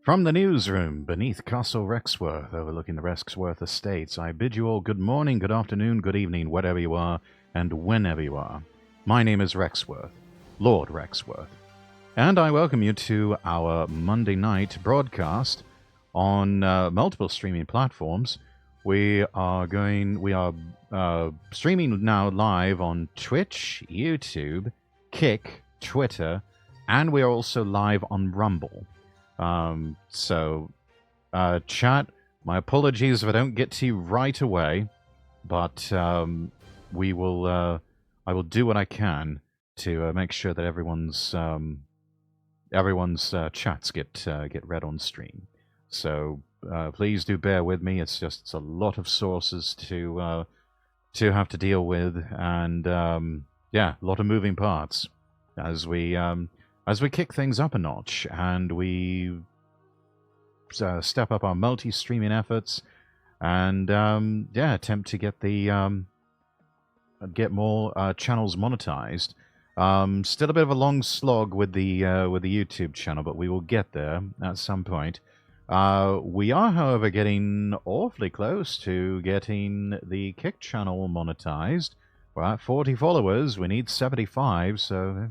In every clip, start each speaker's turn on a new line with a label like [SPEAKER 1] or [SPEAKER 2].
[SPEAKER 1] From the newsroom beneath Castle Rexworth, overlooking the Rexworth estates, I bid you all good morning, good afternoon, good evening, wherever you are, and whenever you are. My name is Rexworth, Lord Rexworth, and I welcome you to our Monday night broadcast on multiple streaming platforms. We are streaming now live on Twitch, YouTube, Kick, Twitter, and we are also live on Rumble. Chat, my apologies if I don't get to you right away, but I will do what I can to make sure that everyone's chats get read on stream. So please do bear with me. It's a lot of sources to have to deal with, and a lot of moving parts as we kick things up a notch and we step up our multi-streaming efforts and attempt to get more channels monetized. Still a bit of a long slog with the YouTube channel, but we will get there at some point. We are, however, getting awfully close to getting the Kick channel monetized. We're at 40 followers. We need 75, so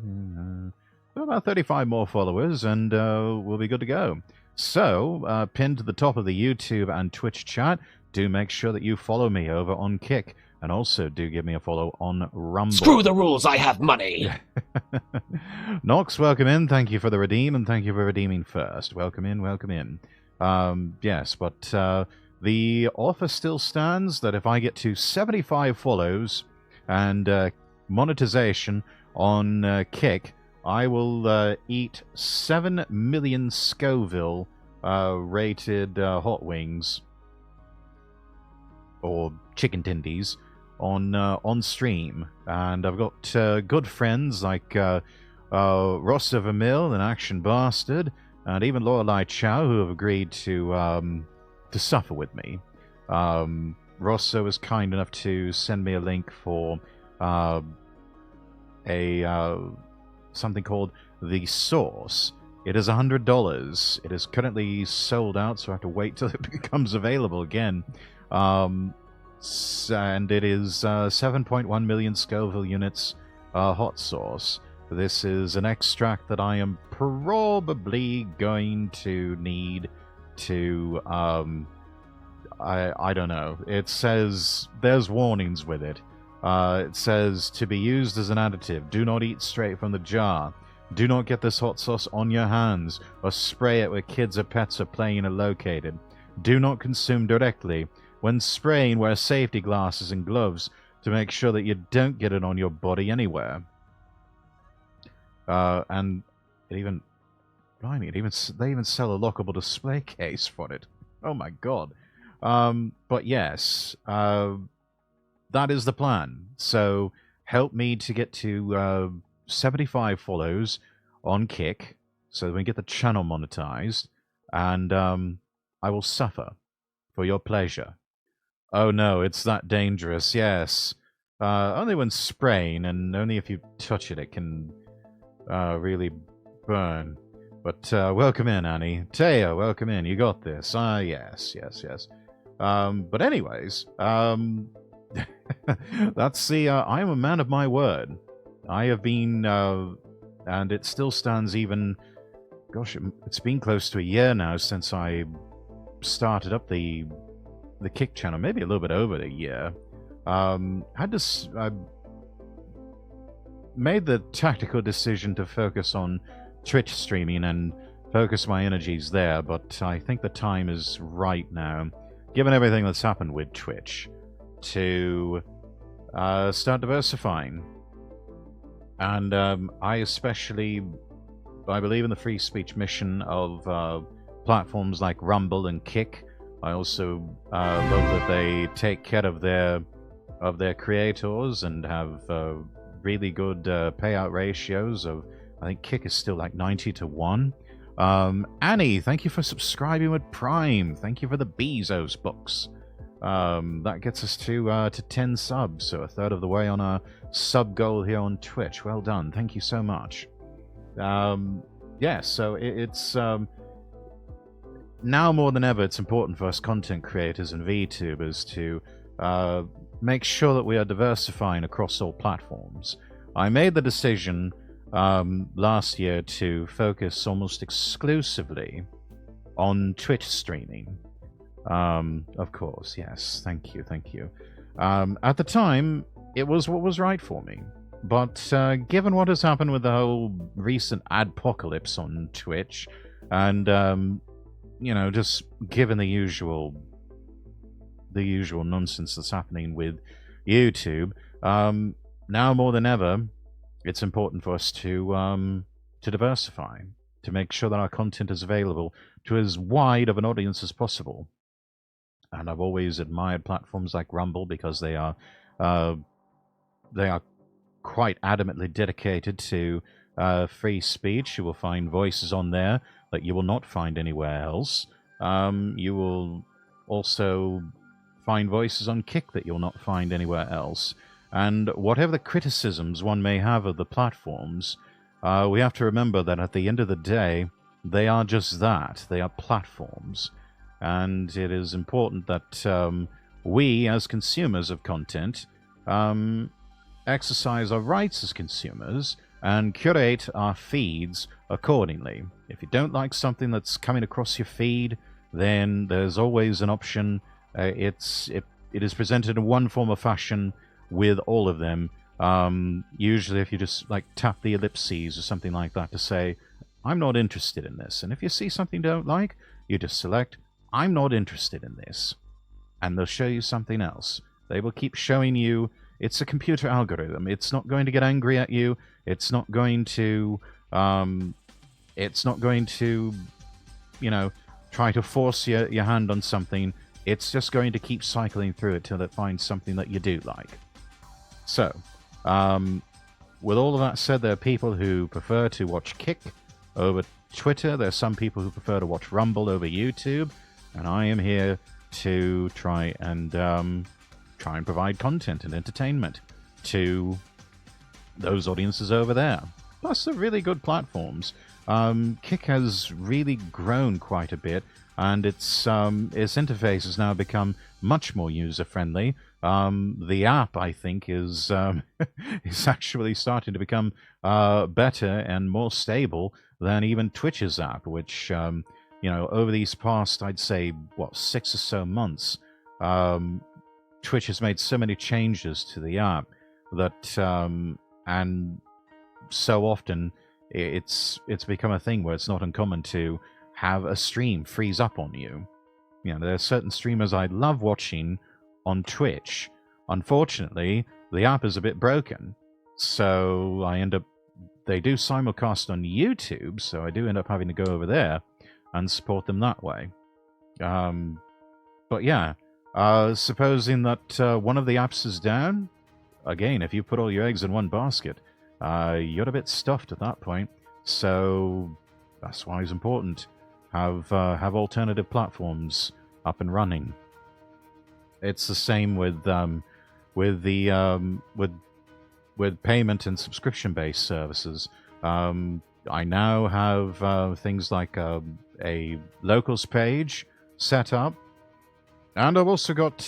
[SPEAKER 1] about 35 more followers, and we'll be good to go. So, pinned to the top of the YouTube and Twitch chat, do make sure that you follow me over on Kick, and also do give me a follow on Rumble.
[SPEAKER 2] Screw the rules, I have money!
[SPEAKER 1] Nox, welcome in. Thank you for the redeem, and thank you for redeeming first. Welcome in, welcome in. Yes, but the offer still stands that if I get to 75 follows and monetization on Kick, I will eat 7 million Scoville rated hot wings or chicken tendies on stream, and I've got good friends like Ross of Vermill and Action Bastard, and even Lorelei Chow, who have agreed to suffer with me. Rosso was kind enough to send me a link for something called The Source. It is $100. It is currently sold out, so I have to wait till it becomes available again. And it is 7.1 million Scoville units hot sauce. This is an extract that I am probably going to need to... I don't know. It says... There's warnings with it. It says, to be used as an additive. Do not eat straight from the jar. Do not get this hot sauce on your hands or spray it where kids or pets are playing or located. Do not consume directly. When spraying, wear safety glasses and gloves to make sure that you don't get it on your body anywhere. And it even... Blimey, they even sell a lockable display case for it. Oh my god. But yes... that is the plan. So help me to get to 75 follows on Kick so that we can get the channel monetized, and I will suffer for your pleasure. Oh no, it's that dangerous, yes. Only when spraying, and only if you touch it, it can really burn. But welcome in, Annie. Taya, welcome in. You got this. Yes. But anyways, that's the, I am a man of my word. I have been, and it still stands even, gosh, it's been close to a year now since I started up the Kick channel, maybe a little bit over a year. I made the tactical decision to focus on Twitch streaming and focus my energies there, but I think the time is right now, given everything that's happened with Twitch, to start diversifying. And I believe in the free speech mission of platforms like Rumble and Kick. I also love that they take care of their creators and have really good payout ratios of, I think Kick is still like 90-1. Annie, thank you for subscribing with Prime. Thank you for the Bezos books. That gets us to 10 subs, so a third of the way on our sub goal here on Twitch. Well done. Thank you so much. Yeah, so it's now more than ever, it's important for us content creators and VTubers to make sure that we are diversifying across all platforms. I made the decision last year to focus almost exclusively on Twitch streaming. Of course, yes. Thank you. At the time, it was what was right for me. But given what has happened with the whole recent adpocalypse on Twitch, and just given the usual nonsense that's happening with YouTube, now more than ever, it's important for us to diversify, to make sure that our content is available to as wide of an audience as possible. And I've always admired platforms like Rumble because they are quite adamantly dedicated to free speech. You will find voices on there that you will not find anywhere else. You will also find voices on Kick that you'll not find anywhere else. And whatever the criticisms one may have of the platforms, we have to remember that at the end of the day, they are just that. They are platforms. And it is important that we, as consumers of content, exercise our rights as consumers and curate our feeds accordingly. If you don't like something that's coming across your feed, then there's always an option. It is presented in one form or fashion with all of them. Usually if you just tap the ellipses or something like that to say, I'm not interested in this. And if you see something you don't like, you just select, I'm not interested in this. And they'll show you something else. They will keep showing you. It's a computer algorithm. It's not going to get angry at you. It's not going to try to force your hand on something. It's just going to keep cycling through it till it finds something that you do like. So, with all of that said, there are people who prefer to watch Kick over Twitter. There are some people who prefer to watch Rumble over YouTube. And I am here to try and provide content and entertainment to those audiences over there. Plus, they're really good platforms. Kick has really grown quite a bit, and its interface has now become much more user-friendly. The app, I think, is is actually starting to become better and more stable than even Twitch's app, which over these past, I'd say, 6 or so months, Twitch has made so many changes to the app that, and so often it's become a thing where it's not uncommon to have a stream freeze up on you. There are certain streamers I love watching on Twitch. Unfortunately, the app is a bit broken, so they do simulcast on YouTube, so I do end up having to go over there and support them that way. But yeah, supposing that one of the apps is down, again, if you put all your eggs in one basket, you're a bit stuffed at that point. So that's why it's important. Have alternative platforms up and running. It's the same with payment and subscription-based services. I now have things like a locals page set up, and I've also got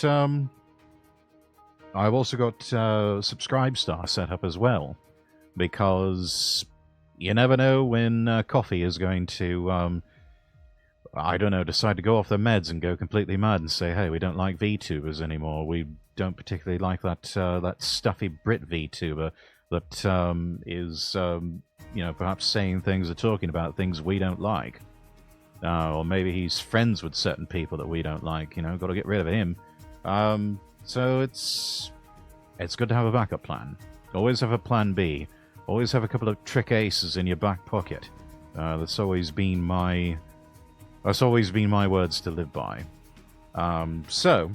[SPEAKER 1] Subscribestar set up as well, because you never know when Coffee is going to decide to go off their meds and go completely mad and say, hey, we don't like VTubers anymore. We don't particularly like that stuffy Brit VTuber that is perhaps saying things or talking about things we don't like. Or maybe he's friends with certain people that we don't like. Got to get rid of him. So it's good to have a backup plan. Always have a plan B. Always have a couple of trick aces in your back pocket. That's always been my words to live by. So,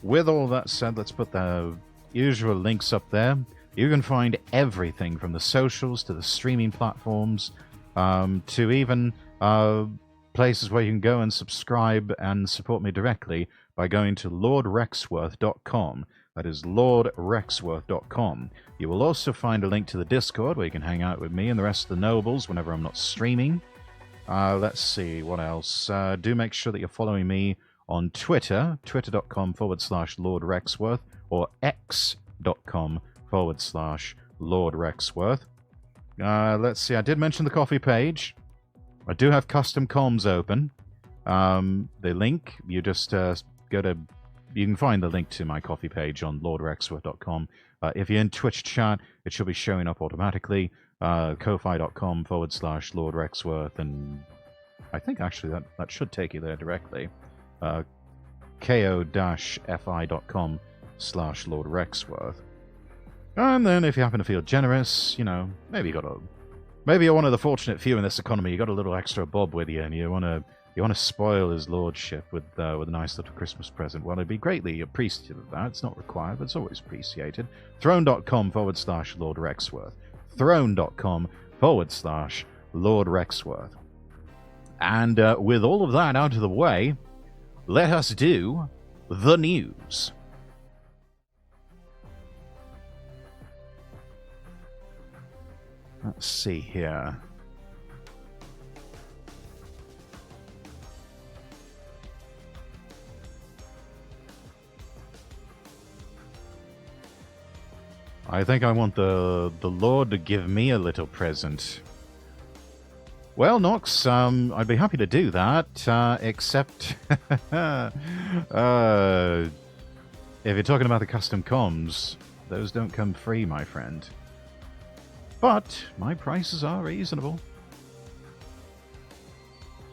[SPEAKER 1] with all that said, let's put the usual links up there. You can find everything from the socials to the streaming platforms to even places where you can go and subscribe and support me directly by going to lordrexworth.com. That is lordrexworth.com. You will also find a link to the Discord where you can hang out with me and the rest of the nobles whenever I'm not streaming. Let's see, what else? Do make sure that you're following me on Twitter, twitter.com/Lord Rexworth, or x.com/Lord Rexworth. Let's see, I did mention the coffee page. I do have custom comms open. The link, you just go to... You can find the link to my coffee page on lordrexworth.com. If you're in Twitch chat, it should be showing up automatically. Ko-fi.com/Lord Rexworth, and I think actually that should take you there directly. ko-fi.com/Lord Rexworth. And then if you happen to feel generous, you know, maybe you're one of the fortunate few in this economy, you got a little extra bob with you, and you want to spoil his lordship with a nice little Christmas present. Well, I'd be greatly appreciative of that. It's not required, but it's always appreciated. Throne.com/Lord Rexworth. Throne.com/Lord Rexworth. And with all of that out of the way, let us do the news. Let's see here. I think I want the Lord to give me a little present. Well, Nox, I'd be happy to do that, except if you're talking about the custom comms, those don't come free, my friend. But my prices are reasonable.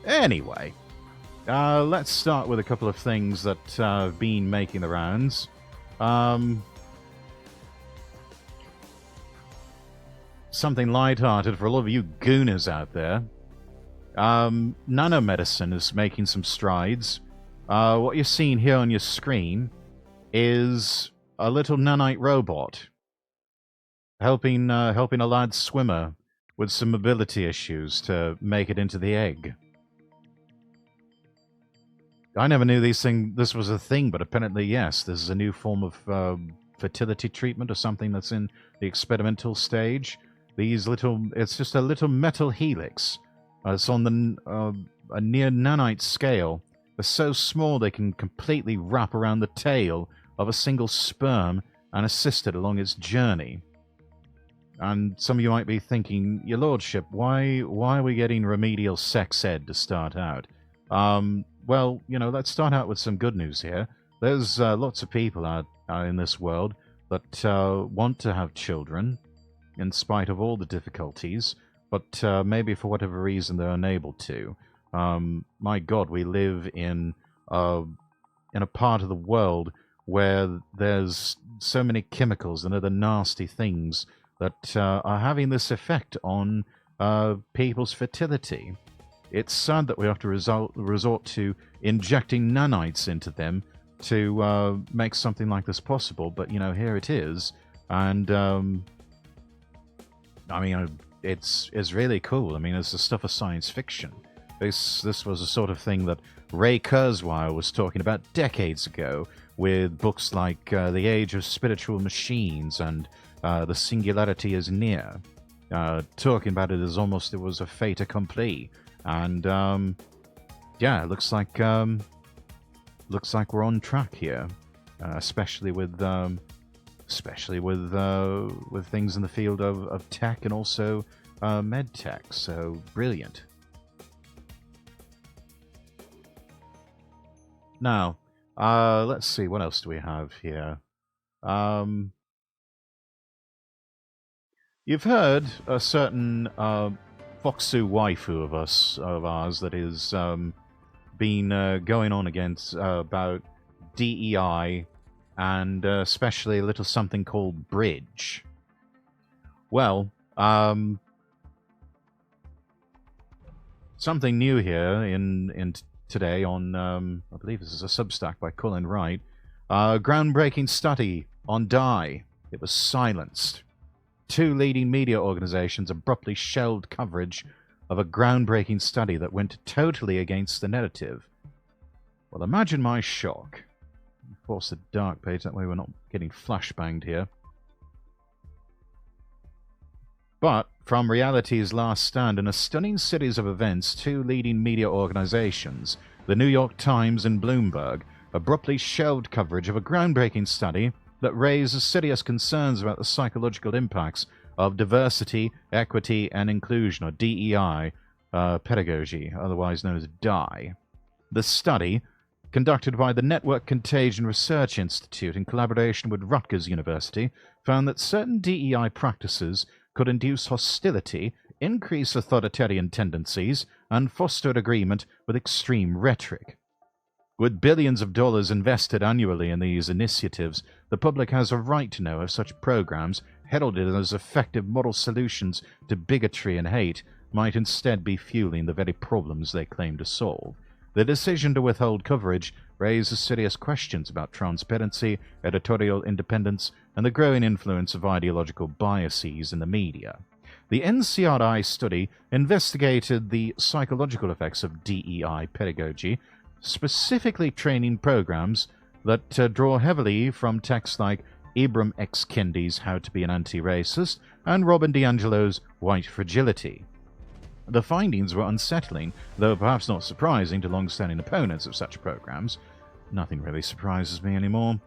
[SPEAKER 1] Anyway, let's start with a couple of things that have been making the rounds. Something light-hearted for a lot of you gooners out there. Nanomedicine is making some strides. What you're seeing here on your screen is a little nanite robot helping a lad swimmer with some mobility issues to make it into the egg. I never knew this was a thing, but apparently yes, this is a new form of fertility treatment or something that's in the experimental stage. It's just a little metal helix. It's on a near nanite scale. They're so small they can completely wrap around the tail of a single sperm and assist it along its journey. And some of you might be thinking, Your Lordship, why are we getting remedial sex ed to start out? Well, you know, let's start out with some good news here. There's lots of people out in this world that want to have children, in spite of all the difficulties, but maybe for whatever reason they're unable to. My God, we live in a part of the world where there's so many chemicals and other nasty things that are having this effect on people's fertility. It's sad that we have to resort to injecting nanites into them to make something like this possible, but, you know, here it is, and I mean, it's really cool. I mean, it's the stuff of science fiction. This was the sort of thing that Ray Kurzweil was talking about decades ago with books like The Age of Spiritual Machines and The Singularity is Near, talking about it as almost it was a fait accompli. And yeah, it looks like we're on track here, especially with things in the field of tech and also med tech. So brilliant. Now, let's see, what else do we have here? You've heard a certain Foxu waifu of ours that is been going on against about DEI and especially a little something called Bridge. Well, something new here in today on, I believe this is a Substack by Colin Wright. Groundbreaking study on dye. It was silenced. 2 leading media organizations abruptly shelved coverage of a groundbreaking study that went totally against the narrative. Well, imagine my shock. Force the dark page, that way we're not getting flashbanged here. But from reality's last stand in a stunning series of events, two leading media organizations, the New York Times and Bloomberg, abruptly shelved coverage of a groundbreaking study that raised serious concerns about the psychological impacts of diversity, equity, and inclusion, or DEI, pedagogy, otherwise known as DI. The study, conducted by the Network Contagion Research Institute in collaboration with Rutgers University, found that certain DEI practices could induce hostility, increase authoritarian tendencies, and foster agreement with extreme rhetoric. With billions of dollars invested annually in these initiatives, the public has a right to know if such programs, heralded as effective model solutions to bigotry and hate, might instead be fueling the very problems they claim to solve. The decision to withhold coverage raises serious questions about transparency, editorial independence, and the growing influence of ideological biases in the media. The NCRI study investigated the psychological effects of DEI pedagogy, specifically training programs that draw heavily from texts like Ibram X. Kendi's How to Be an Anti-Racist and Robin DiAngelo's White Fragility. The findings were unsettling, though perhaps not surprising to long-standing opponents of such programs. Nothing really surprises me anymore.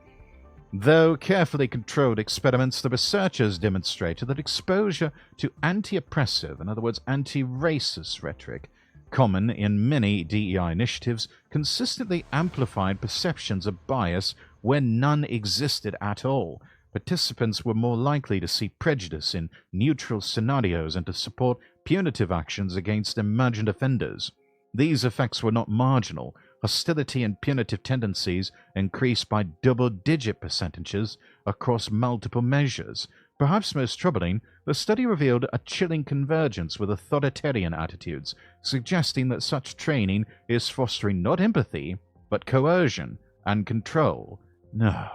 [SPEAKER 1] Though carefully controlled experiments, the researchers demonstrated that exposure to anti-oppressive, in other words, anti-racist rhetoric, common in many DEI initiatives, consistently amplified perceptions of bias where none existed at all. Participants were more likely to see prejudice in neutral scenarios and to support punitive actions against imagined offenders. These effects were not marginal. Hostility and punitive tendencies increased by double-digit percentages across multiple measures. Perhaps most troubling, the study revealed a chilling convergence with authoritarian attitudes, suggesting that such training is fostering not empathy, but coercion and control. No,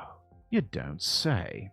[SPEAKER 1] you don't say.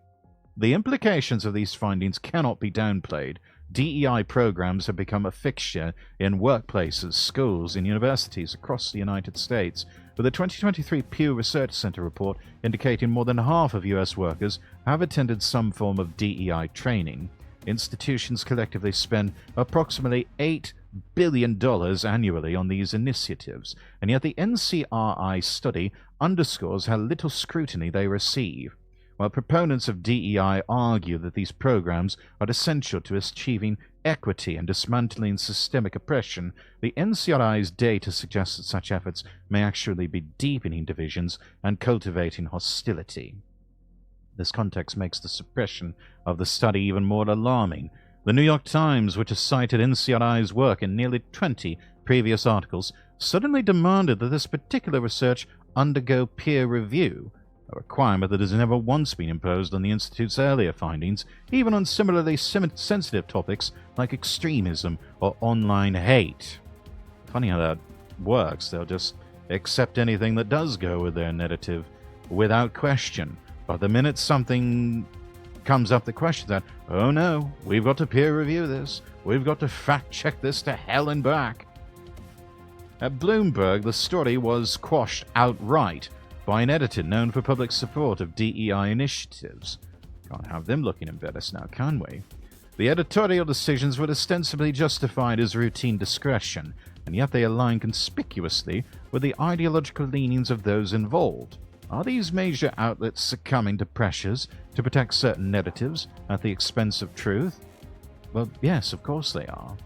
[SPEAKER 1] The implications of these findings cannot be downplayed. DEI programs have become a fixture in workplaces, schools, and universities across the United States, with a 2023 Pew Research Center report indicating more than half of U.S. workers have attended some form of DEI training. Institutions collectively spend approximately $8 billion annually on these initiatives, and yet the NCRI study underscores how little scrutiny they receive. While proponents of DEI argue that these programs are essential to achieving equity and dismantling systemic oppression, the NCRI's data suggests that such efforts may actually be deepening divisions and cultivating hostility. This context makes the suppression of the study even more alarming. The New York Times, which has cited NCRI's work in nearly 20 previous articles, suddenly demanded that this particular research undergo peer review, a requirement that has never once been imposed on the Institute's earlier findings, even on similarly sensitive topics like extremism or online hate. Funny how that works. They'll just accept anything that does go with their narrative without question. But the minute something comes up that questions that, oh no, we've got to peer review this, we've got to fact-check this to hell and back. At Bloomberg, the story was quashed outright by an editor known for public support of DEI initiatives. Can't have them looking embarrassed now, can we? The editorial decisions were ostensibly justified as routine discretion, and yet they align conspicuously with the ideological leanings of those involved. Are these major outlets succumbing to pressures to protect certain narratives at the expense of truth? Well, yes, of course they are.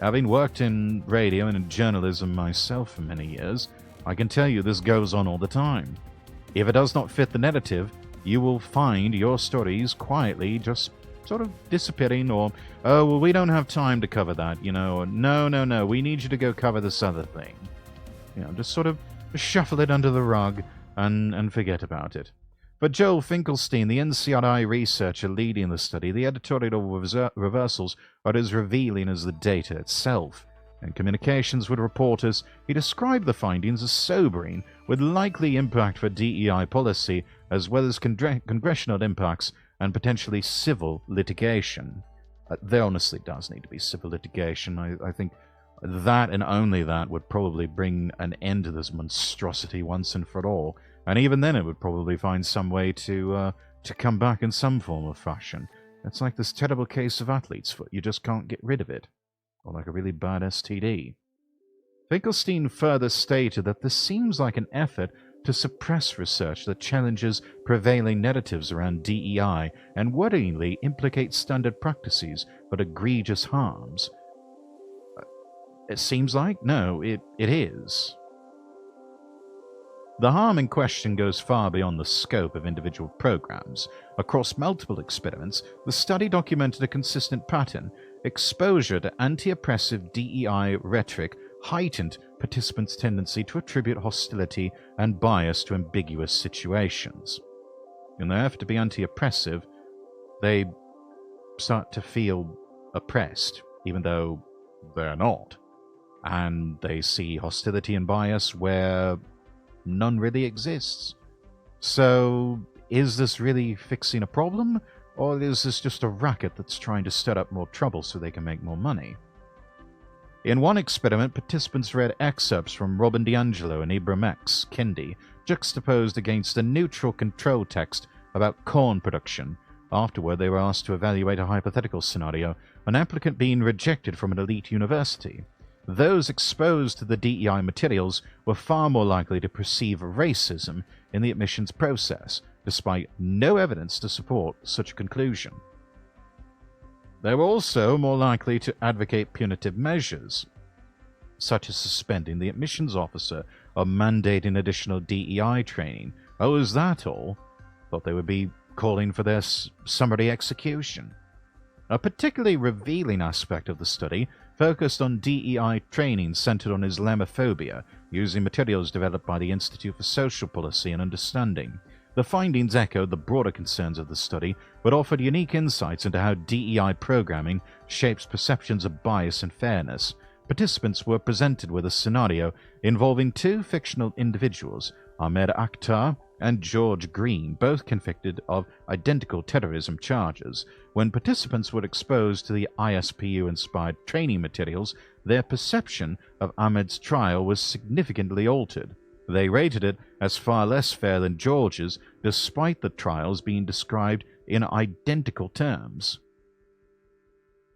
[SPEAKER 1] Having worked in radio and in journalism myself for many years, I can tell you this goes on all the time. If it does not fit the narrative, you will find your stories quietly just sort of disappearing, or, oh, well, we don't have time to cover that, or no, we need you to go cover this other thing. Just sort of shuffle it under the rug and forget about it. For Joel Finkelstein, the NCRI researcher leading the study, the editorial reversals are as revealing as the data itself. In communications with reporters, he described the findings as sobering, with likely impact for DEI policy, as well as congressional impacts and potentially civil litigation. There honestly does need to be civil litigation. I think that and only that would probably bring an end to this monstrosity once and for all. And even then it would probably find some way to come back in some form of fashion. It's like this terrible case of athlete's foot. You just can't get rid of it. Or like a really bad STD. Finkelstein further stated that this seems like an effort to suppress research that challenges prevailing narratives around DEI and worryingly implicates standard practices but egregious harms. It seems like? No, it is. The harm in question goes far beyond the scope of individual programs. Across multiple experiments, the study documented a consistent pattern. Exposure to anti-oppressive DEI rhetoric heightened participants' tendency to attribute hostility and bias to ambiguous situations. In their effort to be anti-oppressive, they start to feel oppressed, even though they're not. And they see hostility and bias where none really exists. So, is this really fixing a problem? Or is this just a racket that's trying to stir up more trouble so they can make more money? In one experiment, participants read excerpts from Robin DiAngelo and Ibram X. Kendi, juxtaposed against a neutral control text about corn production. Afterward, they were asked to evaluate a hypothetical scenario, an applicant being rejected from an elite university. Those exposed to the DEI materials were far more likely to perceive racism in the admissions process, despite no evidence to support such a conclusion. They were also more likely to advocate punitive measures, such as suspending the admissions officer or mandating additional DEI training. Oh, is that all? Thought they would be calling for their summary execution. A particularly revealing aspect of the study focused on DEI training centered on Islamophobia, using materials developed by the Institute for Social Policy and Understanding. The findings echoed the broader concerns of the study, but offered unique insights into how DEI programming shapes perceptions of bias and fairness. Participants were presented with a scenario involving two fictional individuals, Ahmed Akhtar and George Green, both convicted of identical terrorism charges. When participants were exposed to the ISPU-inspired training materials, their perception of Ahmed's trial was significantly altered. They rated it as far less fair than George's, despite the trials being described in identical terms.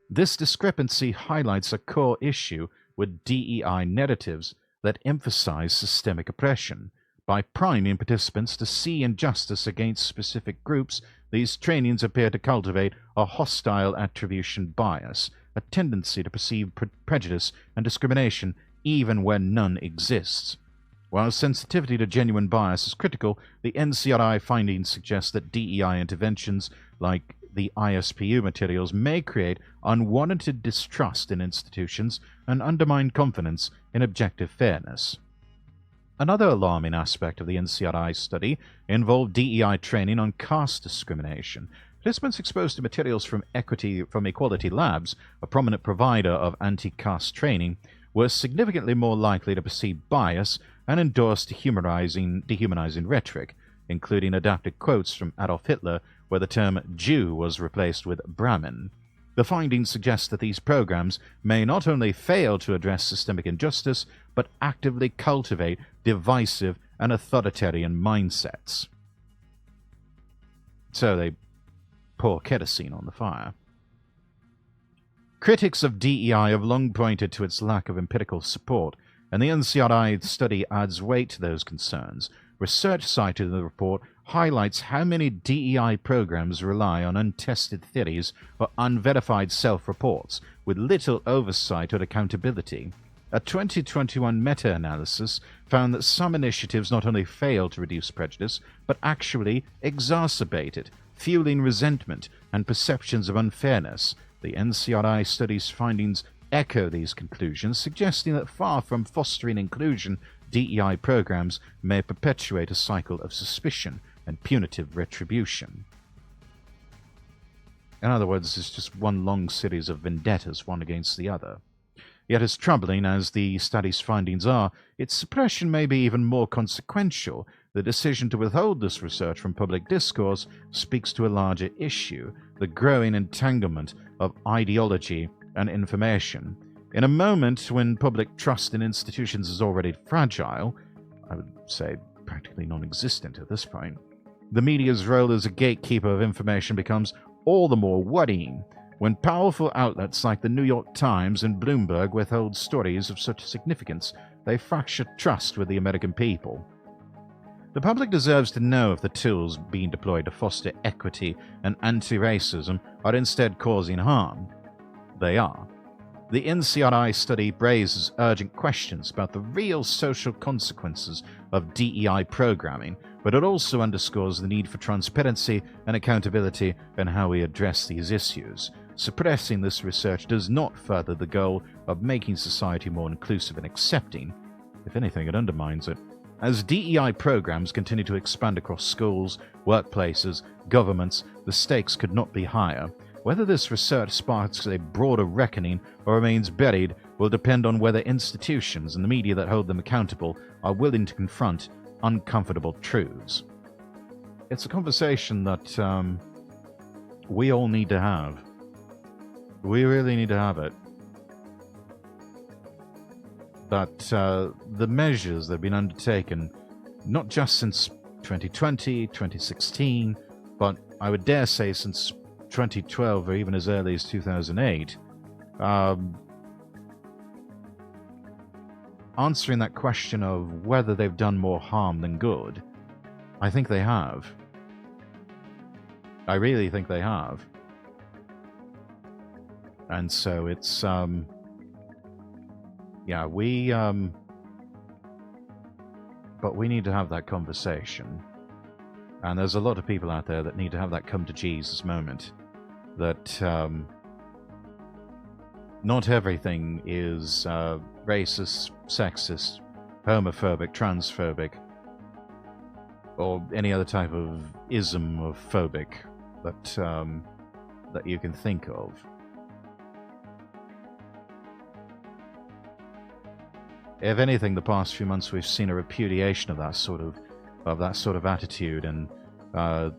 [SPEAKER 1] This discrepancy highlights a core issue with DEI narratives that emphasize systemic oppression. By priming participants to see injustice against specific groups, these trainings appear to cultivate a hostile attribution bias, a tendency to perceive prejudice and discrimination even where none exists. While sensitivity to genuine bias is critical, the NCRI findings suggest that DEI interventions like the ISPU materials may create unwarranted distrust in institutions and undermine confidence in objective fairness. Another alarming aspect of the NCRI study involved DEI training on caste discrimination. Participants exposed to materials from Equality Labs, a prominent provider of anti-caste training, were significantly more likely to perceive bias and endorse dehumanizing rhetoric, including adapted quotes from Adolf Hitler where the term Jew was replaced with Brahmin. The findings suggest that these programs may not only fail to address systemic injustice, but actively cultivate divisive and authoritarian mindsets. So they pour kerosene on the fire. Critics of DEI have long pointed to its lack of empirical support, and the NCRI study adds weight to those concerns. Research cited in the report highlights how many DEI programs rely on untested theories or unverified self-reports, with little oversight or accountability. A 2021 meta-analysis found that some initiatives not only fail to reduce prejudice, but actually exacerbate it, fueling resentment and perceptions of unfairness. The NCRI study's findings echo these conclusions, suggesting that far from fostering inclusion, DEI programs may perpetuate a cycle of suspicion and punitive retribution. In other words, it's just one long series of vendettas, one against the other. Yet as troubling as the study's findings are, its suppression may be even more consequential. The decision to withhold this research from public discourse speaks to a larger issue, the growing entanglement of ideology and information. In a moment when public trust in institutions is already fragile, I would say practically non-existent at this point, the media's role as a gatekeeper of information becomes all the more worrying when powerful outlets like the New York Times and Bloomberg withhold stories of such significance they fracture trust with the American people. The public deserves to know if the tools being deployed to foster equity and anti-racism are instead causing harm. They are. The NCRI study raises urgent questions about the real social consequences of DEI programming, but it also underscores the need for transparency and accountability in how we address these issues. Suppressing this research does not further the goal of making society more inclusive and accepting. If anything, it undermines it. As DEI programs continue to expand across schools, workplaces, governments, the stakes could not be higher. Whether this research sparks a broader reckoning or remains buried will depend on whether institutions and the media that hold them accountable are willing to confront uncomfortable truths. It's a conversation that we all need to have. We really need to have it. But the measures that have been undertaken, not just since 2020, 2016, but I would dare say since 2012 or even as early as 2008, answering that question of whether they've done more harm than good, I think they have. I really think they have. And so it's, yeah, but we need to have that conversation. And there's a lot of people out there that need to have that come to Jesus moment. That not everything is racist, sexist, homophobic, transphobic, or any other type of ism or phobic that you can think of. If anything, the past few months we've seen a repudiation of that sort of attitude and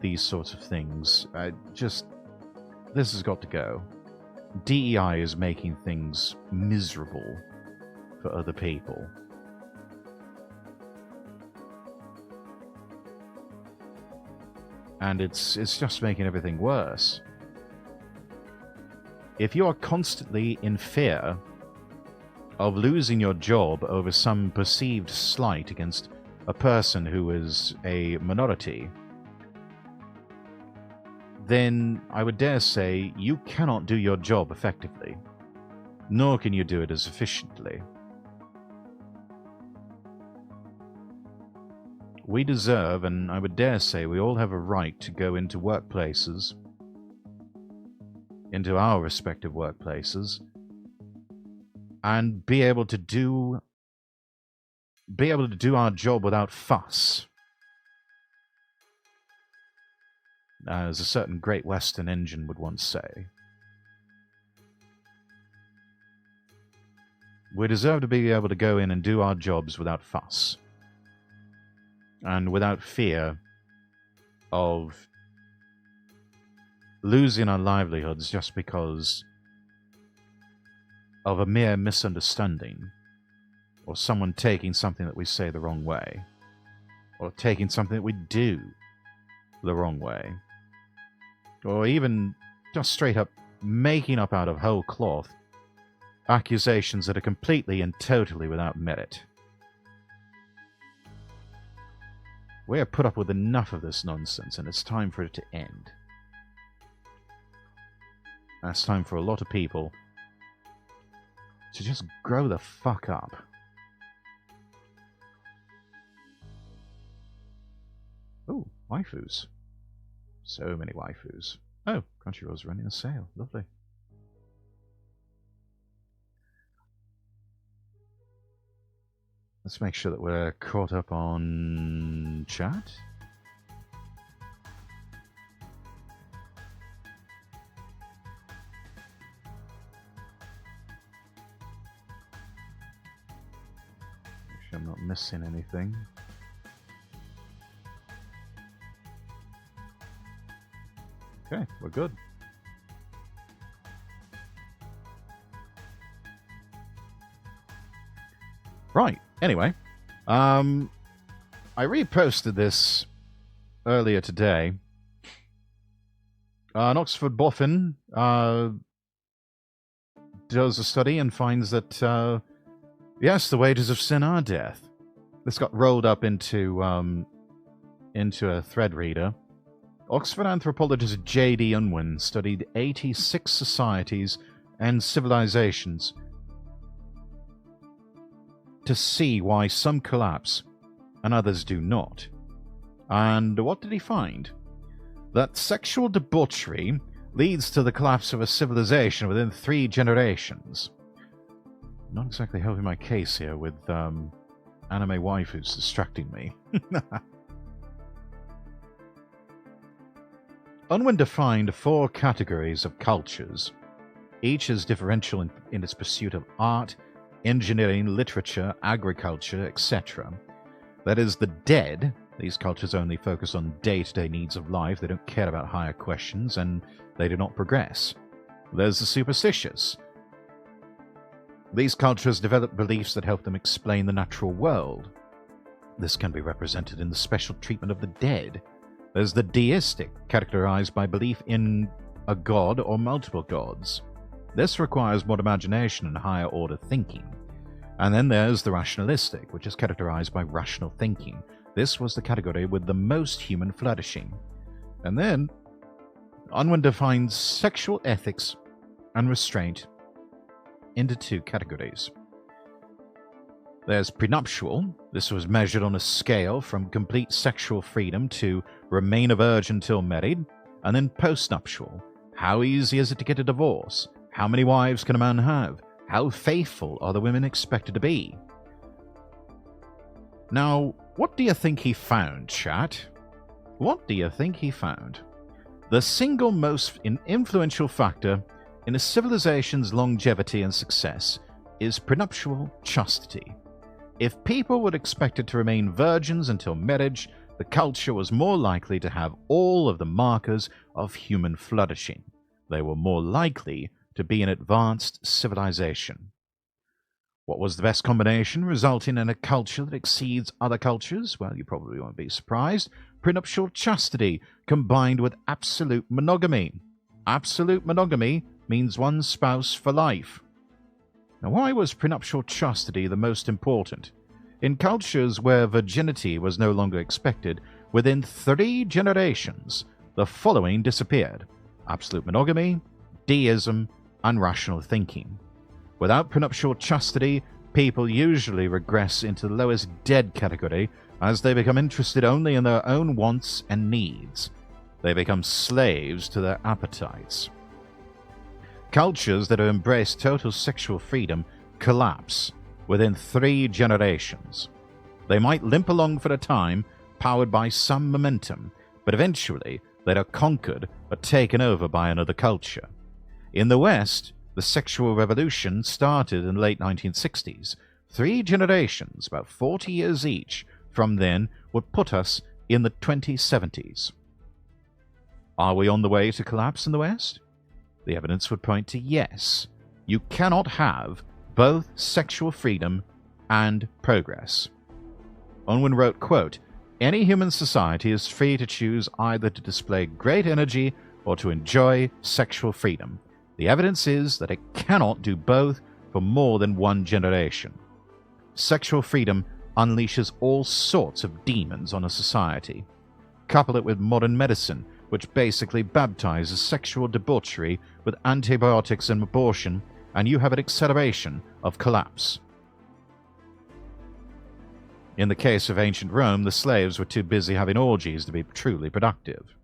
[SPEAKER 1] these sorts of things. This has got to go. DEI is making things miserable for other people. And it's just making everything worse. If you are constantly in fear of losing your job over some perceived slight against a person who is a minority, then I would dare say you cannot do your job effectively, nor can you do it as efficiently. We deserve, and I would dare say we all have a right to go into workplaces, into our respective workplaces, and be able to do our job without fuss. As a certain Great Western engine would once say. We deserve to be able to go in and do our jobs without fuss. And without fear of losing our livelihoods just because of a mere misunderstanding, or someone taking something that we say the wrong way, or taking something that we do the wrong way, or even just straight up making up out of whole cloth accusations that are completely and totally without merit. We have put up with enough of this nonsense, and it's time for it to end. And it's time for a lot of people to just grow the fuck up. Oh, waifus. So many waifus. Oh, Crunchyroll's running a sale. Lovely. Let's make sure that we're caught up on chat. Make sure I'm not missing anything. Okay, we're good. Right, anyway. I reposted this earlier today. An Oxford boffin does a study and finds that, yes, the wages of sin are death. This got rolled up into a thread reader. Oxford anthropologist J.D. Unwin studied 86 societies and civilizations to see why some collapse and others do not. And what did he find? That sexual debauchery leads to the collapse of a civilization within 3 generations. Not exactly helping my case here with anime waifus distracting me. Unwin defined 4 categories of cultures. Each is differential in its pursuit of art, engineering, literature, agriculture, etc. That is, the dead. These cultures only focus on day-to-day needs of life. They don't care about higher questions, and they do not progress. There's the superstitious. These cultures develop beliefs that help them explain the natural world. This can be represented in the special treatment of the dead. There's the deistic, characterized by belief in a god or multiple gods. This requires more imagination and higher order thinking. And then there's the rationalistic, which is characterized by rational thinking. This was the category with the most human flourishing. And then Unwin defines sexual ethics and restraint into 2 categories. There's prenuptial. This was measured on a scale from complete sexual freedom to remain a virgin till married. And then postnuptial. How easy is it to get a divorce? How many wives can a man have? How faithful are the women expected to be? Now, what do you think he found, chat? What do you think he found? The single most influential factor in a civilization's longevity and success is prenuptial chastity. If people were expected to remain virgins until marriage, the culture was more likely to have all of the markers of human flourishing. They were more likely to be an advanced civilization. What was the best combination resulting in a culture that exceeds other cultures? Well, you probably won't be surprised. Prenuptial chastity combined with absolute monogamy. Absolute monogamy means one spouse for life. Now, why was prenuptial chastity the most important? In cultures where virginity was no longer expected, within 3 generations, the following disappeared: absolute monogamy, deism, and rational thinking. Without prenuptial chastity, people usually regress into the lowest dead category as they become interested only in their own wants and needs. They become slaves to their appetites. Cultures that have embraced total sexual freedom collapse within 3 generations. They might limp along for a time, powered by some momentum, but eventually they are conquered or taken over by another culture. In the West, the sexual revolution started in the late 1960s. 3 generations, about 40 years each, from then would put us in the 2070s. Are we on the way to collapse in the West? The evidence would point to yes. You cannot have both sexual freedom and progress. Unwin wrote, quote, "Any human society is free to choose either to display great energy or to enjoy sexual freedom. The evidence is that it cannot do both for more than 1 generation. Sexual freedom unleashes all sorts of demons on a society. Couple it with modern medicine, which basically baptizes sexual debauchery with antibiotics and abortion, and you have an acceleration of collapse. In the case of ancient Rome, the slaves were too busy having orgies to be truly productive.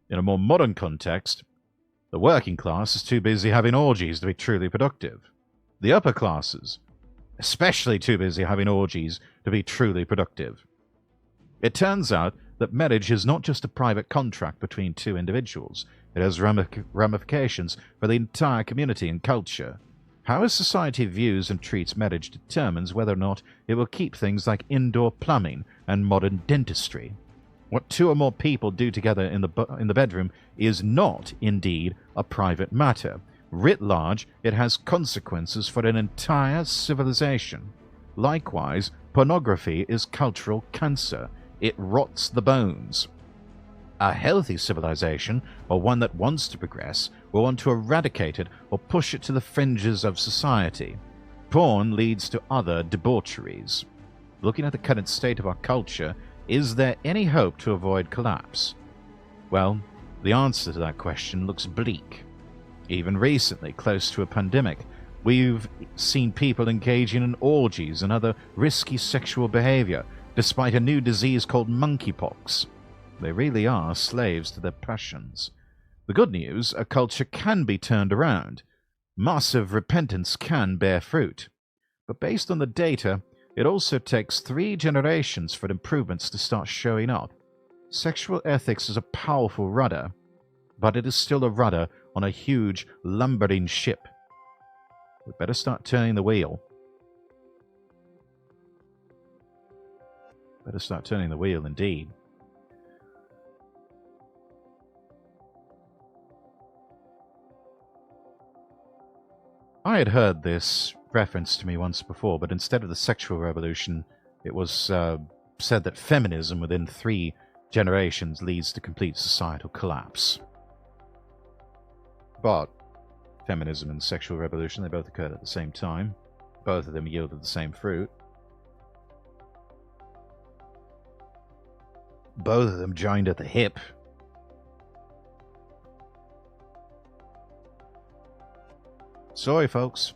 [SPEAKER 1] In a more modern context, the working class is too busy having orgies to be truly productive. The upper classes, especially too busy having orgies to be truly productive. It turns out that marriage is not just a private contract between 2 individuals. It has ramifications for the entire community and culture. How a society views and treats marriage determines whether or not it will keep things like indoor plumbing and modern dentistry. What 2 or more people do together in the bedroom is not, indeed, a private matter. Writ large, it has consequences for an entire civilization. Likewise, pornography is cultural cancer. It rots the bones. A healthy civilization, or one that wants to progress, will want to eradicate it or push it to the fringes of society. Porn leads to other debaucheries. Looking at the current state of our culture, is there any hope to avoid collapse? Well, the answer to that question looks bleak. Even recently, close to a pandemic, we've seen people engaging in orgies and other risky sexual behavior, despite a new disease called monkeypox. They really are slaves to their passions. The good news, a culture can be turned around. Massive repentance can bear fruit. But based on the data, it also takes 3 generations for improvements to start showing up. Sexual ethics is a powerful rudder, but it is still a rudder on a huge, lumbering ship. We better start turning the wheel. Better start turning the wheel, indeed. I had heard this reference to me once before, but instead of the sexual revolution, it was said that feminism within 3 generations leads to complete societal collapse. But feminism and sexual revolution, they both occurred at the same time. Both of them yielded the same fruit. Both of them joined at the hip. Sorry, folks.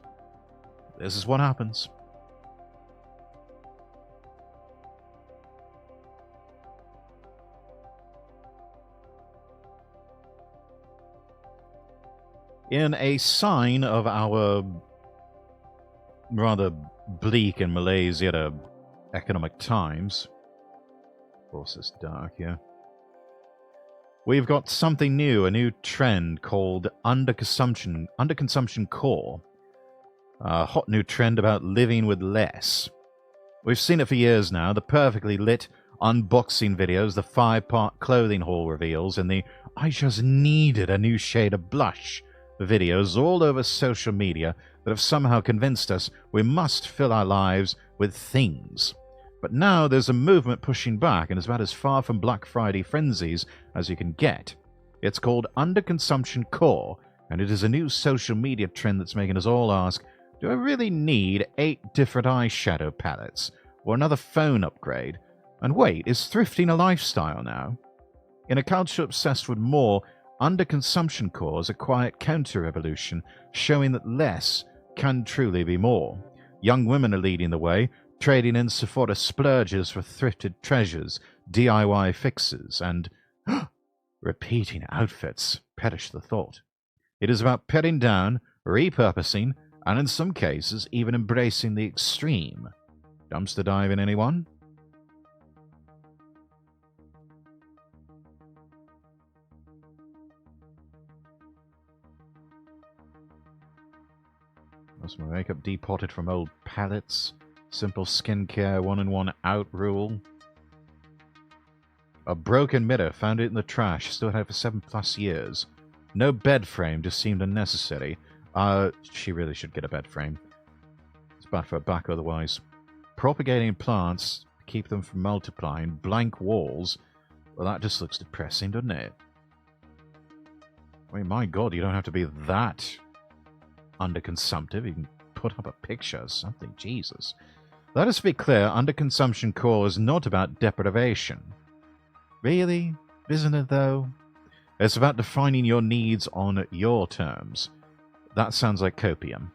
[SPEAKER 1] This is what happens. In a sign of our rather bleak and Malaysia economic times, of course it's dark here, we've got something new, a new trend called underconsumption core. A hot new trend about living with less. We've seen it for years now, the perfectly lit unboxing videos, the 5-part clothing haul reveals, and the I just needed a new shade of blush videos all over social media that have somehow convinced us we must fill our lives with things. But now there's a movement pushing back, and is about as far from Black Friday frenzies as you can get. It's called underconsumption core, and it is a new social media trend that's making us all ask, do I really need 8 different eyeshadow palettes, or another phone upgrade? And wait, is thrifting a lifestyle now? In a culture obsessed with more, underconsumption core is a quiet counter-revolution, showing that less can truly be more. Young women are leading the way, trading in Sephora splurges for thrifted treasures, DIY fixes, and repeating outfits. Perish the thought. It is about paring down, repurposing, and in some cases, even embracing the extreme. Dumpster diving, anyone? Was my makeup depotted from old palettes? Simple skincare, 1-in-1 out rule. A broken mirror, found it in the trash, still had it for 7+ years. No bed frame, just seemed unnecessary. She really should get a bed frame. It's bad for her back otherwise. Propagating plants, keep them from multiplying. Blank walls. Well, that just looks depressing, doesn't it? I mean, my god, you don't have to be that underconsumptive. You can put up a picture or something. Jesus. Let us be clear, underconsumption core is not about deprivation. Really? Isn't it, though? It's about defining your needs on your terms. That sounds like copium.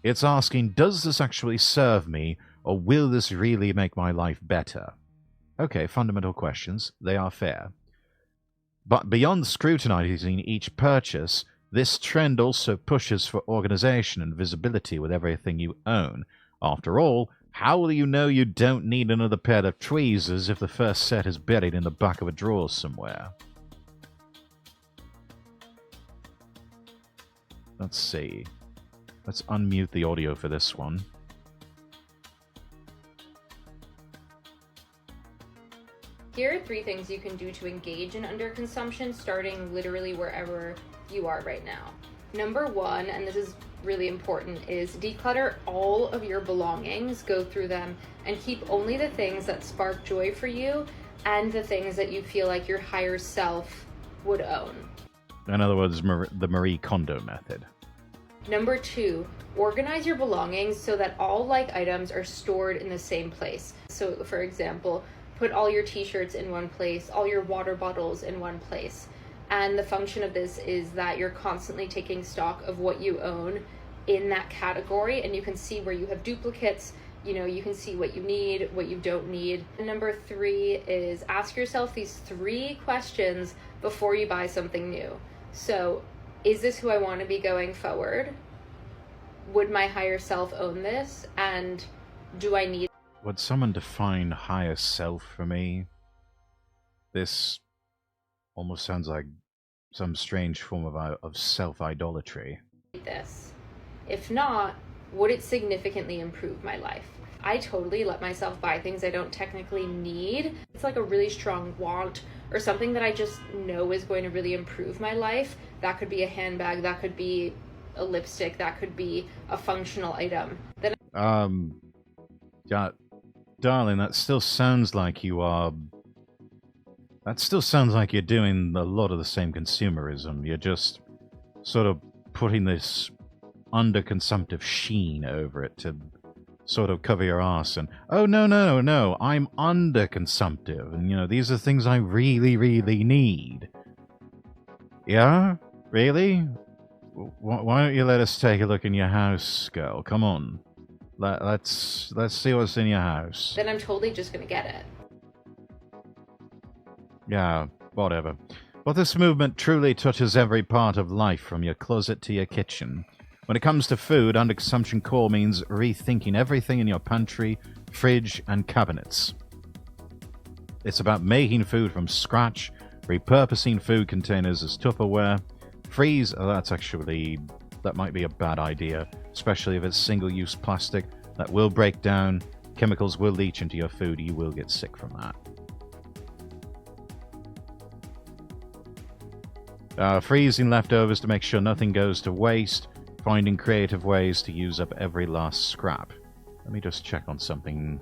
[SPEAKER 1] It's asking, does this actually serve me, or will this really make my life better? Okay, fundamental questions. They are fair. But beyond scrutinizing each purchase, this trend also pushes for organization and visibility with everything you own. After all, how will you know you don't need another pair of tweezers if the first set is buried in the back of a drawer somewhere? Let's see. Let's unmute the audio for this one.
[SPEAKER 3] Here are 3 things you can do to engage in underconsumption, starting literally wherever you are right now. Number 1, and this is really important, is declutter all of your belongings, go through them, and keep only the things that spark joy for you and the things that you feel like your higher self would own.
[SPEAKER 1] In other words, the Marie Kondo method.
[SPEAKER 3] Number 2, organize your belongings so that all like items are stored in the same place. So for example, put all your t-shirts in one place, all your water bottles in one place. And the function of this is that you're constantly taking stock of what you own in that category, and you can see where you have duplicates. You know, you can see what you need, what you don't need. And number 3 is ask yourself these 3 questions before you buy something new. So, is this who I want to be going forward? Would my higher self own this? And do I need...
[SPEAKER 1] Would someone define higher self for me? This almost sounds like some strange form of self-idolatry.
[SPEAKER 3] this? If not, would it significantly improve my life? I totally let myself buy things I don't technically need. It's like a really strong want or something that I just know is going to really improve my life. That could be a handbag, that could be a lipstick, that could be a functional item. Then
[SPEAKER 1] darling, that still sounds like you are... That still sounds like you're doing a lot of the same consumerism. You're just sort of putting this underconsumptive sheen over it to sort of cover your ass and, oh, no, I'm underconsumptive. And, you know, these are things I really, really need. Yeah? Really? Why don't you let us take a look in your house, girl? Come on. Let's see what's in your house.
[SPEAKER 3] I'm totally just gonna get it.
[SPEAKER 1] Yeah, whatever. But this movement truly touches every part of life, from your closet to your kitchen. When it comes to food, underconsumption core means rethinking everything in your pantry, fridge, and cabinets. It's about making food from scratch, repurposing food containers as Tupperware, freeze... Oh, that might be a bad idea, especially if it's single-use plastic. That will break down, chemicals will leach into your food, you will get sick from that. Freezing leftovers to make sure nothing goes to waste, finding creative ways to use up every last scrap. Let me just check on something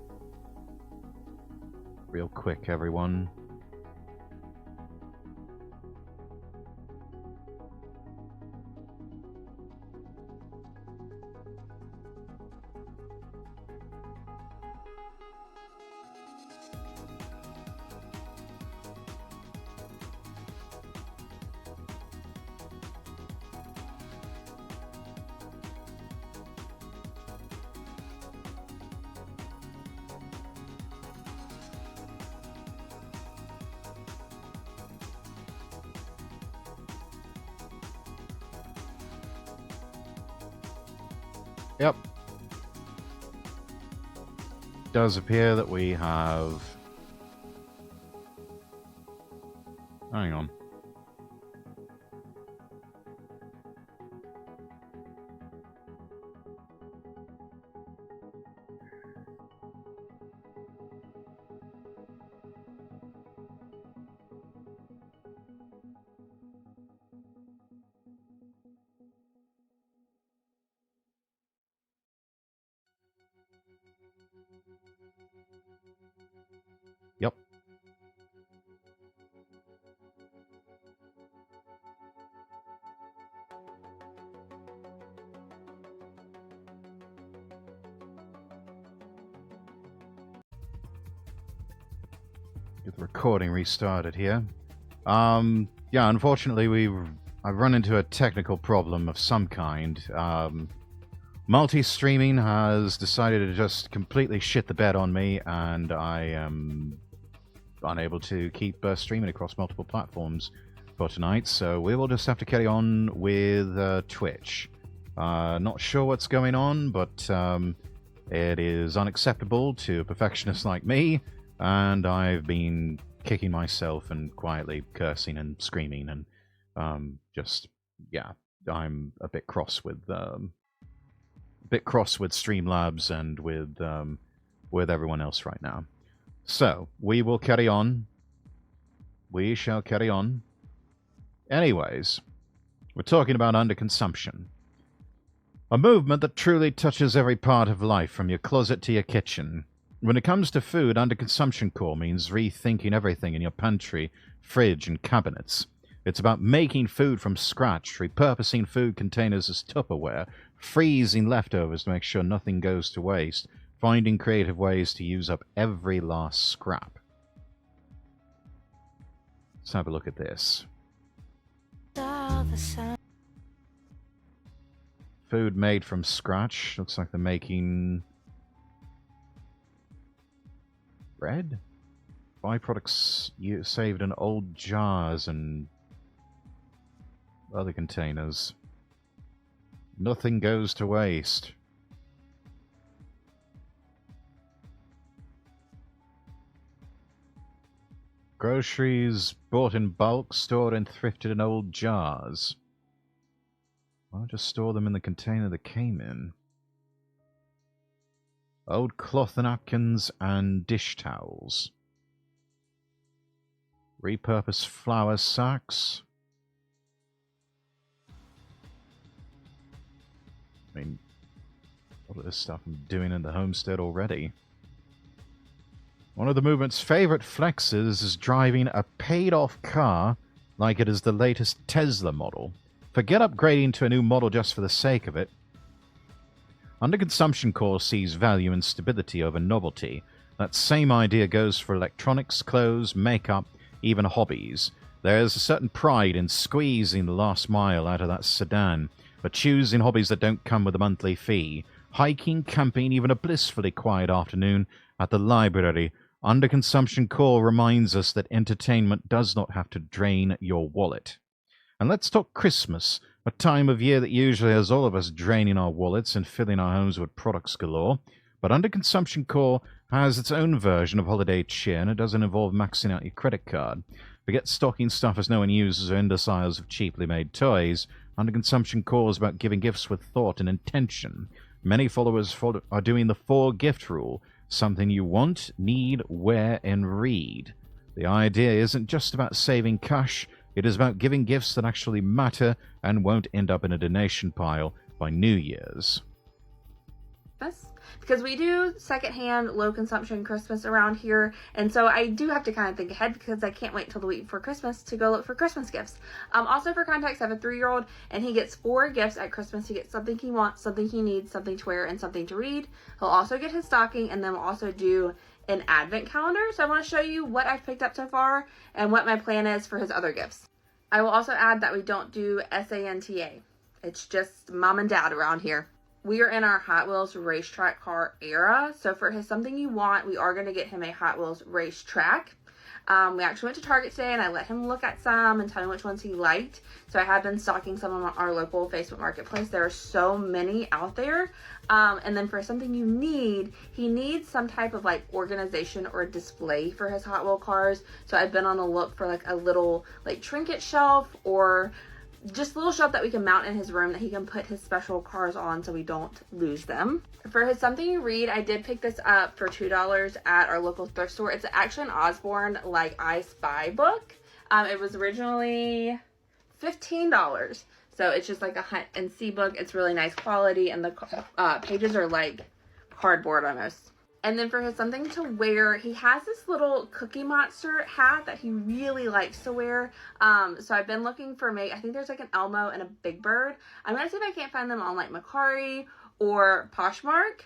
[SPEAKER 1] real quick, everyone. Yep. Does appear that we have... Hang on. Yep. Get the recording restarted here. Yeah, unfortunately I've run into a technical problem of some kind. Multi-streaming has decided to just completely shit the bed on me, and I am unable to keep streaming across multiple platforms for tonight, so we will just have to carry on with Twitch. Not sure what's going on, but it is unacceptable to a perfectionist like me, and I've been kicking myself and quietly cursing and screaming, and just, yeah, I'm a bit cross with Streamlabs and with everyone else right now. So, we will carry on. We shall carry on. Anyways, we're talking about underconsumption. A movement that truly touches every part of life, from your closet to your kitchen. When it comes to food, under-consumption core means rethinking everything in your pantry, fridge, and cabinets. It's about making food from scratch, repurposing food containers as Tupperware, freezing leftovers to make sure nothing goes to waste, finding creative ways to use up every last scrap. Let's have a look at this. Food made from scratch. Looks like they're making bread? Byproducts saved in old jars and other containers. Nothing goes to waste. Groceries bought in bulk, stored and thrifted in old jars. Why not just store them in the container that came in? Old cloth napkins and dish towels. Repurpose flour sacks. I mean, a lot of this stuff I'm doing in the homestead already. One of the movement's favorite flexes is driving a paid-off car like it is the latest Tesla model. Forget upgrading to a new model just for the sake of it. Underconsumption core sees value in stability over novelty. That same idea goes for electronics, clothes, makeup, even hobbies. There is a certain pride in squeezing the last mile out of that sedan, but choosing hobbies that don't come with a monthly fee. Hiking, camping, even a blissfully quiet afternoon at the library. Underconsumption core reminds us that entertainment does not have to drain your wallet. And let's talk Christmas, a time of year that usually has all of us draining our wallets and filling our homes with products galore. But Underconsumption core has its own version of holiday cheer, and it doesn't involve maxing out your credit card. Forget stocking stuffers no one uses or imbeciles of cheaply made toys. Underconsumption core is about giving gifts with thought and intention. Many followers are doing the 4-gift rule. Something you want, need, wear, and read. The idea isn't just about saving cash, it is about giving gifts that actually matter and won't end up in a donation pile by New Year's.
[SPEAKER 4] Because we do secondhand, low consumption Christmas around here, and so I do have to kind of think ahead because I can't wait till the week before Christmas to go look for Christmas gifts. Also, for context, I have a 3-year-old, and he gets 4 gifts at Christmas. He gets something he wants, something he needs, something to wear, and something to read. He'll also get his stocking, and then we'll also do an advent calendar. So I want to show you what I've picked up so far and what my plan is for his other gifts. I will also add that we don't do SANTA. It's just mom and dad around here. We are in our Hot Wheels racetrack car era. So for his something you want, we are going to get him a Hot Wheels racetrack. We actually went to Target today and I let him look at some and tell me which ones he liked. So I have been stocking some on our local Facebook marketplace. There are so many out there. And then for something you need, he needs some type of like organization or display for his Hot Wheel cars. So I've been on a look for like a little like trinket shelf or just a little shelf that we can mount in his room that he can put his special cars on so we don't lose them. For his something you read, I did pick this up for $2 at our local thrift store. It's actually an Osborne like I Spy book. It was originally $15. So it's just like a hunt and see book. It's really nice quality and the pages are like cardboard almost. And then for his something to wear, he has this little Cookie Monster hat that he really likes to wear. So I've been looking for I think there's like an Elmo and a Big Bird. I'm going to see if I can't find them on like Macari or Poshmark.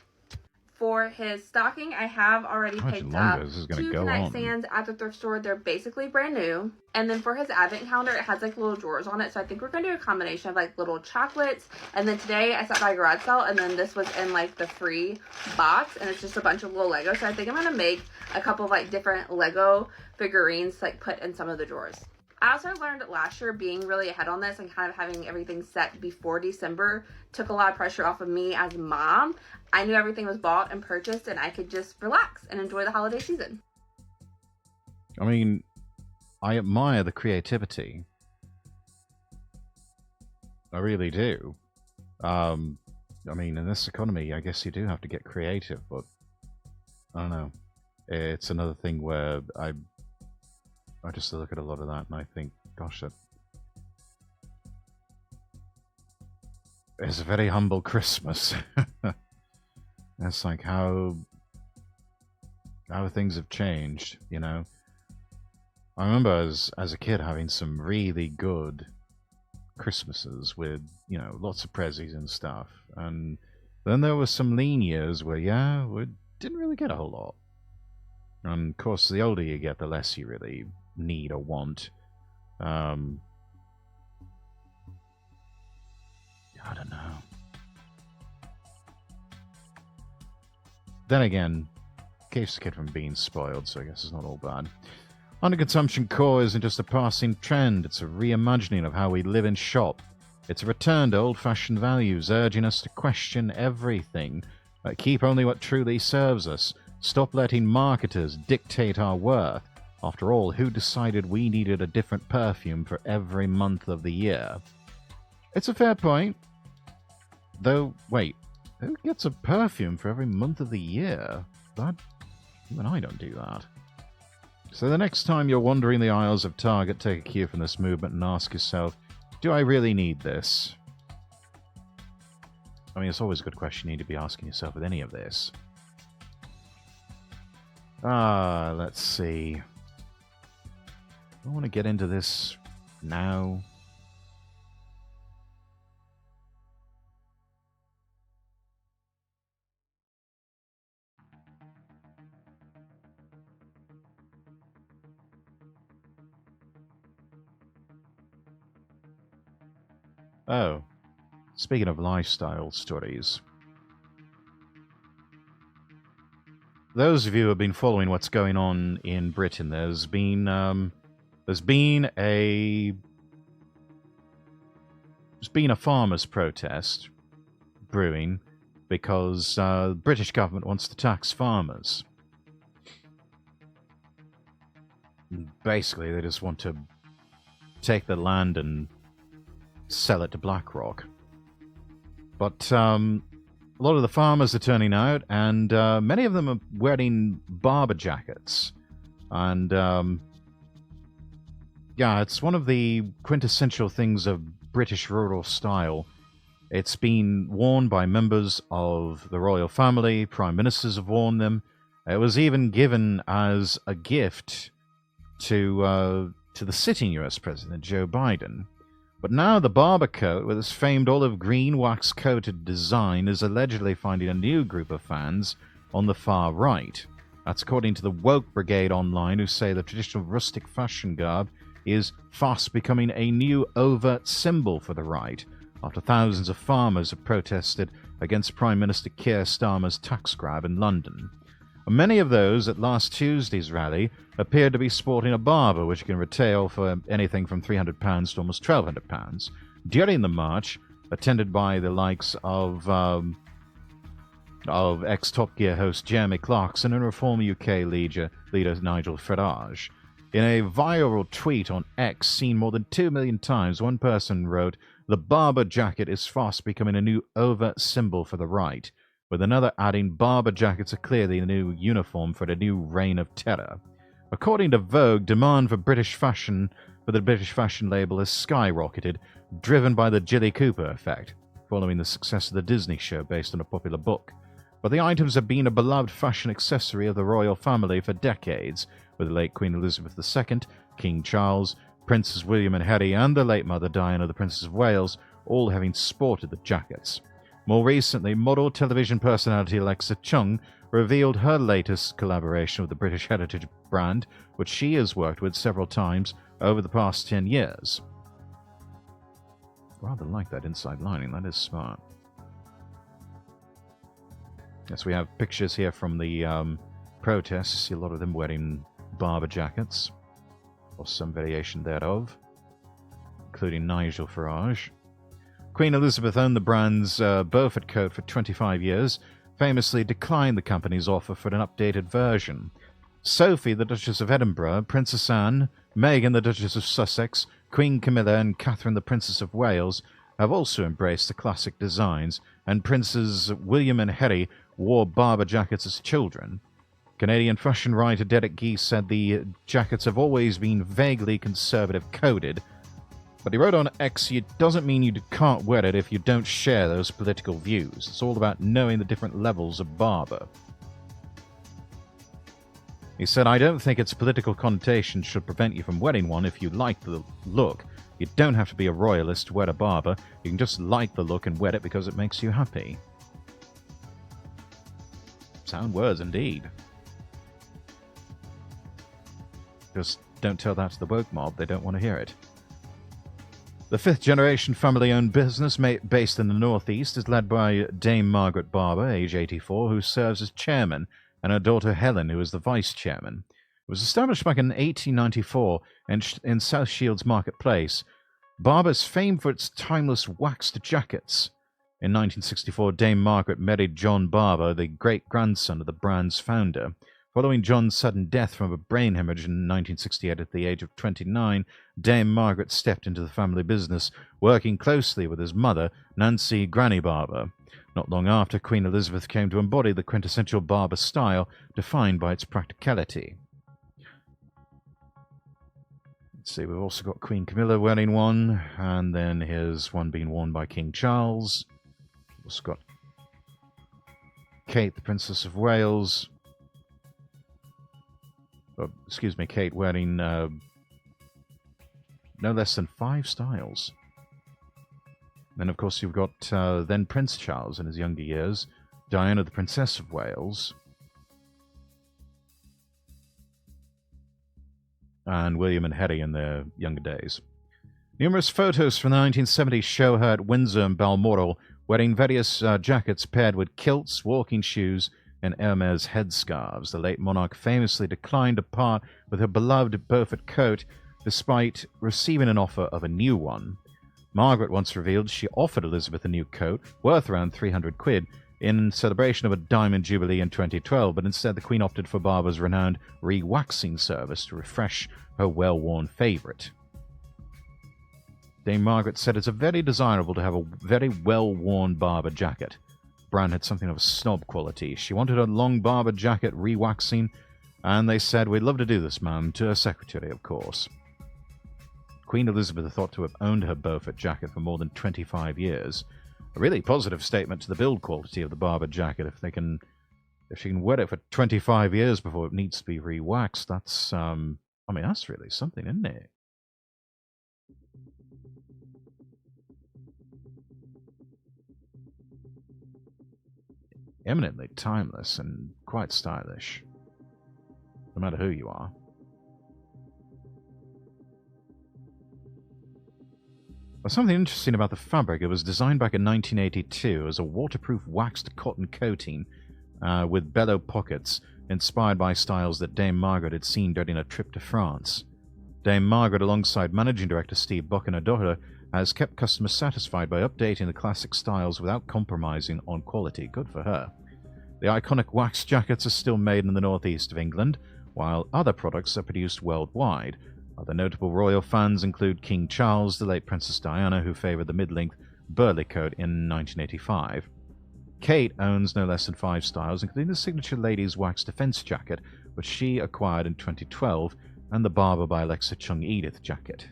[SPEAKER 4] For his stocking, I have already picked up 2 Knight Sands at the thrift store. They're basically brand new. And then for his advent calendar, it has like little drawers on it. So I think we're going to do a combination of like little chocolates. And then today I stopped by a garage sale and then this was in like the free box. And it's just a bunch of little Legos. So I think I'm going to make a couple of like different Lego figurines to like put in some of the drawers. I also learned last year being really ahead on this and kind of having everything set before December took a lot of pressure off of me as a mom. I knew everything was bought and purchased and I could just relax and enjoy the holiday season.
[SPEAKER 1] I mean, I admire the creativity. I really do. I mean, in this economy, I guess you do have to get creative, but I don't know. It's another thing where I just look at a lot of that and I think, gosh, it's a very humble Christmas. It's like how how things have changed, you know. I remember as a kid having some really good Christmases with, you know, lots of prezzies and stuff. And then there were some lean years where, yeah, we didn't really get a whole lot. And of course, the older you get, the less you really need or want. I don't know. Then again, keeps the kid from being spoiled, so I guess it's not all bad. Underconsumption core isn't just a passing trend, it's a reimagining of how we live and shop. It's a return to old-fashioned values, urging us to question everything, keep only what truly serves us, stop letting marketers dictate our worth. After all, who decided we needed a different perfume for every month of the year? It's a fair point. Though, wait, who gets a perfume for every month of the year? Even I don't do that. So the next time you're wandering the aisles of Target, take a cue from this movement and ask yourself, do I really need this? I mean, it's always a good question you need to be asking yourself with any of this. Let's see. I want to get into this now. Oh, speaking of lifestyle stories, those of you who have been following what's going on in Britain, there's been a farmers' protest brewing because the British government wants to tax farmers. Basically, they just want to take the land and sell it to BlackRock. But a lot of the farmers are turning out, and many of them are wearing barber jackets. And yeah, it's one of the quintessential things of British rural style. It's been worn by members of the royal family. Prime ministers have worn them. It was even given as a gift to the sitting US President, Joe Biden. But now the barber coat, with its famed olive green wax-coated design, is allegedly finding a new group of fans on the far right. That's according to the woke brigade online, who say the traditional rustic fashion garb is fast becoming a new overt symbol for the right, after thousands of farmers have protested against Prime Minister Keir Starmer's tax grab in London. Many of those at last Tuesday's rally appeared to be sporting a barber, which can retail for anything from £300 to almost £1,200. During the march, attended by the likes of ex-Top Gear host Jeremy Clarkson and Reform UK leader Nigel Farage. In a viral tweet on X seen more than 2 million times, one person wrote, "The barber jacket is fast becoming a new overt symbol for the right," with another adding, "Barber jackets are clearly a new uniform for the new reign of terror." According to Vogue, demand for the British fashion label has skyrocketed, driven by the Jilly Cooper effect, following the success of the Disney show based on a popular book. But the items have been a beloved fashion accessory of the royal family for decades, with the late Queen Elizabeth II, King Charles, Princes William and Harry, and the late Mother Diana, the Princess of Wales, all having sported the jackets. More recently, model television personality Alexa Chung revealed her latest collaboration with the British heritage brand, which she has worked with several times over the past 10 years. Rather like that inside lining, that is smart. Yes, we have pictures here from the protests. You see a lot of them wearing barber jackets, or some variation thereof, including Nigel Farage. Queen Elizabeth owned the brand's Beaufort coat for 25 years, famously declined the company's offer for an updated version. Sophie, the Duchess of Edinburgh, Princess Anne, Meghan, the Duchess of Sussex, Queen Camilla, and Catherine, the Princess of Wales, have also embraced the classic designs, and Princes William and Harry wore barber jackets as children. Canadian fashion writer Derek Geese said the jackets have always been vaguely conservative coded, but he wrote on X, "It doesn't mean you can't wear it if you don't share those political views. It's all about knowing the different levels of barber." He said, I don't think its political connotation should prevent you from wedding one if you like the look. You don't have to be a royalist to wed a barber. You can just like the look and wed it because it makes you happy. Sound words indeed. Just don't tell that to the woke mob. They don't want to hear it. The fifth-generation family-owned business based in the Northeast is led by Dame Margaret Barber, age 84, who serves as chairman, and her daughter Helen, who is the vice chairman. It was established back in 1894 in South Shields Marketplace. Barber's famed for its timeless waxed jackets. In 1964, Dame Margaret married John Barber, the great-grandson of the brand's founder. Following John's sudden death from a brain hemorrhage in 1968 at the age of 29, Dame Margaret stepped into the family business, working closely with his mother, Nancy Granny Barber. Not long after, Queen Elizabeth came to embody the quintessential Barber style, defined by its practicality. Let's see, we've also got Queen Camilla wearing one, and then here's one being worn by King Charles. We've also got Kate, the Princess of Wales. Kate wearing no less than 5 styles. Then, of course, you've got then Prince Charles in his younger years, Diana, the Princess of Wales, and William and Harry in their younger days. Numerous photos from the 1970s show her at Windsor and Balmoral wearing various jackets paired with kilts, walking shoes, and Hermes headscarves. The late monarch famously declined to part with her beloved Beaufort coat despite receiving an offer of a new one. Margaret once revealed she offered Elizabeth a new coat, worth around 300 quid, in celebration of a Diamond Jubilee in 2012, but instead the Queen opted for Barber's renowned re-waxing service to refresh her well-worn favourite. Dame Margaret said it's very desirable to have a very well-worn Barber jacket. Brand had something of a snob quality. She wanted a long Barber jacket re-waxing, and they said, we'd love to do this, ma'am, to her secretary, of course. Queen Elizabeth is thought to have owned her Beaufort jacket for more than 25 years. A really positive statement to the build quality of the Barber jacket. If she can wear it for 25 years before it needs to be re-waxed, that's, that's really something, isn't it? Eminently timeless and quite stylish, no matter who you are. Well, something interesting about the fabric, it was designed back in 1982 as a waterproof waxed cotton coating with bellow pockets, inspired by styles that Dame Margaret had seen during a trip to France. Dame Margaret, alongside managing director Steve Buck and her daughter, has kept customers satisfied by updating the classic styles without compromising on quality. Good for her. The iconic wax jackets are still made in the northeast of England, while other products are produced worldwide. Other notable royal fans include King Charles, the late Princess Diana, who favoured the mid-length Burley coat in 1985. Kate owns no less than 5 styles, including the signature ladies' wax defence jacket, which she acquired in 2012, and the Barber by Alexa Chung Edith jacket.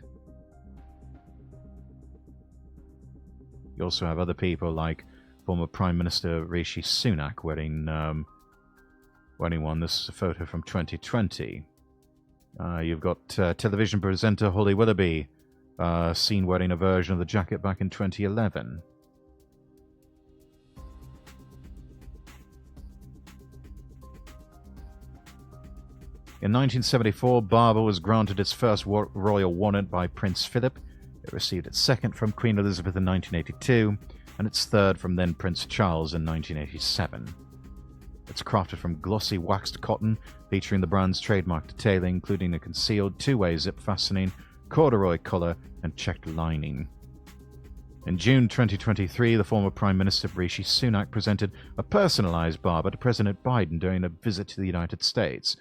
[SPEAKER 1] You also have other people like former Prime Minister Rishi Sunak wearing one. This is a photo from 2020. You've got television presenter Holly Willoughby seen wearing a version of the jacket back in 2011. In 1974, Barber was granted its first royal warrant by Prince Philip. It received its second from Queen Elizabeth in 1982, and its third from then Prince Charles in 1987. It's crafted from glossy waxed cotton, featuring the brand's trademark detailing, including a concealed two-way zip fastening, corduroy collar, and checked lining. In June 2023, the former Prime Minister Rishi Sunak presented a personalized Barber to President Biden during a visit to the United States.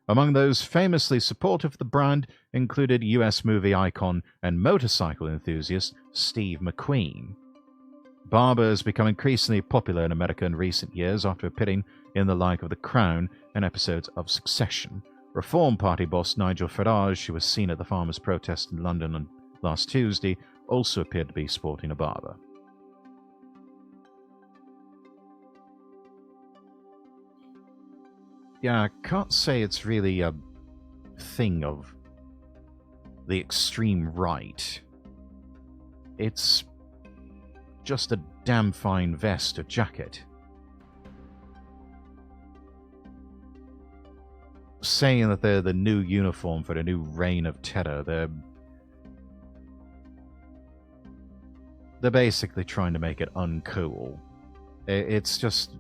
[SPEAKER 1] Among those famously supportive of the brand included US movie icon and motorcycle enthusiast Steve McQueen. Barber has become increasingly popular in America in recent years after appearing in the like of The Crown and episodes of Succession. Reform Party boss Nigel Farage, who was seen at the farmers' protest in London on last Tuesday, also appeared to be sporting a Barber. Yeah, I can't say it's really a thing of the extreme right. It's just a damn fine vest or jacket. Saying that they're the new uniform for the new reign of terror, they're basically trying to make it uncool. It's just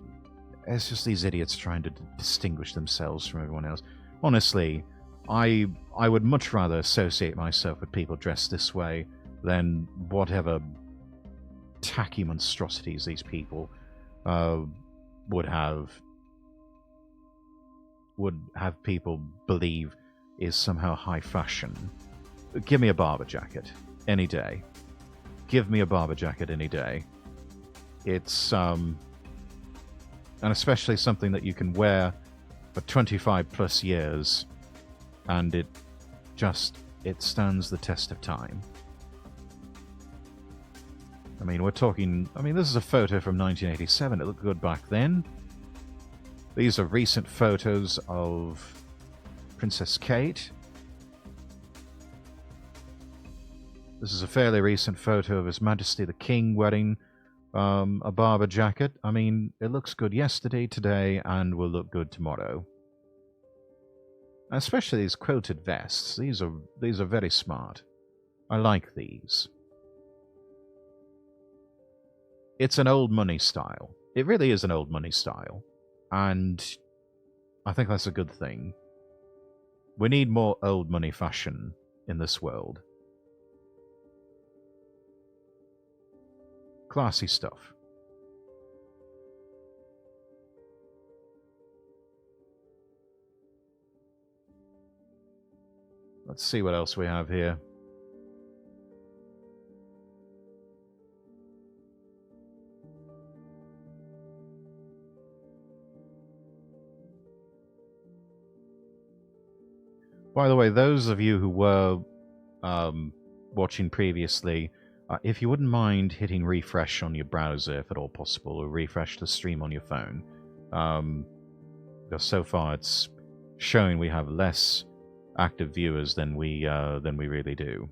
[SPEAKER 1] these idiots trying to distinguish themselves from everyone else. Honestly, I would much rather associate myself with people dressed this way than whatever tacky monstrosities these people would have people believe is somehow high fashion. Give me a barber jacket any day. Give me a barber jacket any day. It's and especially something that you can wear for 25 plus years, and it stands the test of time. I mean, this is a photo from 1987. It looked good back then. These are recent photos of Princess Kate. This is a fairly recent photo of His Majesty the King wearing a barber jacket. I mean, it looks good yesterday, today, and will look good tomorrow. Especially these quilted vests. These are very smart. I like these. It's an old money style. It really is an old money style. And I think that's a good thing. We need more old money fashion in this world. Classy stuff. Let's see what else we have here. By the way, those of you who were watching previously, if you wouldn't mind hitting refresh on your browser, if at all possible, or refresh the stream on your phone, because so far it's showing we have less active viewers than we really do.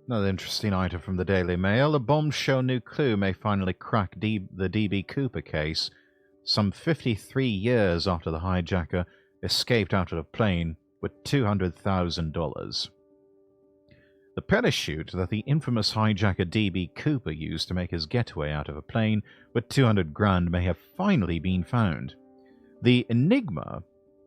[SPEAKER 1] Another interesting item from the Daily Mail. A bombshell new clue may finally crack the DB Cooper case, some 53 years after the hijacker escaped out of a plane with $200,000. The parachute that the infamous hijacker DB Cooper used to make his getaway out of a plane with 200 grand may have finally been found. The enigma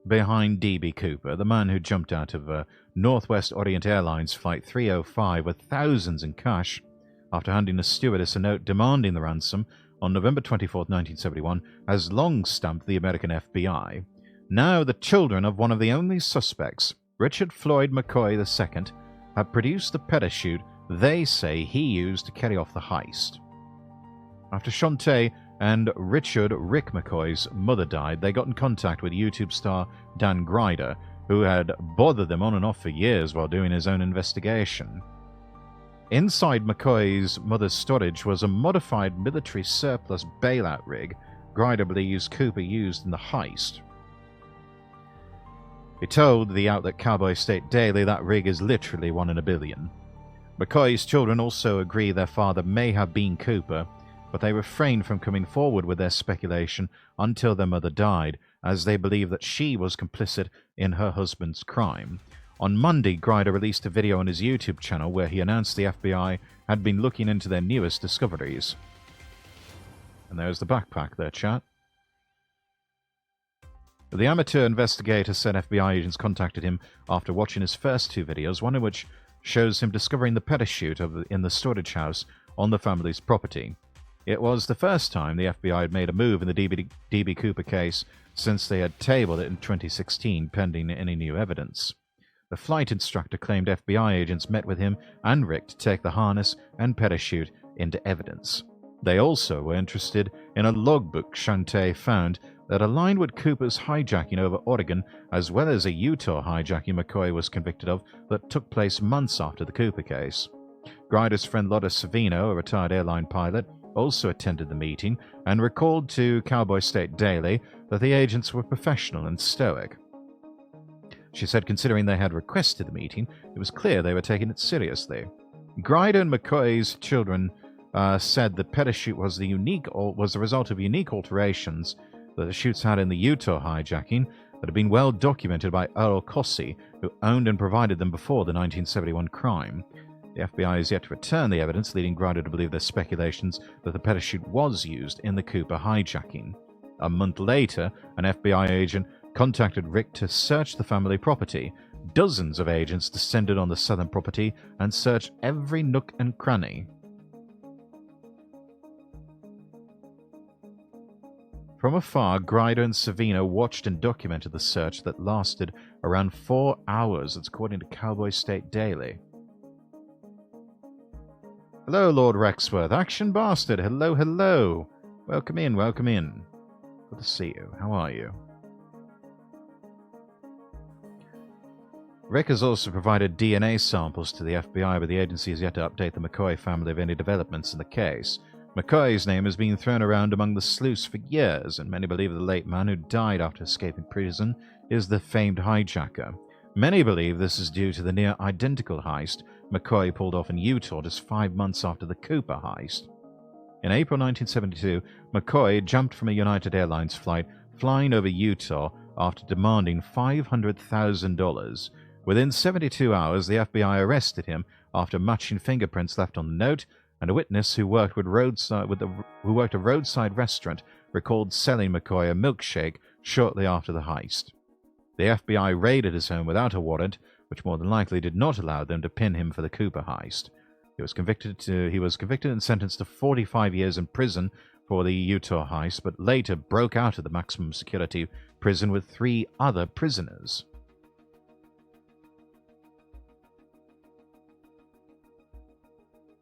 [SPEAKER 1] behind DB Cooper, the man who jumped out of Northwest Orient Airlines Flight 305 with thousands in cash after handing a stewardess a note demanding the ransom on November 24, 1971, has long stumped the American FBI. Now the children of one of the only suspects, Richard Floyd McCoy II, have produced the parachute they say he used to carry off the heist. After Shantae and Richard Rick McCoy's mother died, they got in contact with YouTube star Dan Grider, who had bothered them on and off for years while doing his own investigation. Inside McCoy's mother's storage was a modified military surplus bailout rig Grider believes Cooper used in the heist. He told the outlet Cowboy State Daily that rig is literally 1 in a billion. McCoy's children also agree their father may have been Cooper, but they refrained from coming forward with their speculation until their mother died, as they believe that she was complicit in her husband's crime. On Monday, Grider released a video on his YouTube channel where he announced the FBI had been looking into their newest discoveries. And there's the backpack there, chat. The amateur investigator said FBI agents contacted him after watching his first 2 videos, one of which shows him discovering the parachute in the storage house on the family's property. It was the first time the FBI had made a move in the DB Cooper case since they had tabled it in 2016 pending any new evidence. The flight instructor claimed FBI agents met with him and Rick to take the harness and parachute into evidence. They also were interested in a logbook Shante found that aligned with Cooper's hijacking over Oregon, as well as a Utah hijacking McCoy was convicted of that took place months after the Cooper case. Grider's friend Lotta Savino, a retired airline pilot, also attended the meeting and recalled to Cowboy State Daily that the agents were professional and stoic. She said considering they had requested the meeting, it was clear they were taking it seriously. Grider and McCoy's children said that parachute was the result of unique alterations that the chutes had in the Utah hijacking that had been well documented by Earl Cossey, who owned and provided them before the 1971 crime. The FBI has yet to return the evidence, leading Grider to believe their speculations that the parachute was used in the Cooper hijacking. A month later, an FBI agent contacted Rick to search the family property. Dozens of agents descended on the southern property and searched every nook and cranny. From afar, Grider and Savino watched and documented the search that lasted around 4 hours, that's according to Cowboy State Daily. Hello, Lord Rexworth. Action Bastard. Hello, hello. Welcome in, welcome in. Good to see you. How are you? Rick has also provided DNA samples to the FBI, but the agency has yet to update the McCoy family of any developments in the case. McCoy's name has been thrown around among the sleuths for years, and many believe the late man who died after escaping prison is the famed hijacker. Many believe this is due to the near-identical heist McCoy pulled off in Utah just 5 months after the Cooper heist. In April 1972, McCoy jumped from a United Airlines flight flying over Utah after demanding $500,000. Within 72 hours, the FBI arrested him after matching fingerprints left on the note, and a witness who worked a roadside restaurant recalled selling McCoy a milkshake shortly after the heist. The FBI raided his home without a warrant, which more than likely did not allow them to pin him for the Cooper heist. He was convicted and sentenced to 45 years in prison for the Utah heist, but later broke out of the maximum security prison with 3 other prisoners.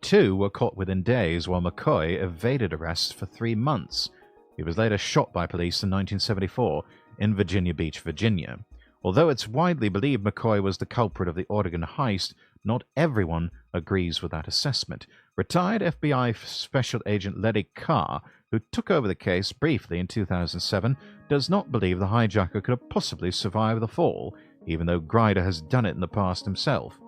[SPEAKER 1] Two were caught within days, while McCoy evaded arrest for 3 months. He was later shot by police in 1974 in Virginia Beach, Virginia. Although it's widely believed McCoy was the culprit of the Oregon heist, not everyone agrees with that assessment. Retired FBI Special Agent Larry Carr, who took over the case briefly in 2007, does not believe the hijacker could have possibly survived the fall, even though Grider has done it in the past himself.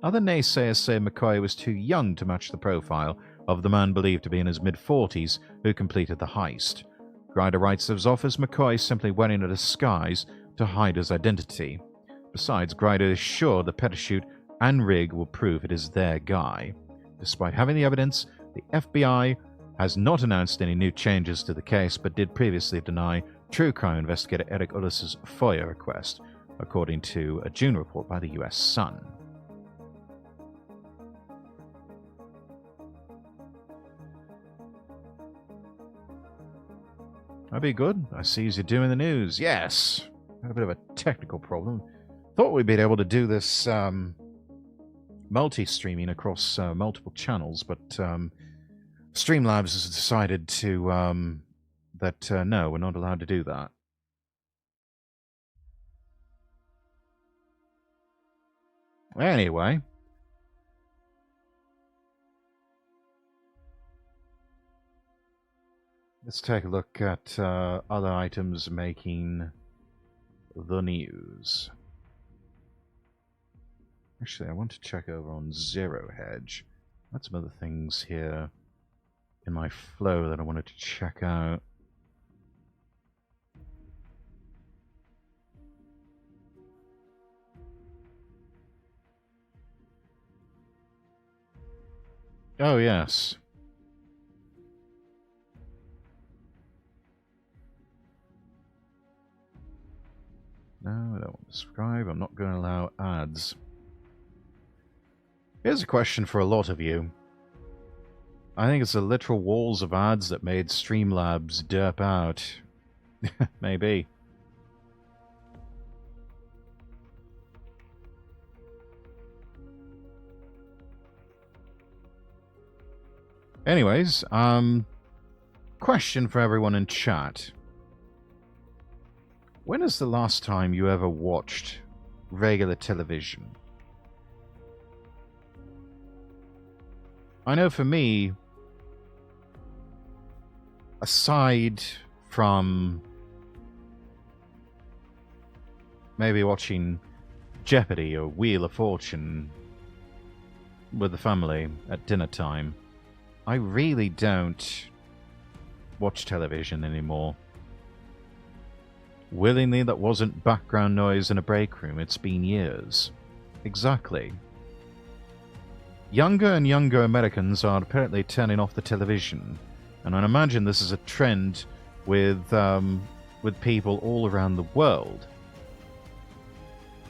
[SPEAKER 1] Other naysayers say McCoy was too young to match the profile of the man believed to be in his mid-40s who completed the heist. Grider writes of his office McCoy simply wearing a disguise to hide his identity. Besides, Grider is sure the parachute and rig will prove it is their guy. Despite having the evidence, the FBI has not announced any new changes to the case, but did previously deny true crime investigator Eric Ullis's FOIA request, according to a June report by the U.S. Sun. That'd be good. I see you're doing the news. Yes! Had a bit of a technical problem. Thought we'd be able to do this multi-streaming across multiple channels, but Streamlabs has decided to that no, we're not allowed to do that. Anyway. Let's take a look at other items making the news. Actually, I want to check over on Zero Hedge. Got some other things here in my flow that I wanted to check out. Oh, yes. No, I don't want to subscribe. I'm not going to allow ads. Here's a question for a lot of you. I think it's the literal walls of ads that made Streamlabs derp out. Maybe. Anyways, question for everyone in chat. When is the last time you ever watched regular television? I know for me, aside from maybe watching Jeopardy or Wheel of Fortune with the family at dinner time, I really don't watch television anymore. Willingly, that wasn't background noise in a break room. It's been years. Exactly. Younger and younger Americans are apparently turning off the television, and I imagine this is a trend with people all around the world.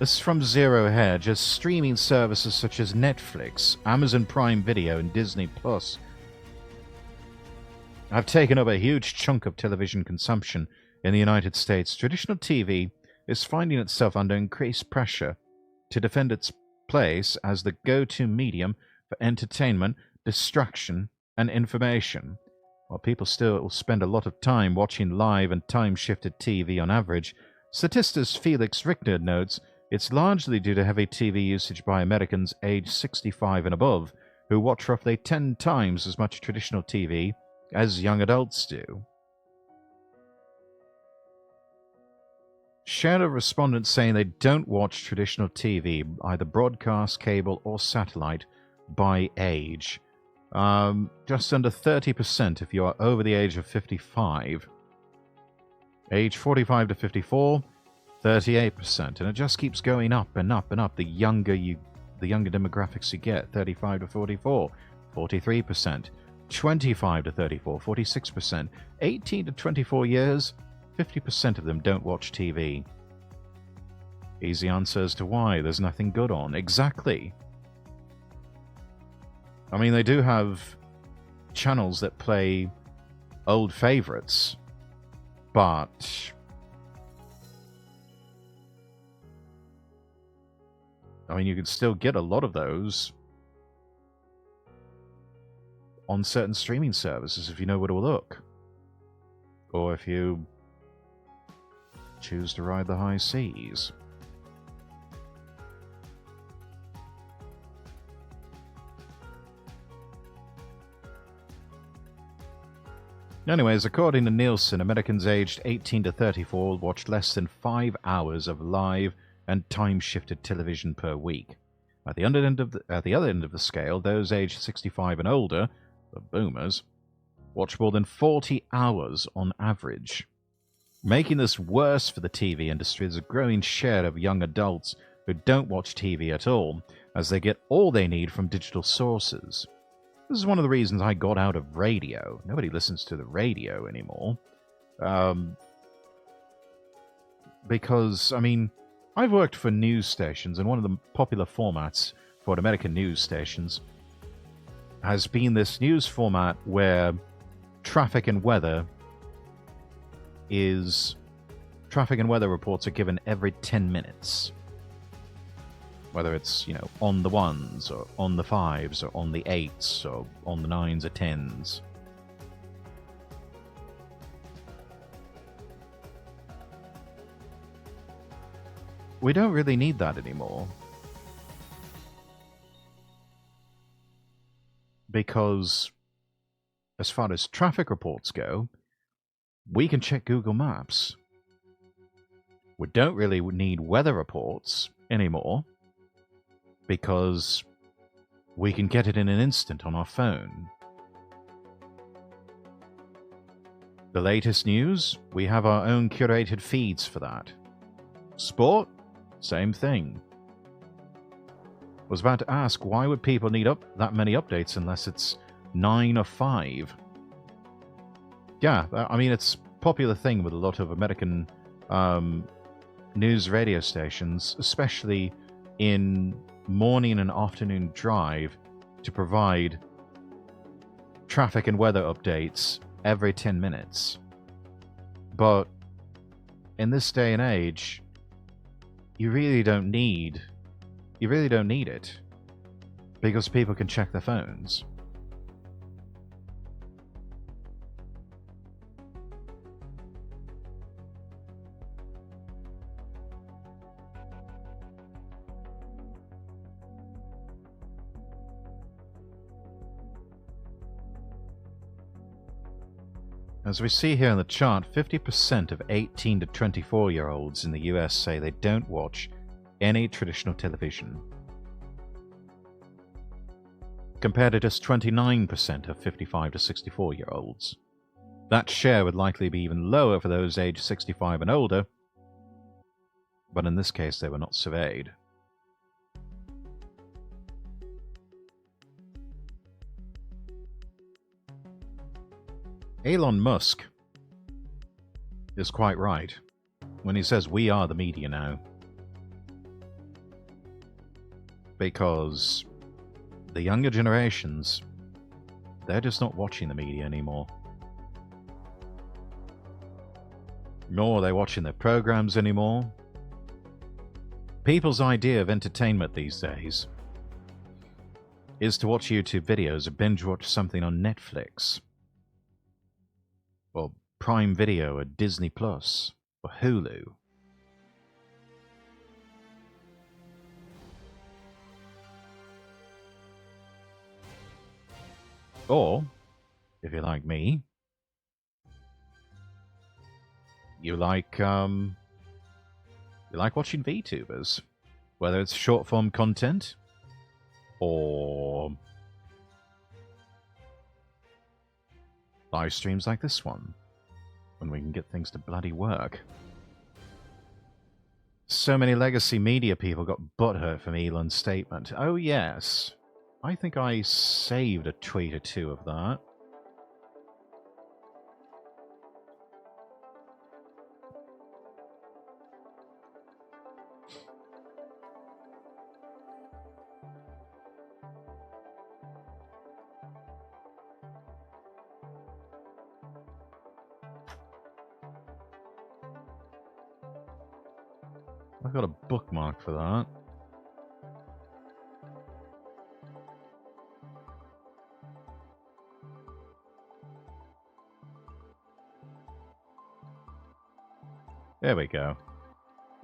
[SPEAKER 1] This is from Zero Hedge, as streaming services such as Netflix, Amazon Prime Video, and Disney Plus have taken up a huge chunk of television consumption in the United States. Traditional TV is finding itself under increased pressure to defend its place as the go-to medium for entertainment, distraction, and information. While people still spend a lot of time watching live and time-shifted TV on average, Statist's Felix Richter notes it's largely due to heavy TV usage by Americans aged 65 and above, who watch roughly 10 times as much traditional TV as young adults do. Share of respondents saying they don't watch traditional TV, either broadcast, cable, or satellite, by age. Just under 30% if you are over the age of 55. Age 45 to 54, 38%. And it just keeps going up and up and up. The younger demographics you get, 35 to 44, 43%. 25 to 34, 46%. 18 to 24 years, 50% of them don't watch TV. Easy answer as to why. There's nothing good on. Exactly. I mean, they do have channels that play old favorites, but I mean, you can still get a lot of those on certain streaming services if you know where to look. Or if you choose to ride the high seas. Anyways, according to Nielsen, Americans aged 18 to 34 watched less than 5 hours of live and time-shifted television per week. At the other end of the scale, those aged 65 and older, the boomers, watch more than 40 hours on average. Making this worse for the TV industry is a growing share of young adults who don't watch TV at all, as they get all they need from digital sources. This is one of the reasons I got out of radio. Nobody listens to the radio anymore. Because, I mean, I've worked for news stations, and one of the popular formats for American news stations has been this news format where traffic and weather reports are given every 10 minutes. Whether it's, on the 1s, or on the 5s, or on the 8s, or on the 9s or 10s. We don't really need that anymore. Because, as far as traffic reports go, we can check Google Maps. We don't really need weather reports anymore, because we can get it in an instant on our phone. The latest news, we have our own curated feeds for that. Sport, same thing. Was about to ask, why would people need that many updates unless it's 9 or 5? Yeah, I mean, it's a popular thing with a lot of American news radio stations, especially in morning and afternoon drive, to provide traffic and weather updates every 10 minutes. But in this day and age, you really don't need it, because people can check their phones. As we see here in the chart, 50% of 18 to 24-year-olds in the US say they don't watch any traditional television, compared to just 29% of 55 to 64-year-olds. That share would likely be even lower for those aged 65 and older, but in this case they were not surveyed. Elon Musk is quite right when he says we are the media now. Because the younger generations, they're just not watching the media anymore. Nor are they watching their programs anymore. People's idea of entertainment these days is to watch YouTube videos or binge watch something on Netflix, or Prime Video, or Disney Plus, or Hulu. Or, if you're like me, you like watching VTubers, whether it's short form content or live streams like this one, when we can get things to bloody work. So many legacy media people got butthurt from Elon's statement. Oh yes, I think I saved a tweet or two of that. I've got a bookmark for that. There we go.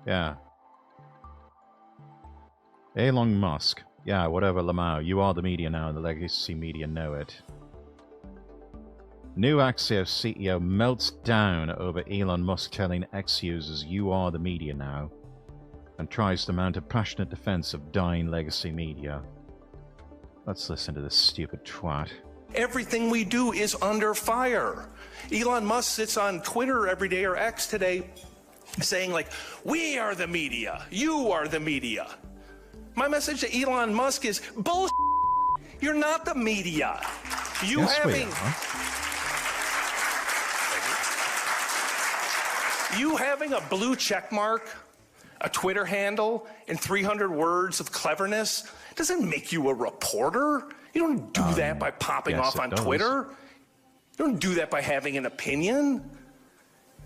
[SPEAKER 1] Yeah. Elon Musk. Yeah, whatever, Lamau. You are the media now, and the legacy media know it. New Axios CEO melts down over Elon Musk telling X-users you are the media now, and tries to mount a passionate defense of dying legacy media. Let's listen to this stupid twat.
[SPEAKER 5] Everything we do is under fire. Elon Musk sits on Twitter every day, or X today, saying like, we are the media, you are the media. My message to Elon Musk is, bullshit, you're not the media. You
[SPEAKER 1] Yes,
[SPEAKER 5] having a blue check mark, a Twitter handle, and 300 words of cleverness doesn't make you a reporter. You don't do that by popping
[SPEAKER 1] yes,
[SPEAKER 5] off on
[SPEAKER 1] it does.
[SPEAKER 5] Twitter. You don't do that by having an opinion.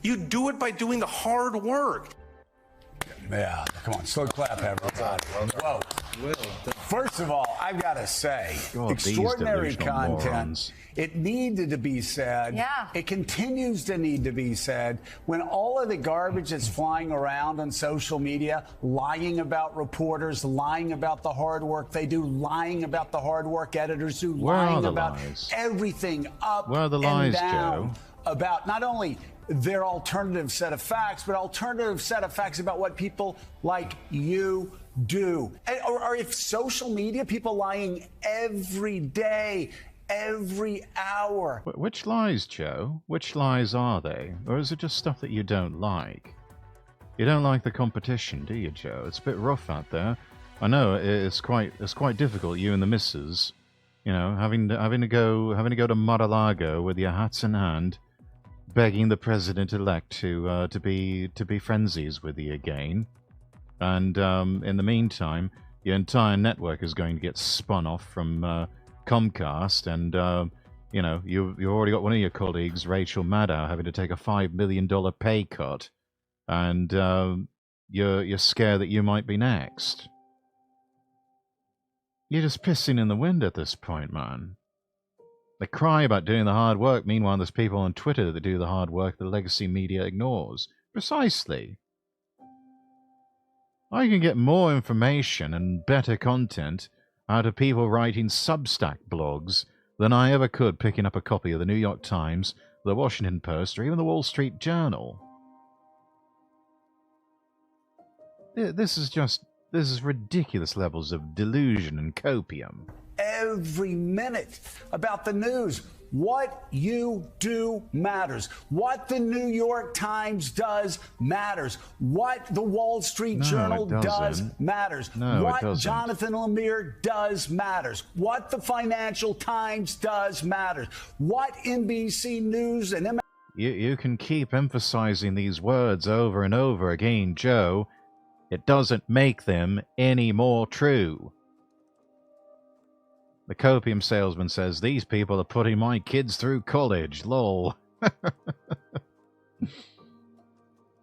[SPEAKER 5] You do it by doing the hard work.
[SPEAKER 6] Yeah, come on, slow clap, everybody. Whoa. First of all, I've got to say,
[SPEAKER 1] God, these
[SPEAKER 6] extraordinary
[SPEAKER 1] delusional
[SPEAKER 6] content.
[SPEAKER 1] morons.
[SPEAKER 6] It needed to be said.
[SPEAKER 7] Yeah.
[SPEAKER 6] It continues to need to be said. When all of the garbage is flying around on social media, lying about reporters, lying about the hard work they do, lying about the hard work editors do,
[SPEAKER 1] Where are
[SPEAKER 6] lying
[SPEAKER 1] the
[SPEAKER 6] about
[SPEAKER 1] lies?
[SPEAKER 6] everything up
[SPEAKER 1] Where are the
[SPEAKER 6] and
[SPEAKER 1] lies,
[SPEAKER 6] down
[SPEAKER 1] Joe?
[SPEAKER 6] about not only their alternative set of facts, but alternative set of facts about what people like you do. Or if social media, people lying every day, every hour.
[SPEAKER 1] Which lies, Joe? Which lies are they? Or is it just stuff that you don't like? You don't like the competition, do you, Joe? It's a bit rough out there. I know it's quite difficult. You and the missus, you know, having to go to Mar-a-Lago with your hats in hand, begging the president-elect to be frenzies with you again, and in the meantime, your entire network is going to get spun off from Comcast, and You know, you've already got one of your colleagues, Rachel Maddow, having to take a $5 million pay cut, and you're scared that you might be next. You're just pissing in the wind at this point, man. They cry about doing the hard work. Meanwhile, there's people on Twitter that do the hard work the legacy media ignores. Precisely. I can get more information and better content out of people writing Substack blogs than I ever could picking up a copy of the New York Times, the Washington Post, or even the Wall Street Journal. This is ridiculous levels of delusion and copium.
[SPEAKER 6] Every minute about the news. What you do matters. What the New York Times does matters. What the Wall Street Journal does matters. What Jonathan Lemire does matters. What the Financial Times does matters. What NBC News and
[SPEAKER 1] You can keep emphasizing these words over and over again, Joe. It doesn't make them any more true. The copium salesman says, these people are putting my kids through college. Lol.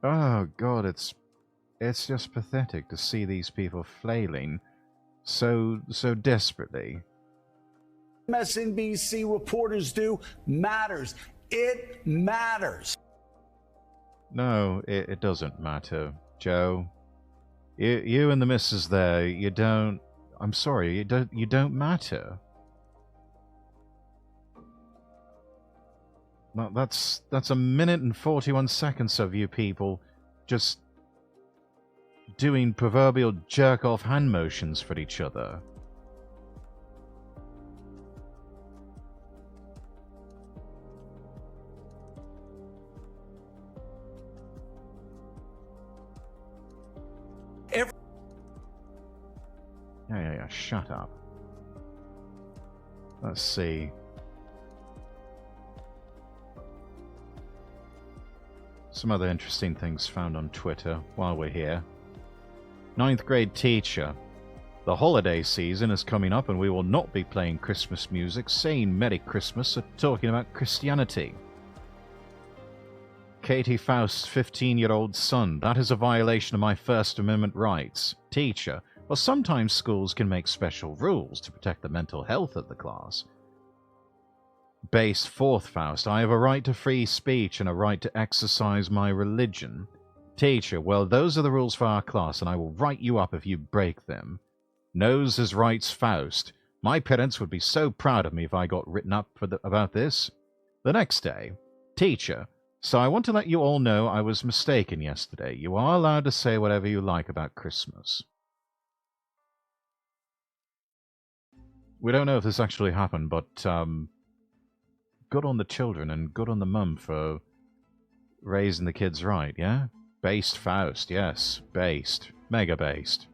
[SPEAKER 1] Oh, God, it's just pathetic to see these people flailing so desperately.
[SPEAKER 6] MSNBC reporters do matters. It matters.
[SPEAKER 1] No, it doesn't matter, Joe. You and the missus there, you don't... I'm sorry, you don't matter. Well, that's a minute and 41 seconds of you people just doing proverbial jerk-off hand motions for each other. Yeah, shut up. Let's see. Some other interesting things found on Twitter while we're here. 9th grade teacher. The holiday season is coming up and we will not be playing Christmas music, saying Merry Christmas, or talking about Christianity. Katie Faust's 15-year-old son. That is a violation of my First Amendment rights. Teacher. Well, sometimes schools can make special rules to protect the mental health of the class. Base 4th Faust. I have a right to free speech and a right to exercise my religion. Teacher. Well, those are the rules for our class, and I will write you up if you break them. Knows his rights Faust. My parents would be so proud of me if I got written up about this. The next day. Teacher. So I want to let you all know I was mistaken yesterday. You are allowed to say whatever you like about Christmas. We don't know if this actually happened, but good on the children and good on the mum for raising the kids right, yeah? Based Faust, yes. Based. Mega based.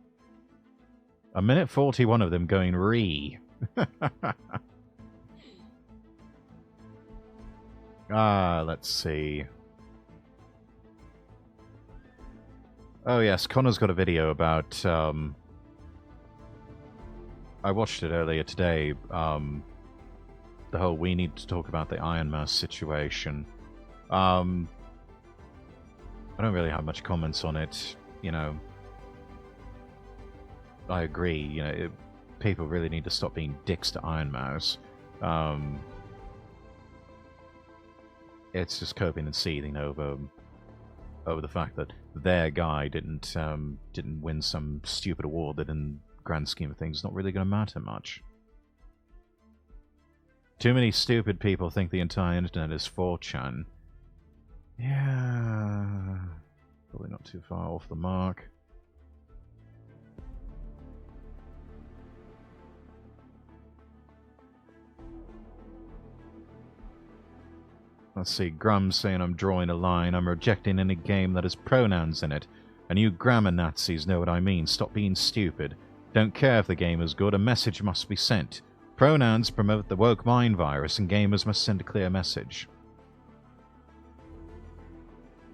[SPEAKER 1] A minute 41 of them going re. Let's see. Oh yes, Connor's got a video about I watched it earlier today. The whole we need to talk about the Iron Mouse situation. I don't really have much comments on it. You know, I agree. You know, people really need to stop being dicks to Iron Mouse. It's just coping and seething over the fact that their guy didn't win some stupid award that in grand scheme of things, not really going to matter much. Too many stupid people think the entire internet is 4chan. Yeah, probably not too far off the mark. Let's see, Grum's saying I'm drawing a line. I'm rejecting any game that has pronouns in it. And you grammar Nazis know what I mean. Stop being stupid. Don't care if the game is good, a message must be sent. Pronouns promote the woke mind virus, and gamers must send a clear message.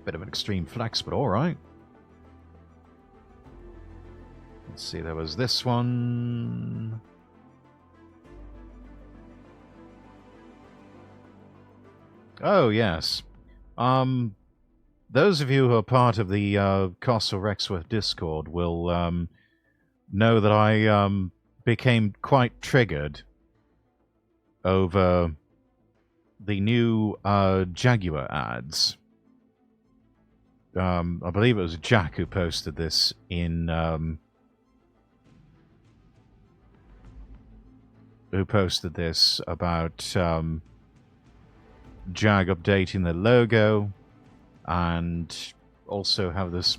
[SPEAKER 1] Bit of an extreme flex, but alright. Let's see, there was this one. Oh, yes. Those of you who are part of the Castle Rexworth Discord will know that I became quite triggered over the new Jaguar ads. I believe it was Jack who posted this in about Jag updating the logo, and also have this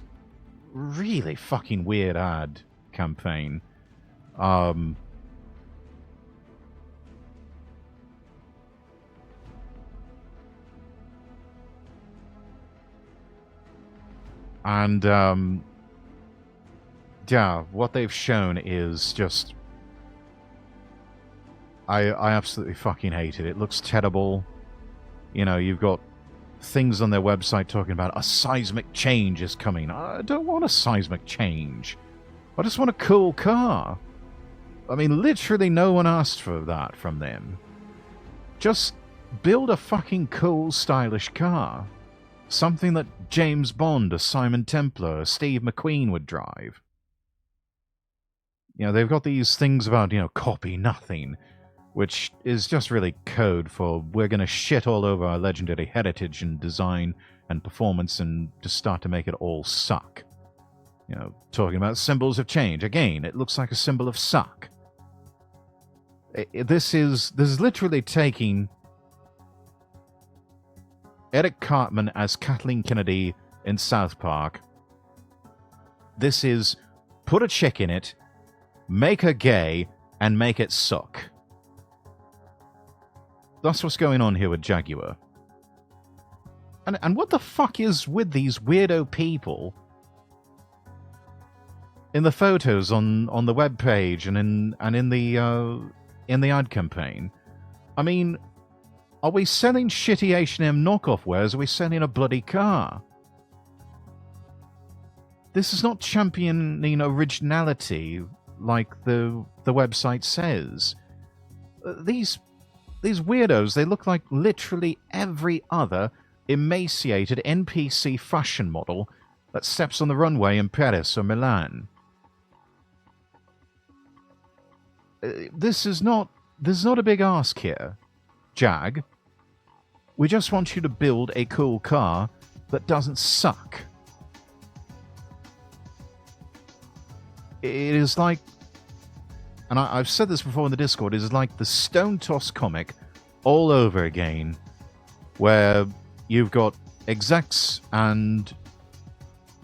[SPEAKER 1] really fucking weird ad campaign. And yeah, what they've shown is just I absolutely fucking hate it. It looks terrible. You know, you've got things on their website talking about a seismic change is coming. I don't want a seismic change. I just want a cool car. I mean, literally no one asked for that from them. Just build a fucking cool, stylish car. Something that James Bond, or Simon Templar, or Steve McQueen would drive. You know, they've got these things about, you know, copy nothing, which is just really code for we're going to shit all over our legendary heritage and design and performance and just start to make it all suck. You know, talking about symbols of change. Again, it looks like a symbol of suck. This is literally taking Eric Cartman as Kathleen Kennedy in South Park. This is put a chick in it, make her gay, and make it suck. That's what's going on here with Jaguar. And what the fuck is with these weirdo people in the photos on the webpage and in the ad campaign? I mean, are we selling shitty H&M knockoff wares? Are we selling a bloody car? This is not championing originality like the website says. These weirdos, they look like literally every other emaciated NPC fashion model that steps on the runway in Paris or Milan. There's not a big ask here, Jag. We just want you to build a cool car that doesn't suck. It is like, and I've said this before in the Discord, it is like the Stone Toss comic all over again, where you've got execs and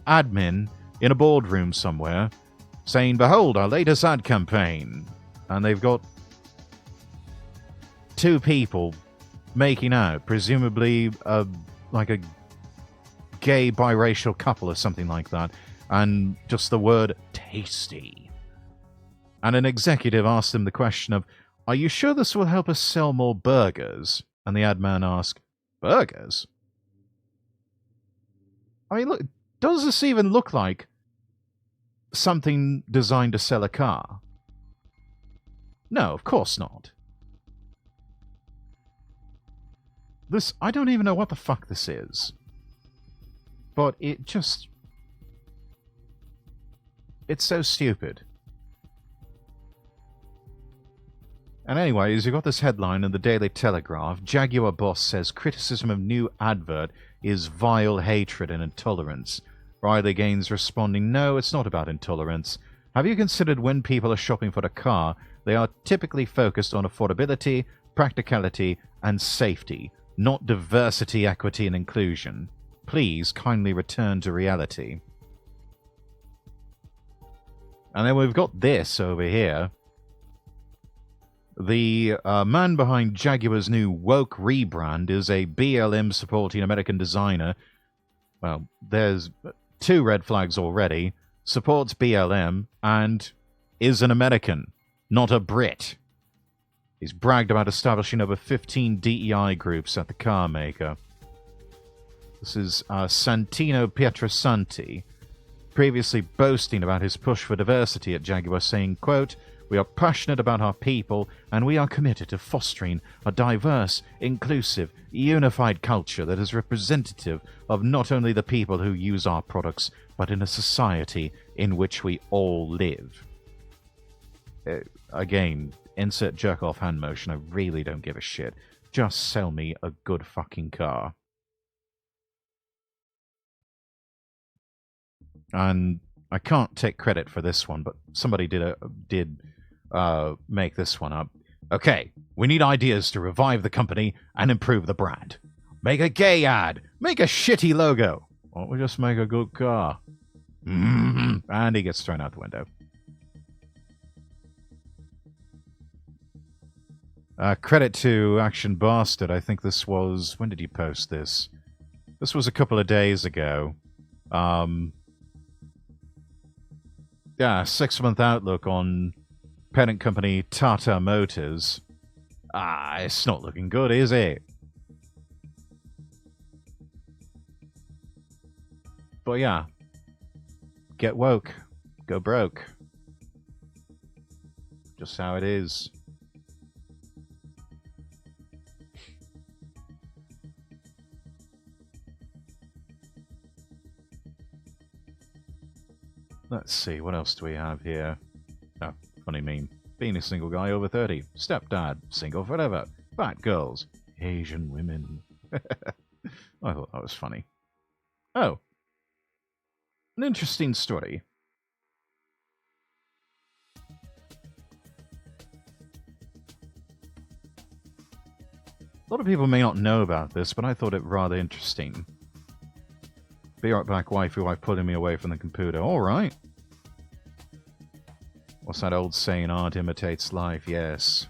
[SPEAKER 1] admin in a boardroom somewhere saying, behold, our latest ad campaign. And they've got two people making out, presumably like a gay biracial couple or something like that, and just the word tasty. And an executive asked them the question of, are you sure this will help us sell more burgers? And the ad man asked, burgers? I mean, look, does this even look like something designed to sell a car? No, of course not. This, I don't even know what the fuck this is. But it just... it's so stupid. And anyways, you've got this headline in the Daily Telegraph. Jaguar boss says criticism of new advert is vile hatred and intolerance. Riley Gaines responding, no, it's not about intolerance. Have you considered when people are shopping for a car, they are typically focused on affordability, practicality, and safety, not diversity, equity, and inclusion. Please kindly return to reality. And then we've got this over here. The man behind Jaguar's new woke rebrand is a BLM-supporting American designer. Well, there's 2 red flags already. Supports BLM and is an American, not a Brit. He's bragged about establishing over 15 DEI groups at the car maker. This is Santino Pietrasanti, previously boasting about his push for diversity at Jaguar, saying, quote, We are passionate about our people, and we are committed to fostering a diverse, inclusive, unified culture that is representative of not only the people who use our products, but in a society in which we all live. Again, insert jerk-off hand motion. I really don't give a shit. Just sell me a good fucking car. And I can't take credit for this one, but somebody did make this one up. Okay, we need ideas to revive the company and improve the brand. Make a gay ad. Make a shitty logo. Why don't we just make a good car? And he gets thrown out the window. Credit to Action Bastard. I think this was... When did you post this? This was a couple of days ago. Yeah, 6-month outlook on parent company Tata Motors. It's not looking good, is it? But yeah. Get woke. Go broke. Just how it is. Let's see, what else do we have here? Oh, funny meme. Being a single guy over 30. Stepdad. Single forever. Fat girls. Asian women. I thought that was funny. Oh. An interesting story. A lot of people may not know about this, but I thought it rather interesting. Be right back, wifey, wife pulling me away from the computer. Alright. What's that old saying? Art imitates life, yes.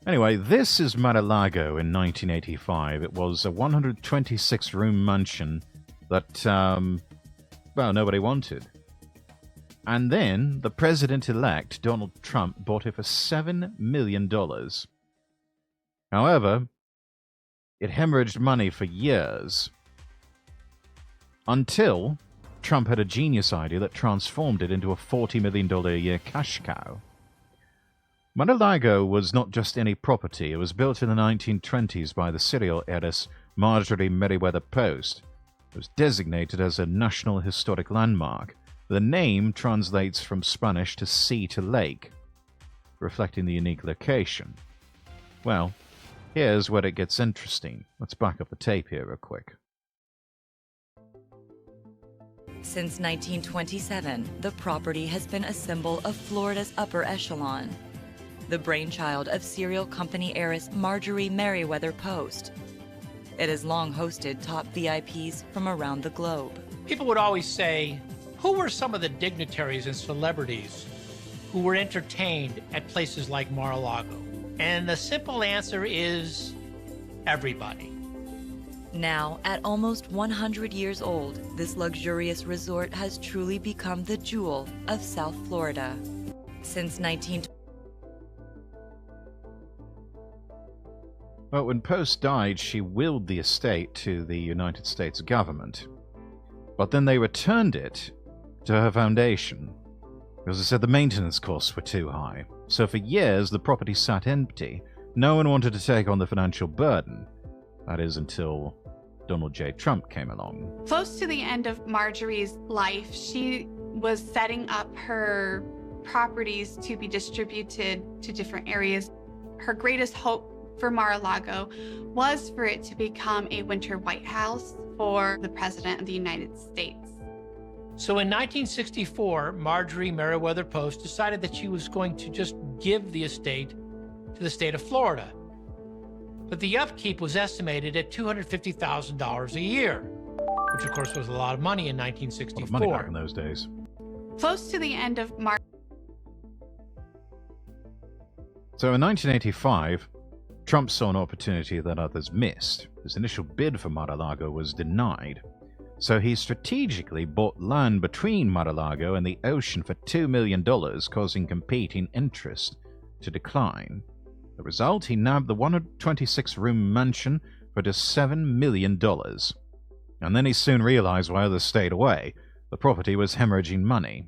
[SPEAKER 1] Anyway, this is Mar-a-Lago in 1985. It was a 126-room mansion that, well, nobody wanted. And then the president-elect, Donald Trump, bought it for $7 million. However, it hemorrhaged money for years. Until Trump had a genius idea that transformed it into a $40 million a year cash cow. Mar-a-Lago was not just any property. It was built in the 1920s by the serial heiress Marjorie Merriweather Post. It was designated as a National Historic Landmark. The name translates from Spanish to sea to lake, reflecting the unique location. Well, here's where it gets interesting. Let's back up the tape here real quick.
[SPEAKER 7] Since 1927, the property has been a symbol of Florida's upper echelon. The brainchild of cereal company heiress Marjorie Merriweather Post. It has long hosted top VIPs from around the globe.
[SPEAKER 8] People would always say, who were some of the dignitaries and celebrities who were entertained at places like Mar-a-Lago? And the simple answer is everybody.
[SPEAKER 7] Now, at almost 100 years old, this luxurious resort has truly become the jewel of South Florida. Since 19...
[SPEAKER 1] Well, when Post died, she willed the estate to the United States government. But then they returned it to her foundation, because they said the maintenance costs were too high. So for years, the property sat empty. No one wanted to take on the financial burden. That is until Donald J. Trump came along.
[SPEAKER 9] Close to the end of Marjorie's life, she was setting up her properties to be distributed to different areas. Her greatest hope for Mar-a-Lago was for it to become a winter White House for the President of the United States.
[SPEAKER 8] So in 1964, Marjorie Merriweather Post decided that she was going to just give the estate to the state of Florida. But the upkeep was estimated at $250,000 a year, which of course was a lot of money in 1964.
[SPEAKER 1] A lot of money back in those days.
[SPEAKER 9] Close to the end of
[SPEAKER 1] So in 1985, Trump saw an opportunity that others missed. His initial bid for Mar-a-Lago was denied. So he strategically bought land between Mar-a-Lago and the ocean for $2 million, causing competing interest to decline. The result, he nabbed the 126-room mansion for just $7 million. And then he soon realized why others stayed away. The property was hemorrhaging money.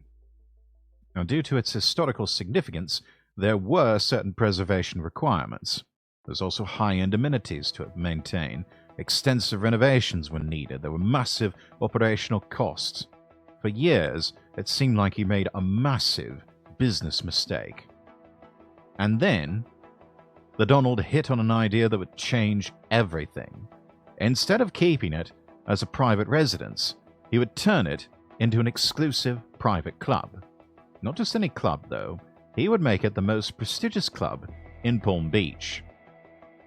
[SPEAKER 1] Now, due to its historical significance, there were certain preservation requirements. There's also high-end amenities to maintain. Extensive renovations were needed. There were massive operational costs. For years, it seemed like he made a massive business mistake. And then, the Donald hit on an idea that would change everything. Instead of keeping it as a private residence, he would turn it into an exclusive private club. Not just any club, though. He would make it the most prestigious club in Palm Beach.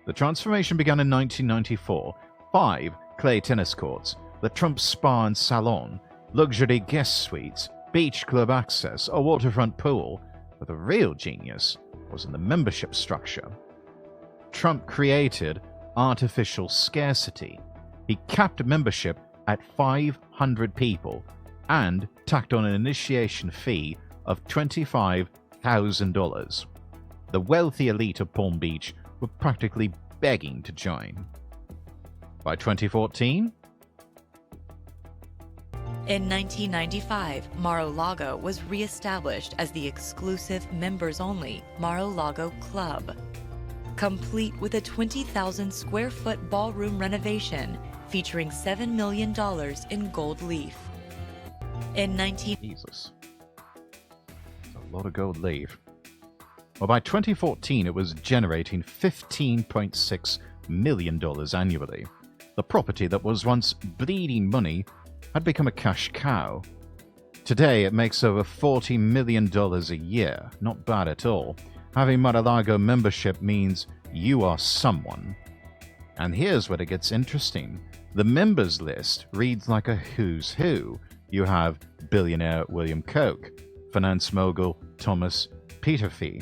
[SPEAKER 1] The transformation began in 1994. 5 clay tennis courts, the Trump Spa and Salon, luxury guest suites, beach club access, a waterfront pool. But the real genius was in the membership structure. Trump created artificial scarcity. He capped membership at 500 people and tacked on an initiation fee of $25,000. The wealthy elite of Palm Beach were practically begging to join. By 2014,
[SPEAKER 7] in 1995, Mar-a-Lago was re-established as the exclusive members-only Mar-a-Lago Club, complete with a 20,000 square foot ballroom renovation featuring $7 million in gold leaf. In
[SPEAKER 1] Jesus. That's a lot of gold leaf. Well, by 2014, it was generating $15.6 million annually. The property that was once bleeding money had become a cash cow. Today, it makes over $40 million a year. Not bad at all. Having Mar-a-Lago membership means you are someone. And here's where it gets interesting. The members list reads like a who's who. You have billionaire William Koch, finance mogul Thomas Peterfy,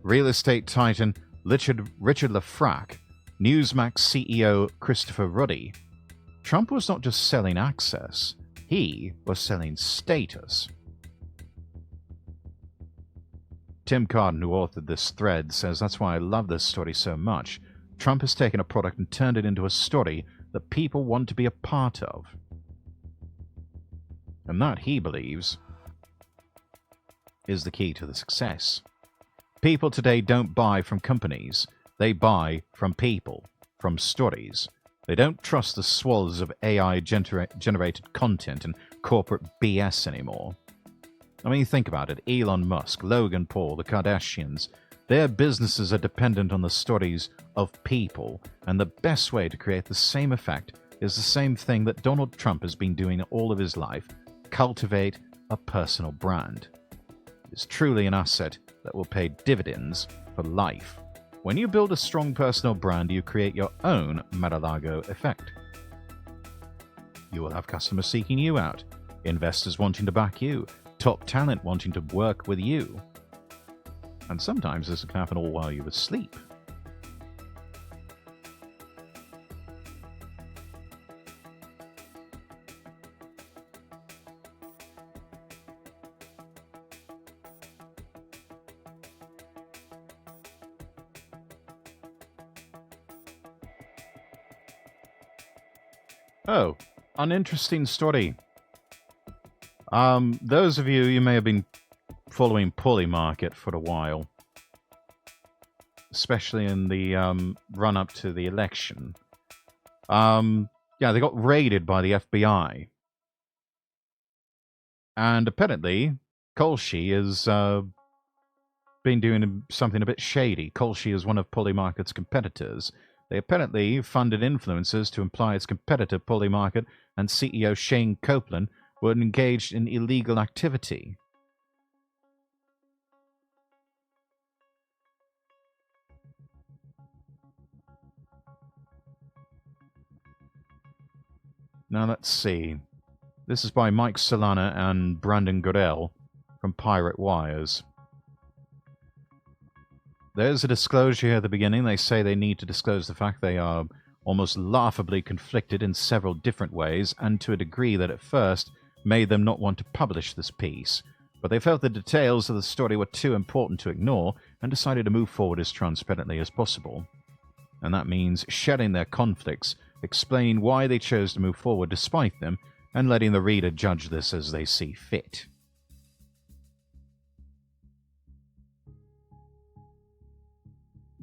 [SPEAKER 1] real estate titan Richard Lafrac, Newsmax CEO Christopher Ruddy. Trump was not just selling access, he was selling status. Tim Carden, who authored this thread, says, "That's why I love this story so much. Trump has taken a product and turned it into a story that people want to be a part of." And that, he believes, is the key to the success. People today don't buy from companies. They buy from people, from stories. They don't trust the swallows of AI-generated content and corporate BS anymore. I mean, think about it. Elon Musk, Logan Paul, the Kardashians, their businesses are dependent on the stories of people, and the best way to create the same effect is the same thing that Donald Trump has been doing all of his life: cultivate a personal brand. It's truly an asset that will pay dividends for life. When you build a strong personal brand, you create your own Mar-a-Lago effect. You will have customers seeking you out, investors wanting to back you, top talent wanting to work with you. And sometimes this can happen all while you're asleep. Oh, an interesting story. Those of you may have been following Polymarket for a while, especially in the run-up to the election. Yeah, they got raided by the FBI. And apparently, Kolschi has been doing something a bit shady. Kolschi is one of Polymarket's competitors. They apparently funded influencers to imply its competitor Polymarket and CEO Shane Copeland were engaged in illegal activity. Now let's see. This is by Mike Solana and Brandon Goodell from Pirate Wires. There's a disclosure here at the beginning. They say they need to disclose the fact they are almost laughably conflicted in several different ways, and to a degree that at first made them not want to publish this piece. But they felt the details of the story were too important to ignore and decided to move forward as transparently as possible. And that means sharing their conflicts, explaining why they chose to move forward despite them, and letting the reader judge this as they see fit.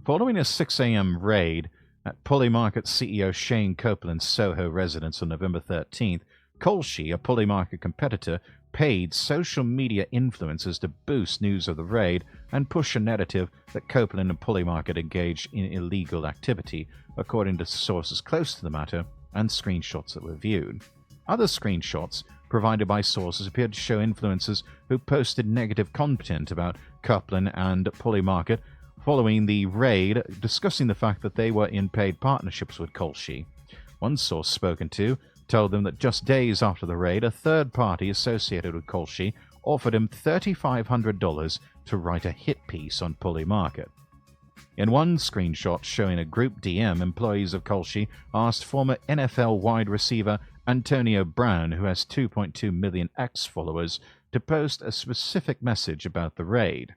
[SPEAKER 1] Following a 6 a.m. raid at Polymarket CEO Shane Copeland's Soho residence on November 13th, Kolschi, a Polymarket competitor, paid social media influencers to boost news of the raid and push a narrative that Copeland and Polymarket engaged in illegal activity, according to sources close to the matter and screenshots that were viewed. Other screenshots provided by sources appeared to show influencers who posted negative content about Copeland and Polymarket following the raid, discussing the fact that they were in paid partnerships with Kolschi. One source spoken to told them that just days after the raid, a third party associated with Kolschi offered him $3,500 to write a hit piece on Polymarket. In one screenshot showing a group DM, employees of Kolschi asked former NFL wide receiver Antonio Brown, who has 2.2 million X followers, to post a specific message about the raid.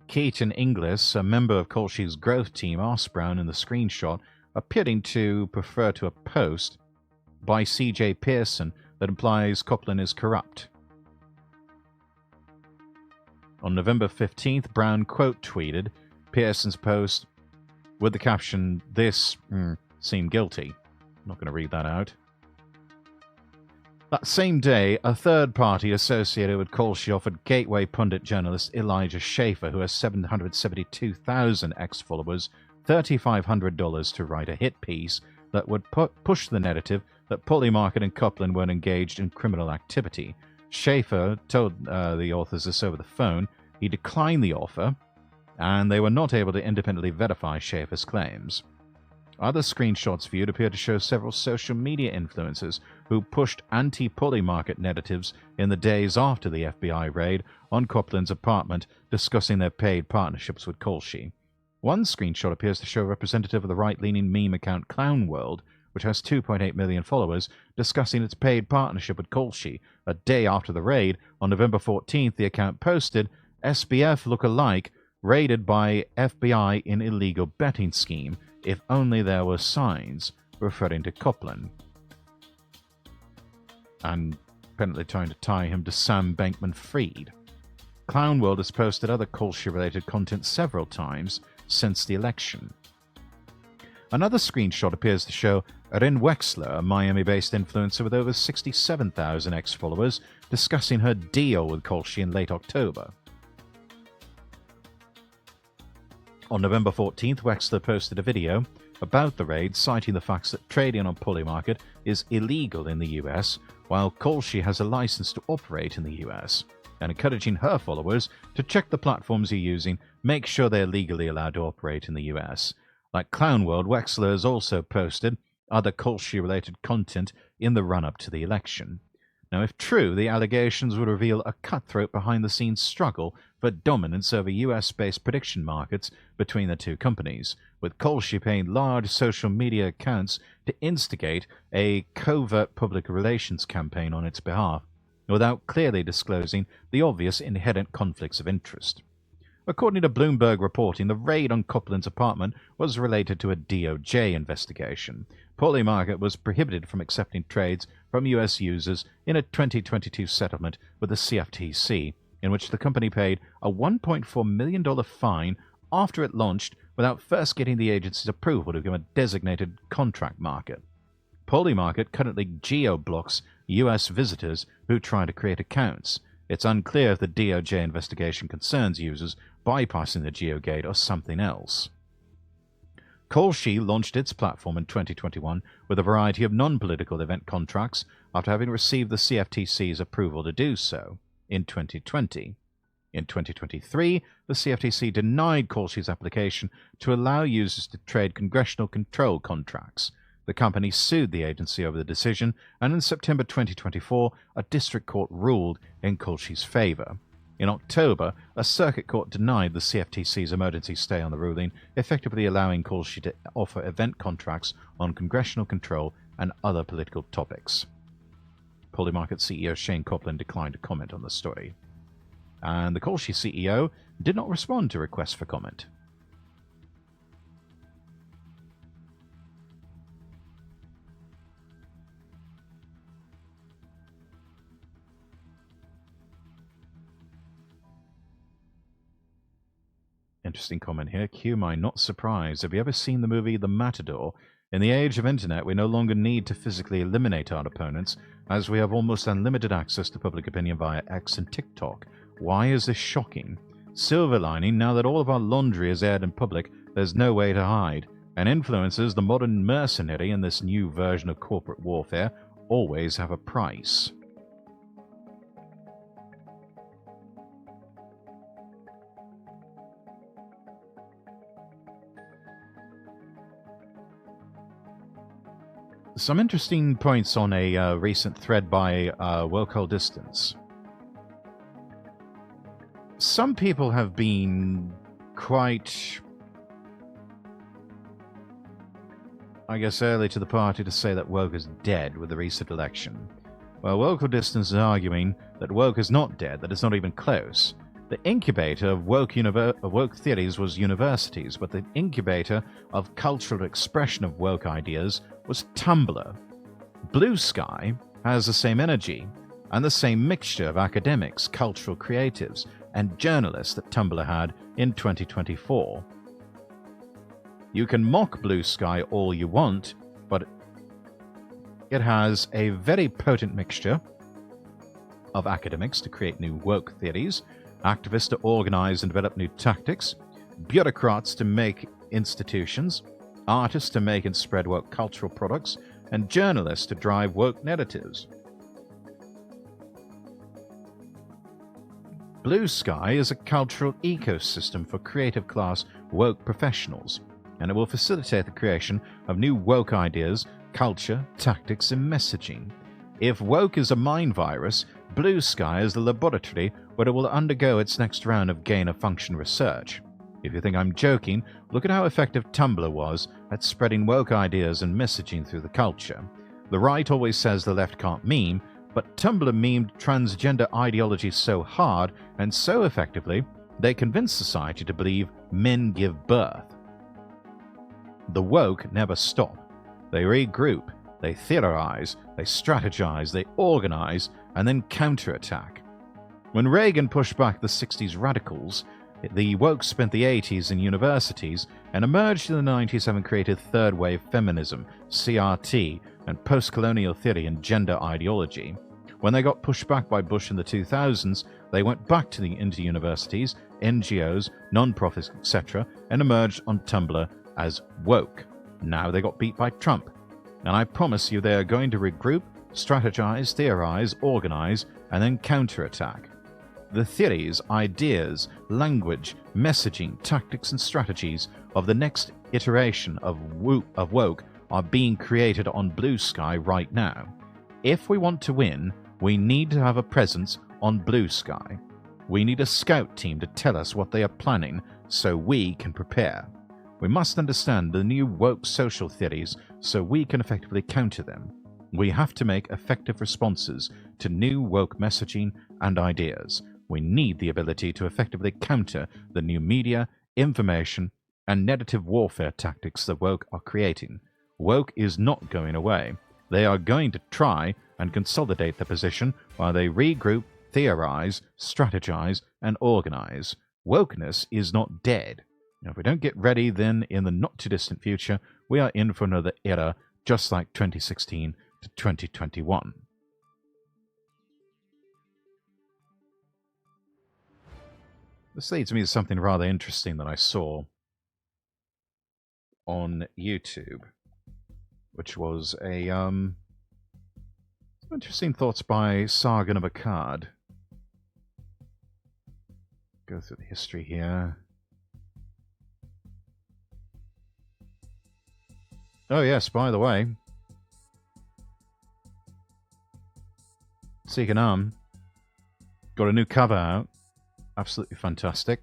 [SPEAKER 1] Keaton Inglis, a member of Kolschi's growth team, asked Brown in the screenshot, appearing to prefer to a post by CJ Pearson that implies Copeland is corrupt. On November 15th, Brown quote-tweeted Pearson's post with the caption, "This seemed guilty." I'm not going to read that out. That same day, a third party associated with Kolschi offered Gateway pundit journalist Elijah Schaefer, who has 772,000 X followers, $3,500 to write a hit piece that would push the narrative that Polymarket and Copeland were engaged in criminal activity. Schaefer told the authors this over the phone. He declined the offer, and they were not able to independently verify Schaefer's claims. Other screenshots viewed appear to show several social media influencers who pushed anti-Polymarket narratives in the days after the FBI raid on Copeland's apartment, discussing their paid partnerships with Kolschi. One screenshot appears to show a representative of the right-leaning meme account Clown World, which has 2.8 million followers, discussing its paid partnership with Kolschi. A day after the raid, on November 14th, the account posted, "SBF look-alike raided by FBI in illegal betting scheme. If only there were signs," referring to Copeland. And apparently trying to tie him to Sam Bankman-Fried. Clown World has posted other Kolschi-related content several times since the election. Another screenshot appears to show Rin Wexler, a Miami-based influencer with over 67,000 X followers, discussing her deal with Kolschi in late October. On November 14th, Wexler posted a video about the raid, citing the facts that trading on Polymarket is illegal in the US, while Kolschi has a license to operate in the US, and encouraging her followers to check the platforms you're using, make sure they're legally allowed to operate in the US. Like Clown World, Wexler has also posted other Kolschi-related content in the run-up to the election. Now, if true, the allegations would reveal a cutthroat behind-the-scenes struggle for dominance over US-based prediction markets between the two companies, with Kolschi paying large social media accounts to instigate a covert public relations campaign on its behalf, without clearly disclosing the obvious inherent conflicts of interest. According to Bloomberg reporting, the raid on Copeland's apartment was related to a DOJ investigation. Polymarket was prohibited from accepting trades from U.S. users in a 2022 settlement with the CFTC, in which the company paid a $1.4 million fine after it launched without first getting the agency's approval to become a designated contract market. Polymarket currently geo-blocks U.S. visitors who try to create accounts. It's unclear if the DOJ investigation concerns users bypassing the GeoGate or something else. Kolschi launched its platform in 2021 with a variety of non-political event contracts after having received the CFTC's approval to do so in 2020. In 2023, the CFTC denied Kolschi's application to allow users to trade congressional control contracts. The company sued the agency over the decision, and in September 2024, a district court ruled in Kolschi's favor. In October, a circuit court denied the CFTC's emergency stay on the ruling, effectively allowing Kolschi to offer event contracts on congressional control and other political topics. Polymarket CEO Shane Copeland declined to comment on the story. And the Kolschi CEO did not respond to requests for comment. Interesting comment here. Q, my not surprised. Have you ever seen the movie The Matador? In the age of internet, we no longer need to physically eliminate our opponents, as we have almost unlimited access to public opinion via X and TikTok. Why is this shocking? Silver lining, now that all of our laundry is aired in public, there's no way to hide. And influencers, the modern mercenary in this new version of corporate warfare, always have a price. Some interesting points on a recent thread by Woke Distance. Some people have been quite, I guess, early to the party to say that woke is dead with the recent election. Well, Woke Distance is arguing that woke is not dead, that it's not even close. The incubator of woke theories was universities, but the incubator of cultural expression of woke ideas was Tumblr. Blue Sky has the same energy and the same mixture of academics, cultural creatives, and journalists that Tumblr had in 2024. You can mock Blue Sky all you want, but it has a very potent mixture of academics to create new woke theories, activists to organize and develop new tactics, bureaucrats to make institutions, artists to make and spread woke cultural products, and journalists to drive woke narratives. Blue Sky is a cultural ecosystem for creative class woke professionals, and it will facilitate the creation of new woke ideas, culture, tactics, and messaging. If woke is a mind virus, Blue Sky is the laboratory where it will undergo its next round of gain-of-function research. If you think I'm joking, look at how effective Tumblr was at spreading woke ideas and messaging through the culture. The right always says the left can't meme, but Tumblr memed transgender ideology so hard and so effectively, they convinced society to believe men give birth. The woke never stop. They regroup, they theorize, they strategize, they organize, and then counterattack. When Reagan pushed back the 60s radicals, the woke spent the 80s in universities and emerged in the 90s having created third wave feminism, CRT, and post-colonial theory and gender ideology. When they got pushed back by Bush in the 2000s, they went back into universities, NGOs, non-profits, etc., and emerged on Tumblr as woke. Now they got beat by Trump. And I promise you they are going to regroup, strategize, theorize, organize, and then counterattack. The theories, ideas, language, messaging, tactics, and strategies of the next iteration of woke are being created on Blue Sky right now. If we want to win, we need to have a presence on Blue Sky. We need a scout team to tell us what they are planning so we can prepare. We must understand the new woke social theories so we can effectively counter them. We have to make effective responses to new woke messaging and ideas. We need the ability to effectively counter the new media, information, and narrative warfare tactics that woke are creating. Woke is not going away. They are going to try and consolidate their position while they regroup, theorize, strategize, and organize. Wokeness is not dead. Now, if we don't get ready, then in the not-too-distant future, we are in for another era just like 2016 to 2021. This leads me to something rather interesting that I saw on YouTube, which was a some interesting thoughts by Sargon of Akkad. Go through the history here. Oh yes, by the way, Seekanam got a new cover out. Absolutely fantastic.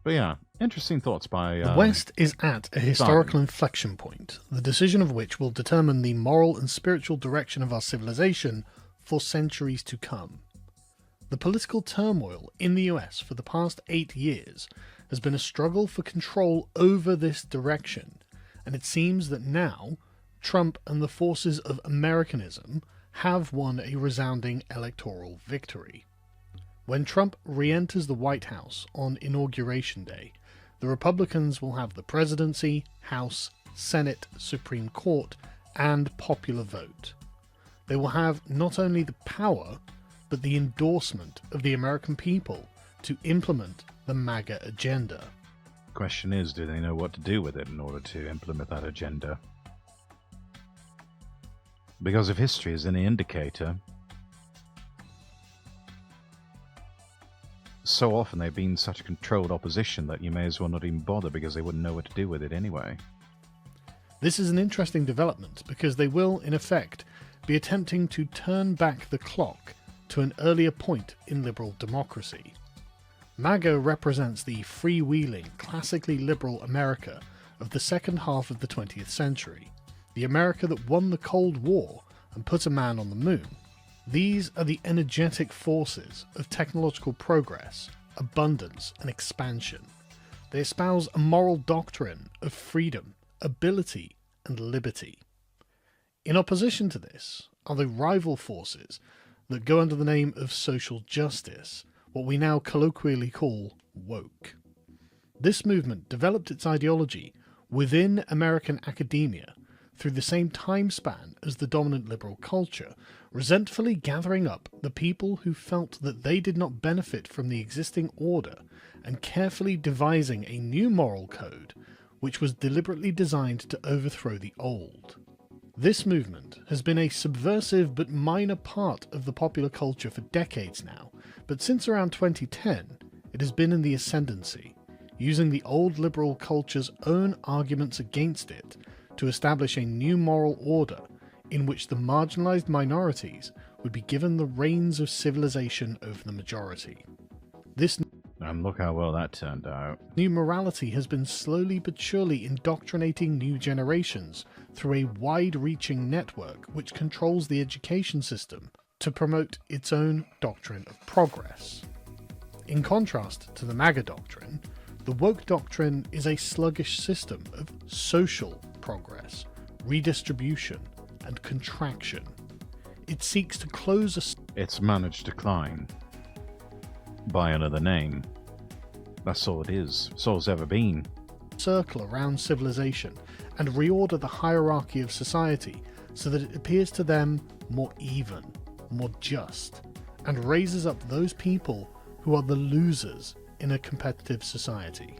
[SPEAKER 1] But yeah, interesting thoughts by...
[SPEAKER 10] The West is at a historical inflection point, the decision of which will determine the moral and spiritual direction of our civilization for centuries to come. The political turmoil in the US for the past 8 years has been a struggle for control over this direction, and it seems that now Trump and the forces of Americanism have won a resounding electoral victory. When Trump re-enters the White House on Inauguration Day, the Republicans will have the presidency, House, Senate, Supreme Court, and popular vote. They will have not only the power, but the endorsement of the American people to implement the MAGA agenda.
[SPEAKER 1] The question is, do they know what to do with it in order to implement that agenda? Because if history is any indicator, so often they've been such a controlled opposition that you may as well not even bother because they wouldn't know what to do with it anyway.
[SPEAKER 10] This is an interesting development because they will, in effect, be attempting to turn back the clock to an earlier point in liberal democracy. MAGA represents the freewheeling, classically liberal America of the second half of the 20th century, the America that won the Cold War and put a man on the moon. These are the energetic forces of technological progress, abundance, and expansion. They espouse a moral doctrine of freedom, ability, and liberty. In opposition to this are the rival forces that go under the name of social justice, what we now colloquially call woke. This movement developed its ideology within American academia through the same time span as the dominant liberal culture, resentfully gathering up the people who felt that they did not benefit from the existing order and carefully devising a new moral code which was deliberately designed to overthrow the old. This movement has been a subversive but minor part of the popular culture for decades now, but since around 2010 it has been in the ascendancy, using the old liberal culture's own arguments against it to establish a new moral order in which the marginalized minorities would be given the reins of civilization over the majority. This
[SPEAKER 1] And look how well that turned out.
[SPEAKER 10] new morality has been slowly but surely indoctrinating new generations through a wide-reaching network which controls the education system to promote its own doctrine of progress. In contrast to the MAGA doctrine, the woke doctrine is a sluggish system of social progress, redistribution, and contraction. It seeks to close a
[SPEAKER 1] It's managed decline by another name. That's all it is. It's all it's ever been.
[SPEAKER 10] circle around civilization and reorder the hierarchy of society so that it appears to them more even, more just, and raises up those people who are the losers in a competitive society.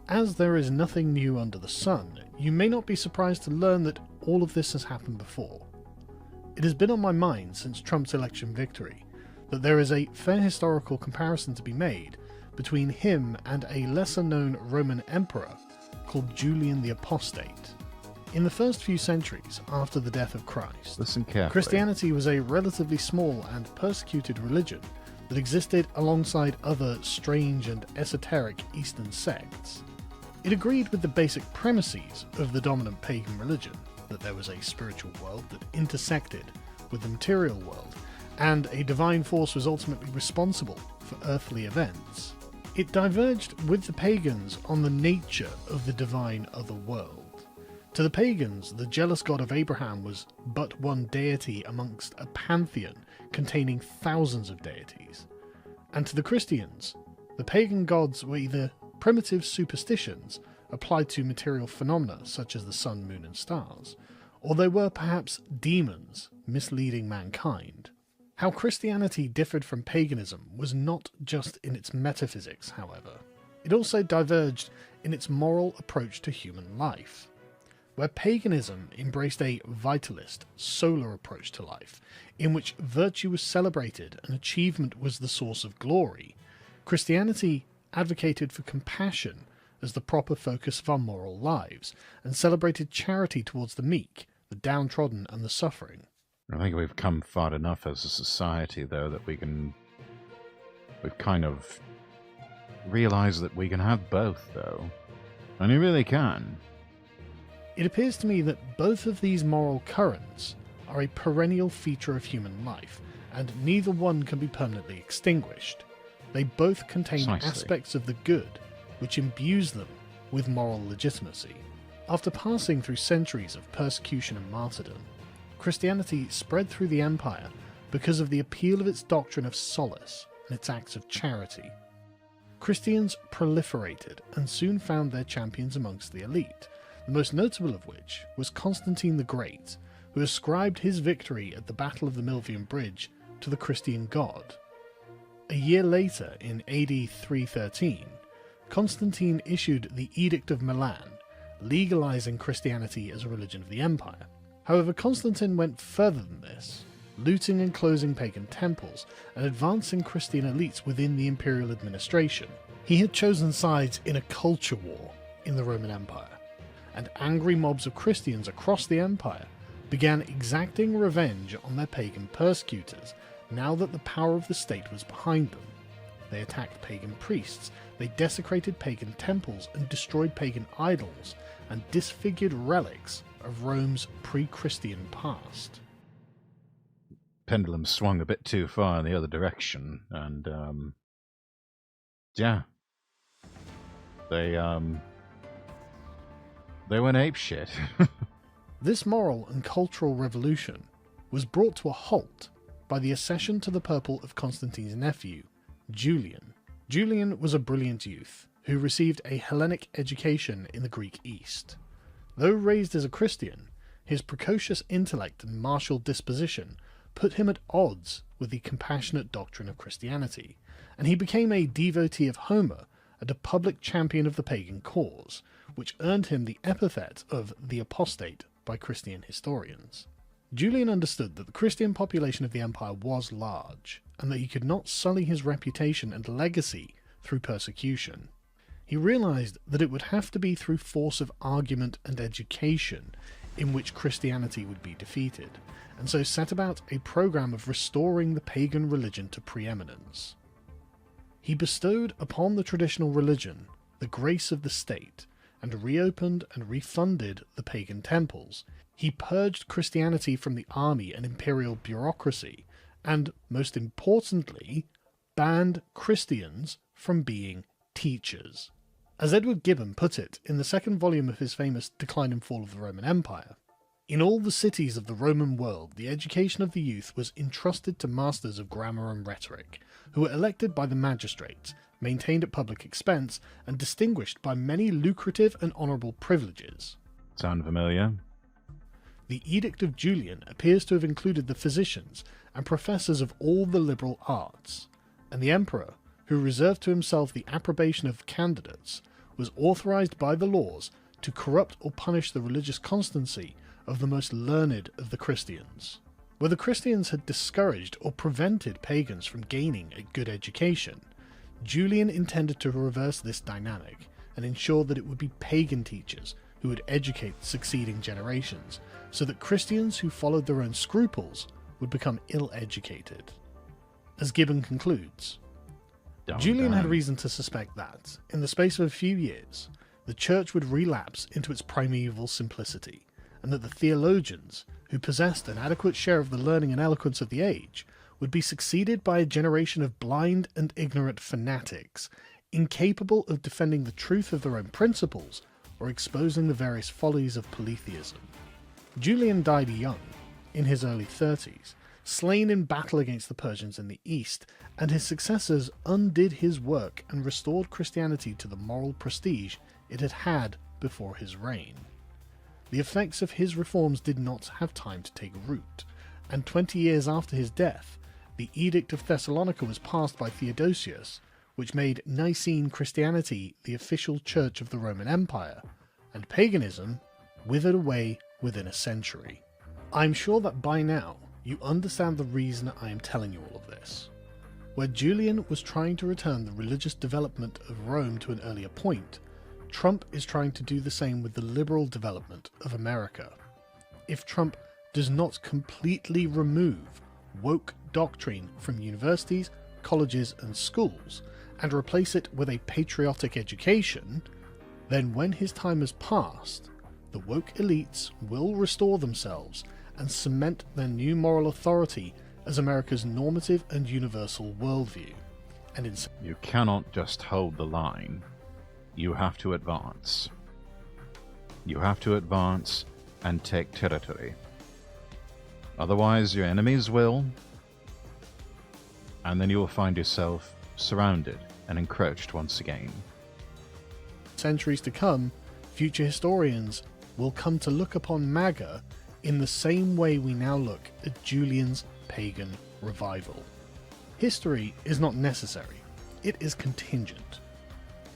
[SPEAKER 10] As there is nothing new under the sun, you may not be surprised to learn that all of this has happened before. It has been on my mind since Trump's election victory that there is a fair historical comparison to be made between him and a lesser-known Roman emperor called Julian the Apostate. In the first few centuries after the death of Christ,
[SPEAKER 1] Listen carefully.
[SPEAKER 10] Christianity was a relatively small and persecuted religion that existed alongside other strange and esoteric Eastern sects. It agreed with the basic premises of the dominant pagan religion, that there was a spiritual world that intersected with the material world, and a divine force was ultimately responsible for earthly events. It diverged with the pagans on the nature of the divine otherworld. To the pagans, the jealous god of Abraham was but one deity amongst a pantheon containing thousands of deities. And to the Christians, the pagan gods were either primitive superstitions applied to material phenomena such as the sun, moon, and stars, or they were perhaps demons misleading mankind. How Christianity differed from paganism was not just in its metaphysics, however. It also diverged in its moral approach to human life. Where paganism embraced a vitalist, solar approach to life, in which virtue was celebrated and achievement was the source of glory, Christianity advocated for compassion as the proper focus of our moral lives, and celebrated charity towards the meek, the downtrodden, and the suffering.
[SPEAKER 1] I think we've come far enough as a society, though, that we've kind of realized that we can have both, though. And you really can.
[SPEAKER 10] It appears to me that both of these moral currents are a perennial feature of human life, and neither one can be permanently extinguished. They both contain
[SPEAKER 1] Precisely.
[SPEAKER 10] aspects of the good, which imbues them with moral legitimacy. After passing through centuries of persecution and martyrdom, Christianity spread through the empire because of the appeal of its doctrine of solace and its acts of charity. Christians proliferated and soon found their champions amongst the elite, the most notable of which was Constantine the Great, who ascribed his victory at the Battle of the Milvian Bridge to the Christian god. A year later, in AD 313, Constantine issued the Edict of Milan, legalizing Christianity as a religion of the empire. However, Constantine went further than this, looting and closing pagan temples and advancing Christian elites within the imperial administration. He had chosen sides in a culture war in the Roman Empire, and angry mobs of Christians across the empire began exacting revenge on their pagan persecutors now that the power of the state was behind them. They attacked pagan priests, they desecrated pagan temples and destroyed pagan idols and disfigured relics of Rome's pre-Christian past.
[SPEAKER 1] Pendulum swung a bit too far in the other direction, and yeah, they went apeshit.
[SPEAKER 10] This moral and cultural revolution was brought to a halt by the accession to the purple of Constantine's nephew, Julian. Julian was a brilliant youth who received a Hellenic education in the Greek East. Though raised as a Christian, his precocious intellect and martial disposition put him at odds with the compassionate doctrine of Christianity, and he became a devotee of Homer and a public champion of the pagan cause, which earned him the epithet of the apostate by Christian historians. Julian understood that the Christian population of the empire was large, and that he could not sully his reputation and legacy through persecution. He realized that it would have to be through force of argument and education in which Christianity would be defeated, and so set about a program of restoring the pagan religion to preeminence. He bestowed upon the traditional religion the grace of the state, and reopened and refunded the pagan temples. He purged Christianity from the army and imperial bureaucracy, and, most importantly, banned Christians from being teachers. As Edward Gibbon put it in the second volume of his famous Decline and Fall of the Roman Empire, in all the cities of the Roman world the education of the youth was entrusted to masters of grammar and rhetoric, who were elected by the magistrates, maintained at public expense, and distinguished by many lucrative and honourable privileges.
[SPEAKER 1] Sound familiar?
[SPEAKER 10] The Edict of Julian appears to have included the physicians and professors of all the liberal arts, and the emperor, who reserved to himself the approbation of candidates, was authorized by the laws to corrupt or punish the religious constancy of the most learned of the Christians. Where the Christians had discouraged or prevented pagans from gaining a good education, Julian intended to reverse this dynamic and ensure that it would be pagan teachers who would educate succeeding generations, so that Christians who followed their own scruples would become ill-educated. As Gibbon concludes, Julian had reason to suspect that, in the space of a few years, the church would relapse into its primeval simplicity, and that the theologians, who possessed an adequate share of the learning and eloquence of the age, would be succeeded by a generation of blind and ignorant fanatics, incapable of defending the truth of their own principles or exposing the various follies of polytheism. Julian died young, in his early 30s, slain in battle against the Persians in the east, and his successors undid his work and restored Christianity to the moral prestige it had had before his reign. The effects of his reforms did not have time to take root, and 20 years after his death, the Edict of Thessalonica was passed by Theodosius, which made Nicene Christianity the official church of the Roman Empire, and paganism withered away within a century. I'm sure that by now you understand the reason I am telling you all of this. Where Julian was trying to return the religious development of Rome to an earlier point, Trump is trying to do the same with the liberal development of America. If Trump does not completely remove woke doctrine from universities, colleges and schools, and replace it with a patriotic education, then when his time has passed, the woke elites will restore themselves and cement their new moral authority as America's normative and universal worldview. And
[SPEAKER 1] you cannot just hold the line. You have to advance. You have to advance and take territory. Otherwise, your enemies will, and then you will find yourself surrounded and encroached once again.
[SPEAKER 10] Centuries to come, future historians will come to look upon MAGA in the same way we now look at Julian's pagan revival. History is not necessary, it is contingent.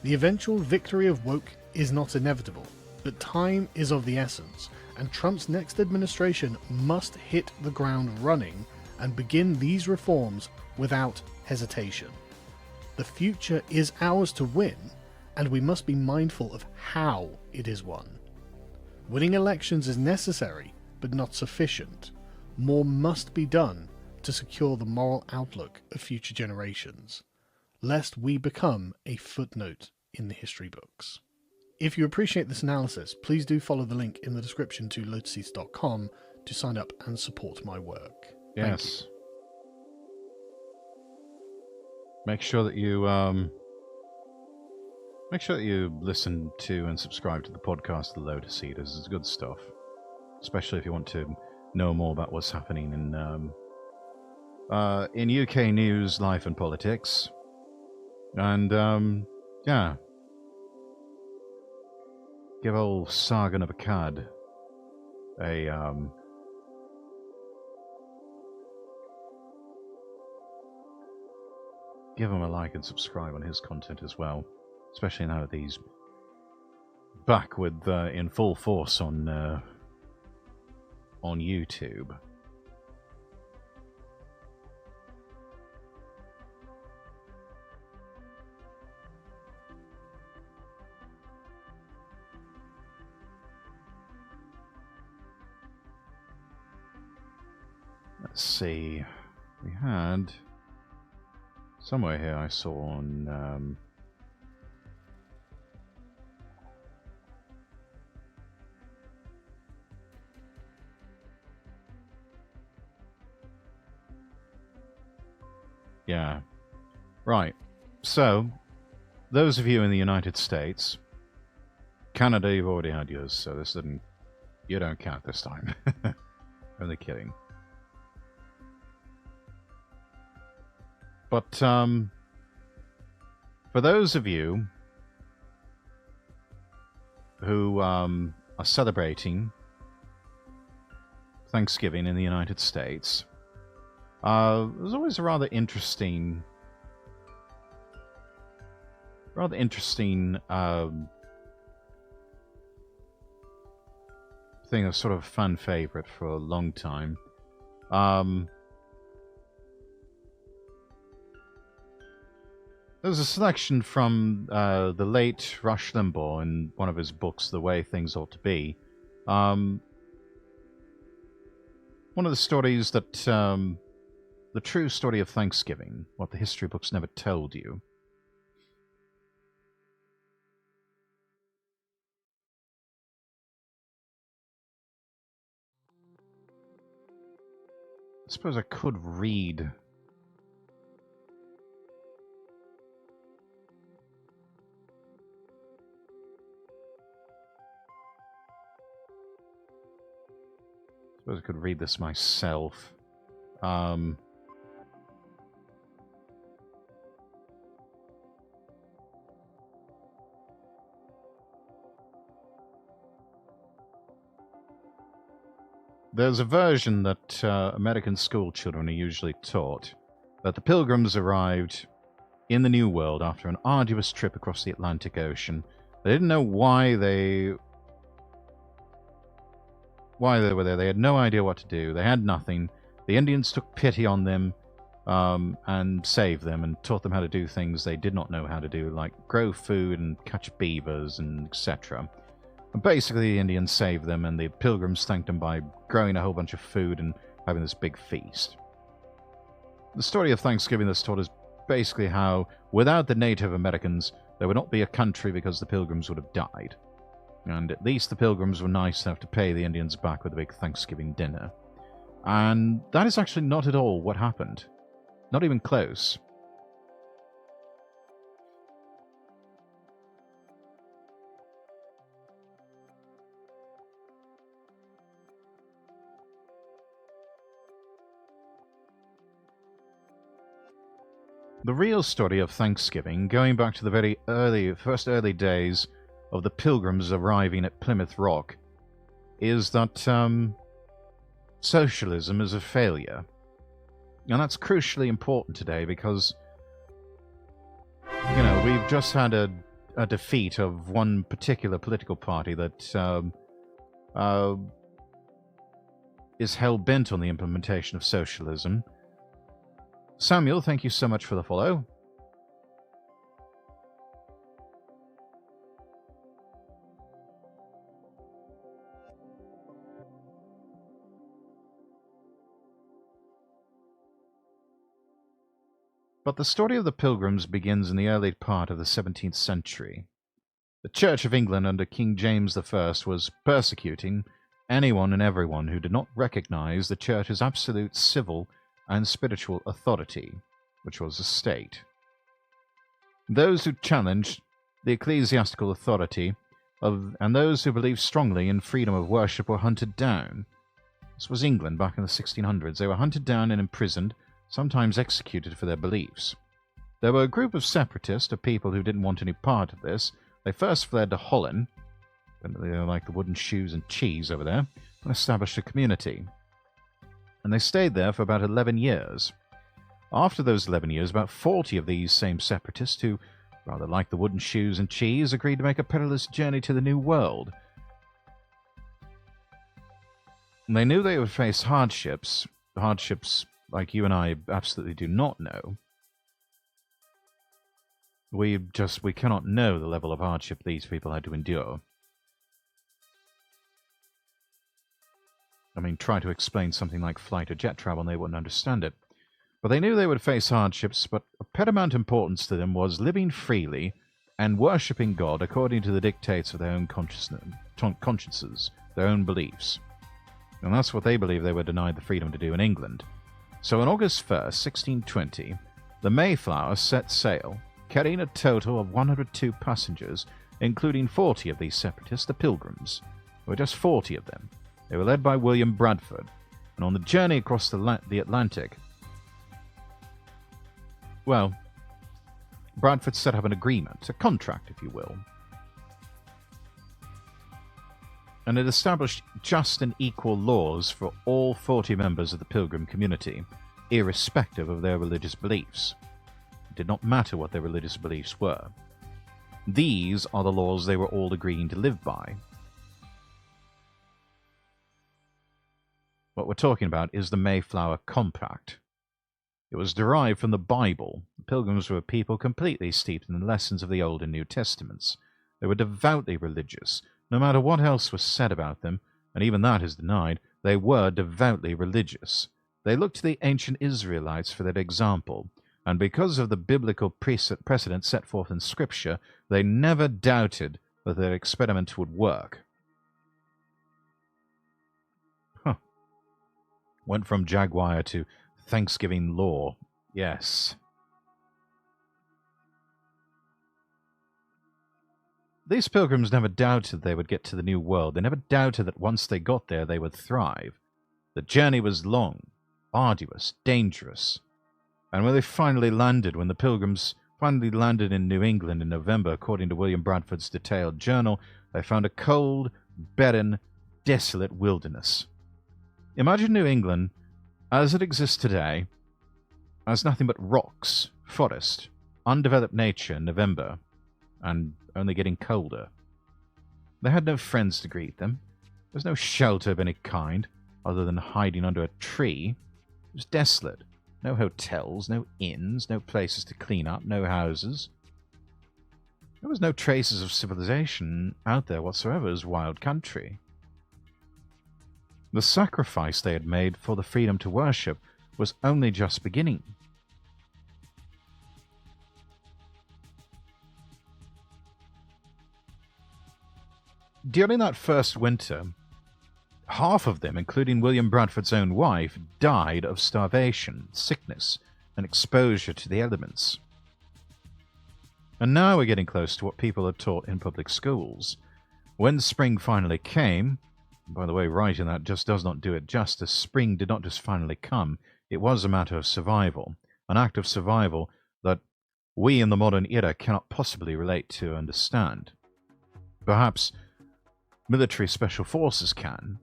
[SPEAKER 10] The eventual victory of woke is not inevitable, but time is of the essence, and Trump's next administration must hit the ground running and begin these reforms without hesitation. The future is ours to win, and we must be mindful of how it is won. Winning elections is necessary, but not sufficient. More must be done to secure the moral outlook of future generations, lest we become a footnote in the history books. If you appreciate this analysis, please do follow the link in the description to lotuseast.com to sign up and support my work.
[SPEAKER 1] Yes. Make sure that you listen to and subscribe to the podcast The Lotus Eaters. It's good stuff. Especially if you want to know more about what's happening in UK news, life and politics. And yeah. Give old Sargon of Akkad give him a like and subscribe on his content as well, especially now that he's back with in full force on YouTube. Let's see. We had somewhere here I saw on yeah. Right. So, those of you in the United States, Canada, you've already had yours, so this didn't, you don't count this time. Only kidding. But for those of you who are celebrating Thanksgiving in the United States, there's always a rather interesting thing, a sort of fan favorite for a long time. There's a selection from the late Rush Limbaugh in one of his books, The Way Things Ought to Be. One of the stories that, the true story of Thanksgiving, what the history books never told you. I suppose I could read this myself. There's a version that American school children are usually taught that the Pilgrims arrived in the New World after an arduous trip across the Atlantic Ocean. They didn't know why they were there. They had no idea what to do. They had nothing. The Indians took pity on them and saved them and taught them how to do things they did not know how to do, like grow food and catch beavers and etc. And basically, the Indians saved them, and the Pilgrims thanked them by growing a whole bunch of food and having this big feast. The story of Thanksgiving that's taught is basically how, without the Native Americans, there would not be a country because the Pilgrims would have died. And at least the Pilgrims were nice enough to pay the Indians back with a big Thanksgiving dinner. And that is actually not at all what happened. Not even close. The real story of Thanksgiving, going back to the very first early days of the Pilgrims arriving at Plymouth Rock, is that socialism is a failure. And that's crucially important today because, you know, we've just had a defeat of one particular political party that is hell-bent on the implementation of socialism. Samuel, thank you so much for the follow. But the story of the Pilgrims begins in the early part of the 17th century. The Church of England under King James I was persecuting anyone and everyone who did not recognize the Church's absolute civil and spiritual authority, which was the state. Those who challenged the ecclesiastical authority and those who believed strongly in freedom of worship were hunted down. This was England back in the 1600s. They were hunted down and imprisoned, sometimes executed for their beliefs. There were a group of separatists, of people who didn't want any part of this. They first fled to Holland, they like the wooden shoes and cheese over there, and established a community. And they stayed there for about 11 years. After those 11 years, about 40 of these same separatists, who rather liked the wooden shoes and cheese, agreed to make a perilous journey to the New World. And they knew they would face hardships like you and I absolutely do not know. We cannot know the level of hardship these people had to endure. I mean, try to explain something like flight or jet travel and they wouldn't understand it. But they knew they would face hardships, but of paramount importance to them was living freely and worshipping God according to the dictates of their own consciences, their own beliefs. And that's what they believed they were denied the freedom to do in England. So on August 1st, 1620, the Mayflower set sail, carrying a total of 102 passengers, including 40 of these separatists, the Pilgrims. There were just 40 of them. They were led by William Bradford, and on the journey across the Atlantic, well, Bradford set up an agreement, a contract, if you will. And it established just and equal laws for all 40 members of the Pilgrim community, irrespective of their religious beliefs. It did not matter what their religious beliefs were. These are the laws they were all agreeing to live by. What we're talking about is the Mayflower Compact. It was derived from the Bible. The Pilgrims were a people completely steeped in the lessons of the Old and New Testaments. They were devoutly religious. No matter what else was said about them, and even that is denied, they were devoutly religious. They looked to the ancient Israelites for that example, and because of the biblical precedent set forth in Scripture, they never doubted that their experiment would work. Went from Jaguar to Thanksgiving law. Yes. These pilgrims never doubted they would get to the New World. They never doubted that once they got there, they would thrive. The journey was long, arduous, dangerous. And when the pilgrims finally landed in New England in November, according to William Bradford's detailed journal, they found a cold, barren, desolate wilderness. Imagine New England, as it exists today, as nothing but rocks, forest, undeveloped nature in November, and only getting colder. They had no friends to greet them. There was no shelter of any kind, other than hiding under a tree. It was desolate. No hotels, no inns, no places to clean up, no houses. There was no traces of civilization out there whatsoever. It was wild country. The sacrifice they had made for the freedom to worship was only just beginning. During that first winter, half of them, including William Bradford's own wife, died of starvation, sickness, and exposure to the elements. And now we're getting close to what people are taught in public schools. When spring finally came, by the way, writing that just does not do it justice, spring did not just finally come, it was a matter of survival, an act of survival that we in the modern era cannot possibly relate to or understand. Perhaps military special forces can,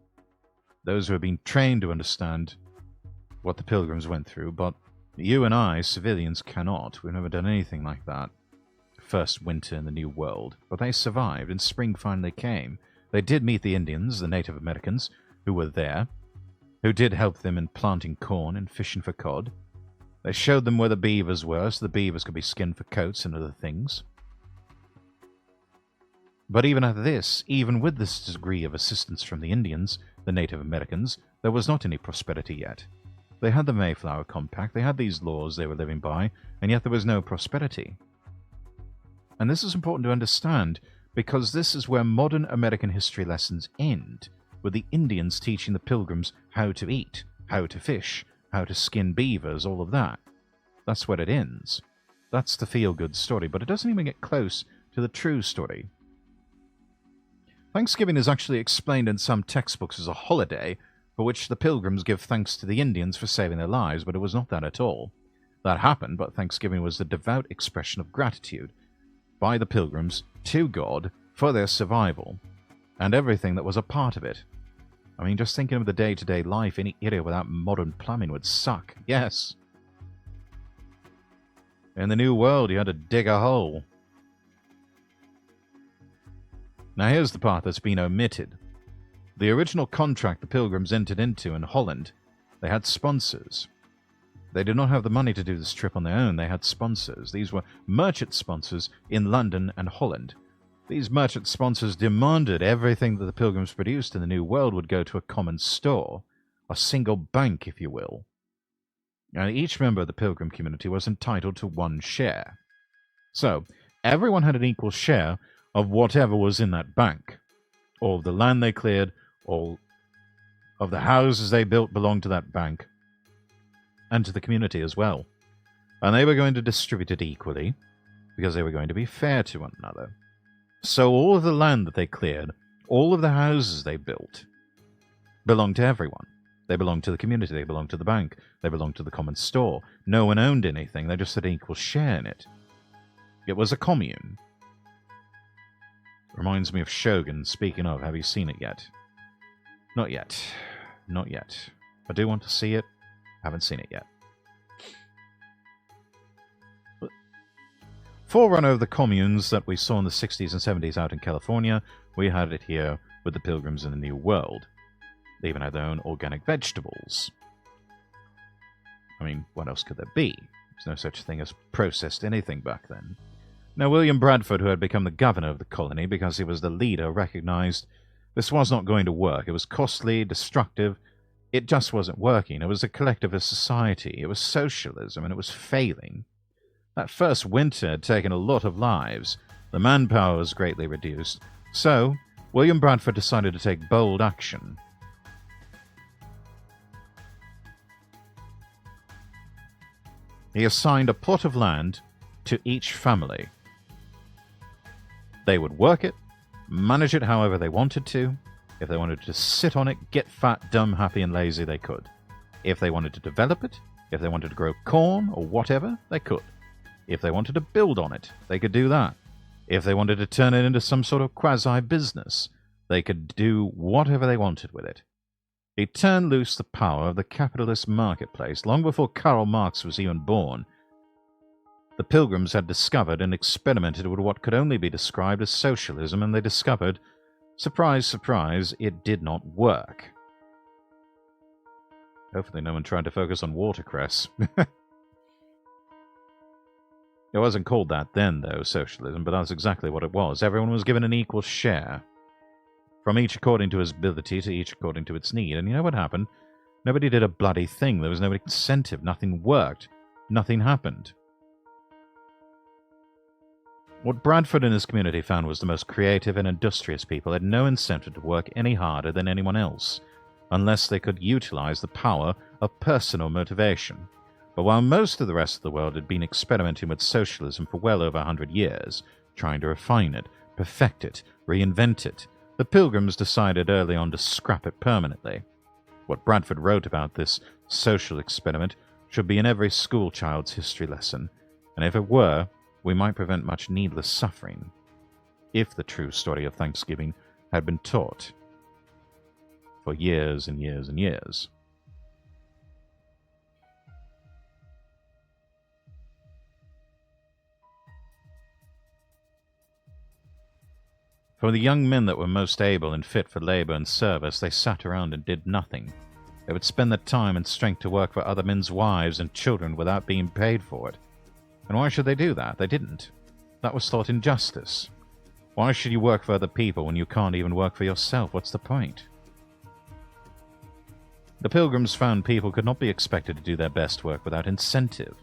[SPEAKER 1] those who have been trained to understand what the Pilgrims went through, but you and I, civilians, cannot. We've never done anything like that. First winter in the New World. But they survived, and spring finally came. They did meet the Indians, the Native Americans, who were there, who did help them in planting corn and fishing for cod. They showed them where the beavers were, so the beavers could be skinned for coats and other things. But even at this, even with this degree of assistance from the Indians, the Native Americans, there was not any prosperity yet. They had the Mayflower Compact, they had these laws they were living by, and yet there was no prosperity. And this is important to understand, because this is where modern American history lessons end, with the Indians teaching the Pilgrims how to eat, how to fish, how to skin beavers, all of that. That's where it ends. That's the feel-good story, but it doesn't even get close to the true story. Thanksgiving is actually explained in some textbooks as a holiday for which the Pilgrims give thanks to the Indians for saving their lives, but it was not that at all. That happened, but Thanksgiving was the devout expression of gratitude by the Pilgrims to God for their survival and everything that was a part of it. I mean, just thinking of the day-to-day life, any area without modern plumbing would suck. Yes. In the New World, you had to dig a hole. Now here's the part that's been omitted. The original contract the Pilgrims entered into in Holland, they had sponsors. They did not have the money to do this trip on their own, they had sponsors. These were merchant sponsors in London and Holland. These merchant sponsors demanded everything that the Pilgrims produced in the New World would go to a common store, a single bank, if you will. And each member of the Pilgrim community was entitled to one share. So, everyone had an equal share of whatever was in that bank. All of the land they cleared, all of the houses they built belonged to that bank, and to the community as well. And they were going to distribute it equally, because they were going to be fair to one another. So all of the land that they cleared, all of the houses they built, belonged to everyone. They belonged to the community, they belonged to the bank, they belonged to the common store. No one owned anything, they just had an equal share in it. It was a commune. Reminds me of Shogun. Speaking of, have you seen it yet? Not yet. Not yet. I do want to see it. Haven't seen it yet. Forerunner of the communes that we saw in the 60s and 70s out in California, we had it here with the Pilgrims in the New World. They even had their own organic vegetables. I mean, what else could there be? There's no such thing as processed anything back then. Now, William Bradford, who had become the governor of the colony because he was the leader, recognized this was not going to work. It was costly, destructive. It just wasn't working. It was a collectivist society. It was socialism, and it was failing. That first winter had taken a lot of lives. The manpower was greatly reduced. So, William Bradford decided to take bold action. He assigned a plot of land to each family. They would work it, manage it however they wanted to. If they wanted to sit on it, get fat, dumb, happy, and lazy, they could. If they wanted to develop it, if they wanted to grow corn or whatever, they could. If they wanted to build on it, they could do that. If they wanted to turn it into some sort of quasi-business, they could do whatever they wanted with it. He turned loose the power of the capitalist marketplace long before Karl Marx was even born. The Pilgrims had discovered and experimented with what could only be described as socialism, and they discovered, surprise, surprise, it did not work. Hopefully no one tried to focus on watercress. It wasn't called that then, though, socialism, but that's exactly what it was. Everyone was given an equal share. From each according to his ability to each according to its need. And you know what happened? Nobody did a bloody thing. There was no incentive. Nothing worked. Nothing happened. What Bradford and his community found was the most creative and industrious people had no incentive to work any harder than anyone else, unless they could utilize the power of personal motivation. But while most of the rest of the world had been experimenting with socialism for well over 100 years, trying to refine it, perfect it, reinvent it, the Pilgrims decided early on to scrap it permanently. What Bradford wrote about this social experiment should be in every schoolchild's history lesson. And if it were, we might prevent much needless suffering if the true story of Thanksgiving had been taught for years and years and years. For the young men that were most able and fit for labor and service, they sat around and did nothing. They would spend their time and strength to work for other men's wives and children without being paid for it. And why should they do that? They didn't. That was thought injustice. Why should you work for other people when you can't even work for yourself? What's the point? The Pilgrims found people could not be expected to do their best work without incentive.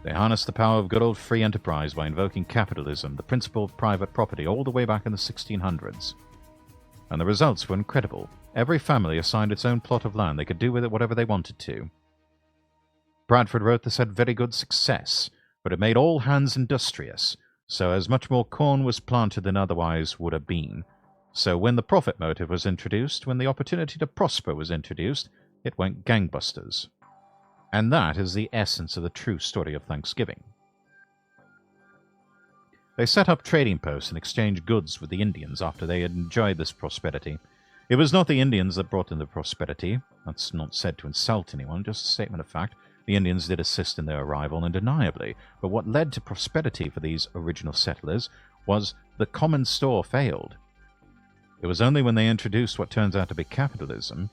[SPEAKER 1] They harnessed the power of good old free enterprise by invoking capitalism, the principle of private property, all the way back in the 1600s. And the results were incredible. Every family assigned its own plot of land. They could do with it whatever they wanted to. Bradford wrote this had very good success, but it made all hands industrious, so as much more corn was planted than otherwise would have been. So when the profit motive was introduced, when the opportunity to prosper was introduced, it went gangbusters. And that is the essence of the true story of Thanksgiving. They set up trading posts and exchanged goods with the Indians after they had enjoyed this prosperity. It was not the Indians that brought in the prosperity. That's not said to insult anyone, just a statement of fact. The Indians did assist in their arrival, undeniably, but what led to prosperity for these original settlers was the common store failed. It was only when they introduced what turns out to be capitalism,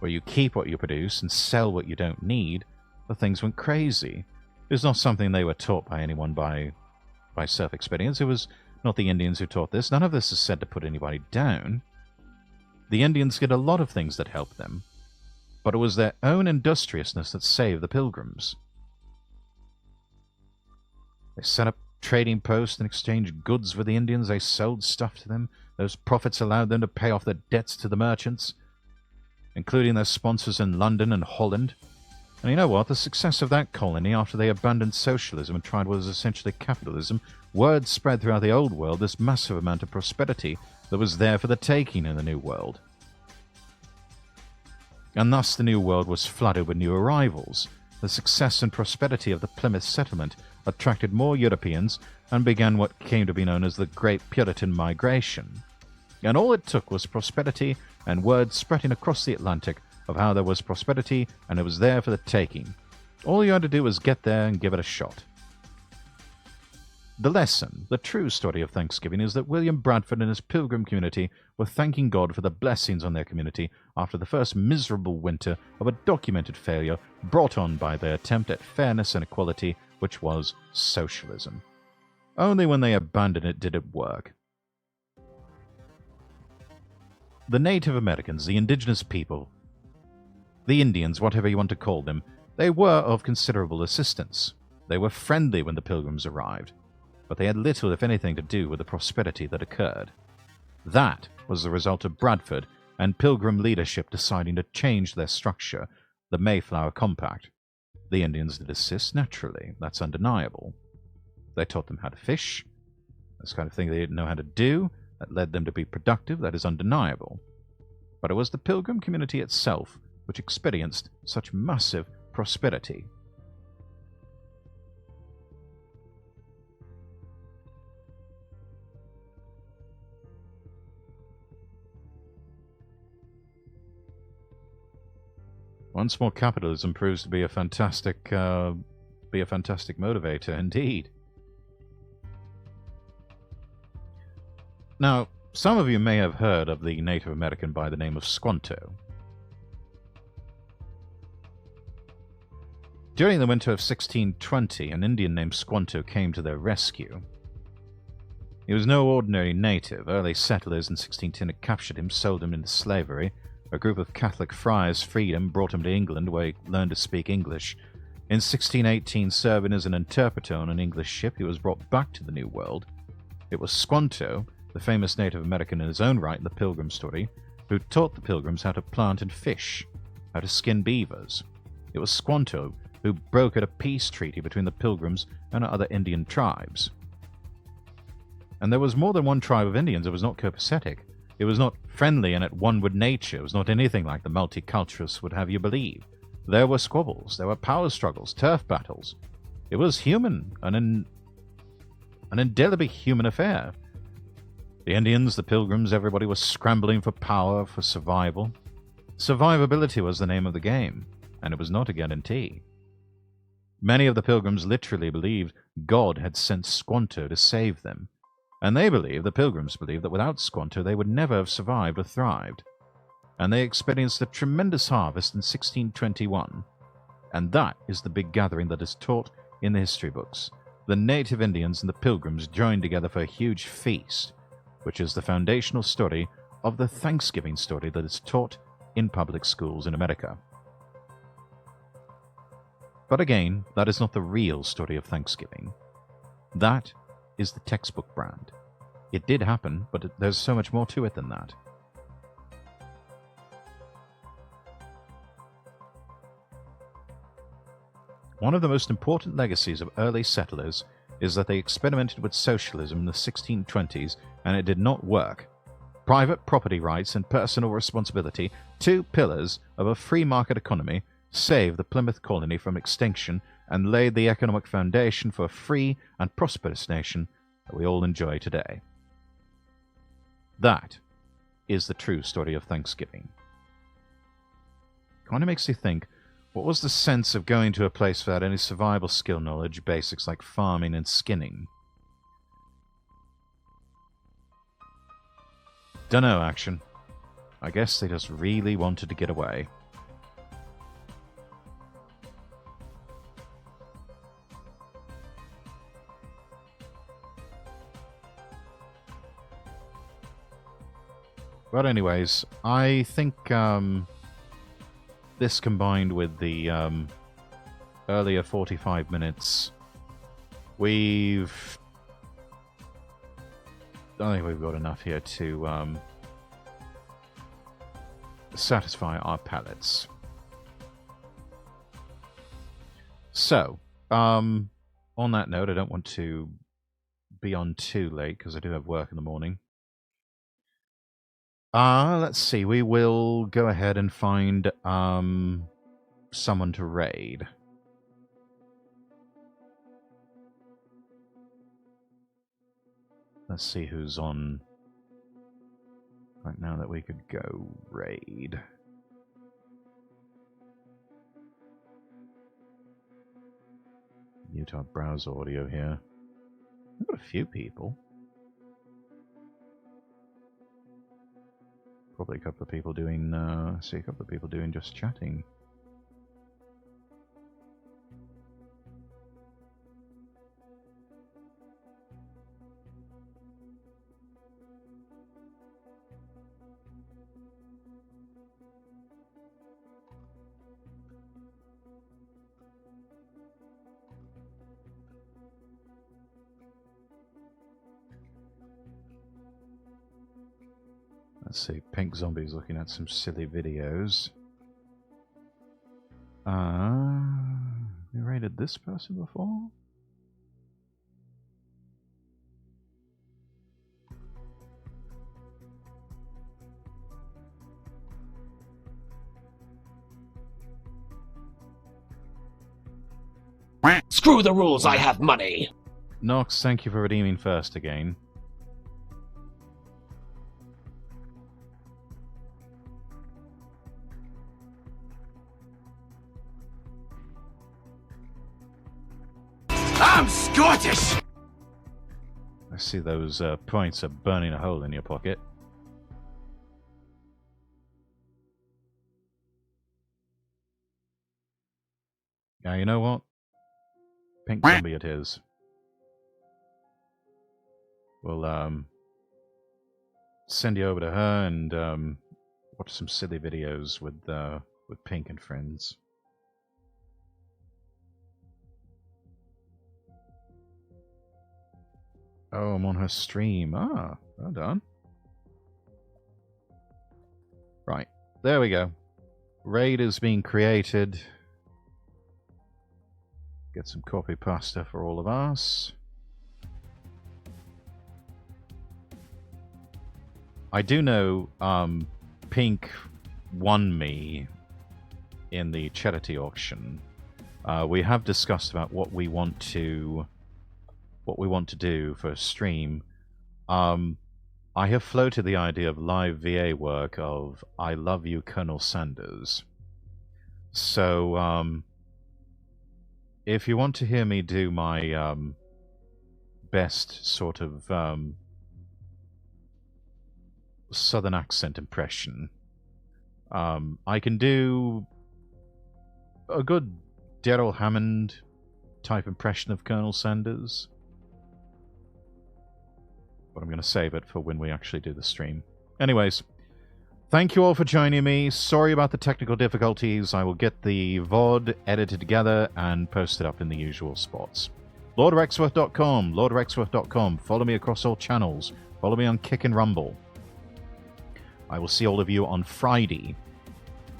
[SPEAKER 1] where you keep what you produce and sell what you don't need, that things went crazy. It was not something they were taught by anyone by self-experience. It was not the Indians who taught this. None of this is said to put anybody down. The Indians did a lot of things that helped them, but it was their own industriousness that saved the Pilgrims. They set up trading posts and exchanged goods with the Indians. They sold stuff to them. Those profits allowed them to pay off their debts to the merchants, including their sponsors in London and Holland. And you know what? The success of that colony, after they abandoned socialism and tried what was essentially capitalism, word spread throughout the old world this massive amount of prosperity that was there for the taking in the New World. And thus the New World was flooded with new arrivals. The success and prosperity of the Plymouth settlement attracted more Europeans and began what came to be known as the Great Puritan Migration. And all it took was prosperity and word spreading across the Atlantic of how there was prosperity and it was there for the taking. All you had to do was get there and give it a shot. The lesson, the true story of Thanksgiving, is that William Bradford and his Pilgrim community were thanking God for the blessings on their community after the first miserable winter of a documented failure brought on by their attempt at fairness and equality, which was socialism. Only when they abandoned it did it work. The Native Americans, the indigenous people, the Indians, whatever you want to call them, they were of considerable assistance. They were friendly when the Pilgrims arrived, but they had little, if anything, to do with the prosperity that occurred. That was the result of Bradford and Pilgrim leadership deciding to change their structure, the Mayflower Compact. The Indians did assist, naturally. That's undeniable. They taught them how to fish. That's the kind of thing they didn't know how to do. That led them to be productive. That is undeniable. But it was the Pilgrim community itself which experienced such massive prosperity. Once more, capitalism proves to be a fantastic motivator indeed. Now, some of you may have heard of the Native American by the name of Squanto. During the winter of 1620, an Indian named Squanto came to their rescue. He was no ordinary native. Early settlers in 1610 had captured him, sold him into slavery. A group of Catholic friars freed him, brought him to England, where he learned to speak English. In 1618, serving as an interpreter on an English ship, he was brought back to the New World. It was Squanto, the famous Native American in his own right in the Pilgrim story, who taught the Pilgrims how to plant and fish, how to skin beavers. It was Squanto who brokered a peace treaty between the Pilgrims and other Indian tribes. And there was more than one tribe of Indians that was not copacetic. It was not friendly and at one with nature. It was not anything like the multiculturalists would have you believe. There were squabbles, there were power struggles, turf battles. It was human, an indelibly human affair. The Indians, the Pilgrims, everybody was scrambling for power, for survival. Survivability was the name of the game, and it was not a guarantee. Many of the Pilgrims literally believed God had sent Squanto to save them, and the Pilgrims believed, that without Squanto they would never have survived or thrived. And they experienced a tremendous harvest in 1621, and that is the big gathering that is taught in the history books. The native Indians and the Pilgrims joined together for a huge feast, which is the foundational story of the Thanksgiving story that is taught in public schools in America. But again, that is not the real story of Thanksgiving. That is the textbook brand. It did happen, but there's so much more to it than that. One of the most important legacies of early settlers is that they experimented with socialism in the 1620s, and it did not work. Private property rights and personal responsibility, two pillars of a free market economy, saved the Plymouth colony from extinction and laid the economic foundation for a free and prosperous nation that we all enjoy today. That is the true story of Thanksgiving. Kind of makes you think, what was the sense of going to a place without any survival skill knowledge, basics like farming and skinning? Dunno, action. I guess they just really wanted to get away. But anyways, I think this combined with the earlier 45 minutes, I think we've got enough here to satisfy our palates. So, on that note, I don't want to be on too late because I do have work in the morning. Let's see. We will go ahead and find someone to raid. Let's see who's on right now that we could go raid. Utah browser audio here. I've got a few people. Probably a couple of people doing, see a couple of people doing just chatting. Let's see, Pink Zombie's looking at some silly videos. We raided this person before?
[SPEAKER 2] Screw the rules, I have money!
[SPEAKER 1] Nox, thank you for redeeming first again.
[SPEAKER 2] I'm Scottish!
[SPEAKER 1] I see those points are burning a hole in your pocket. Yeah, you know what? Pink Zombie it is. We'll send you over to her and watch some silly videos with Pink and friends. Oh, I'm on her stream. Ah, well done. Right, there we go. Raid is being created. Get some copy pasta for all of us. I do know Pink won me in the charity auction, we have discussed about what we want to do for a stream. I have floated the idea of live VA work of I Love You, Colonel Sanders. So, if you want to hear me do my best sort of southern accent impression, I can do a good Daryl Hammond type impression of Colonel Sanders. But I'm going to save it for when we actually do the stream. Anyways, thank you all for joining me. Sorry about the technical difficulties. I will get the VOD edited together and post it up in the usual spots. LordRexworth.com, LordRexworth.com. Follow me across all channels. Follow me on Kick and Rumble. I will see all of you on Friday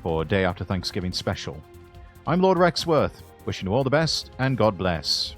[SPEAKER 1] for Day After Thanksgiving special. I'm Lord Rexworth, wishing you all the best, and God bless.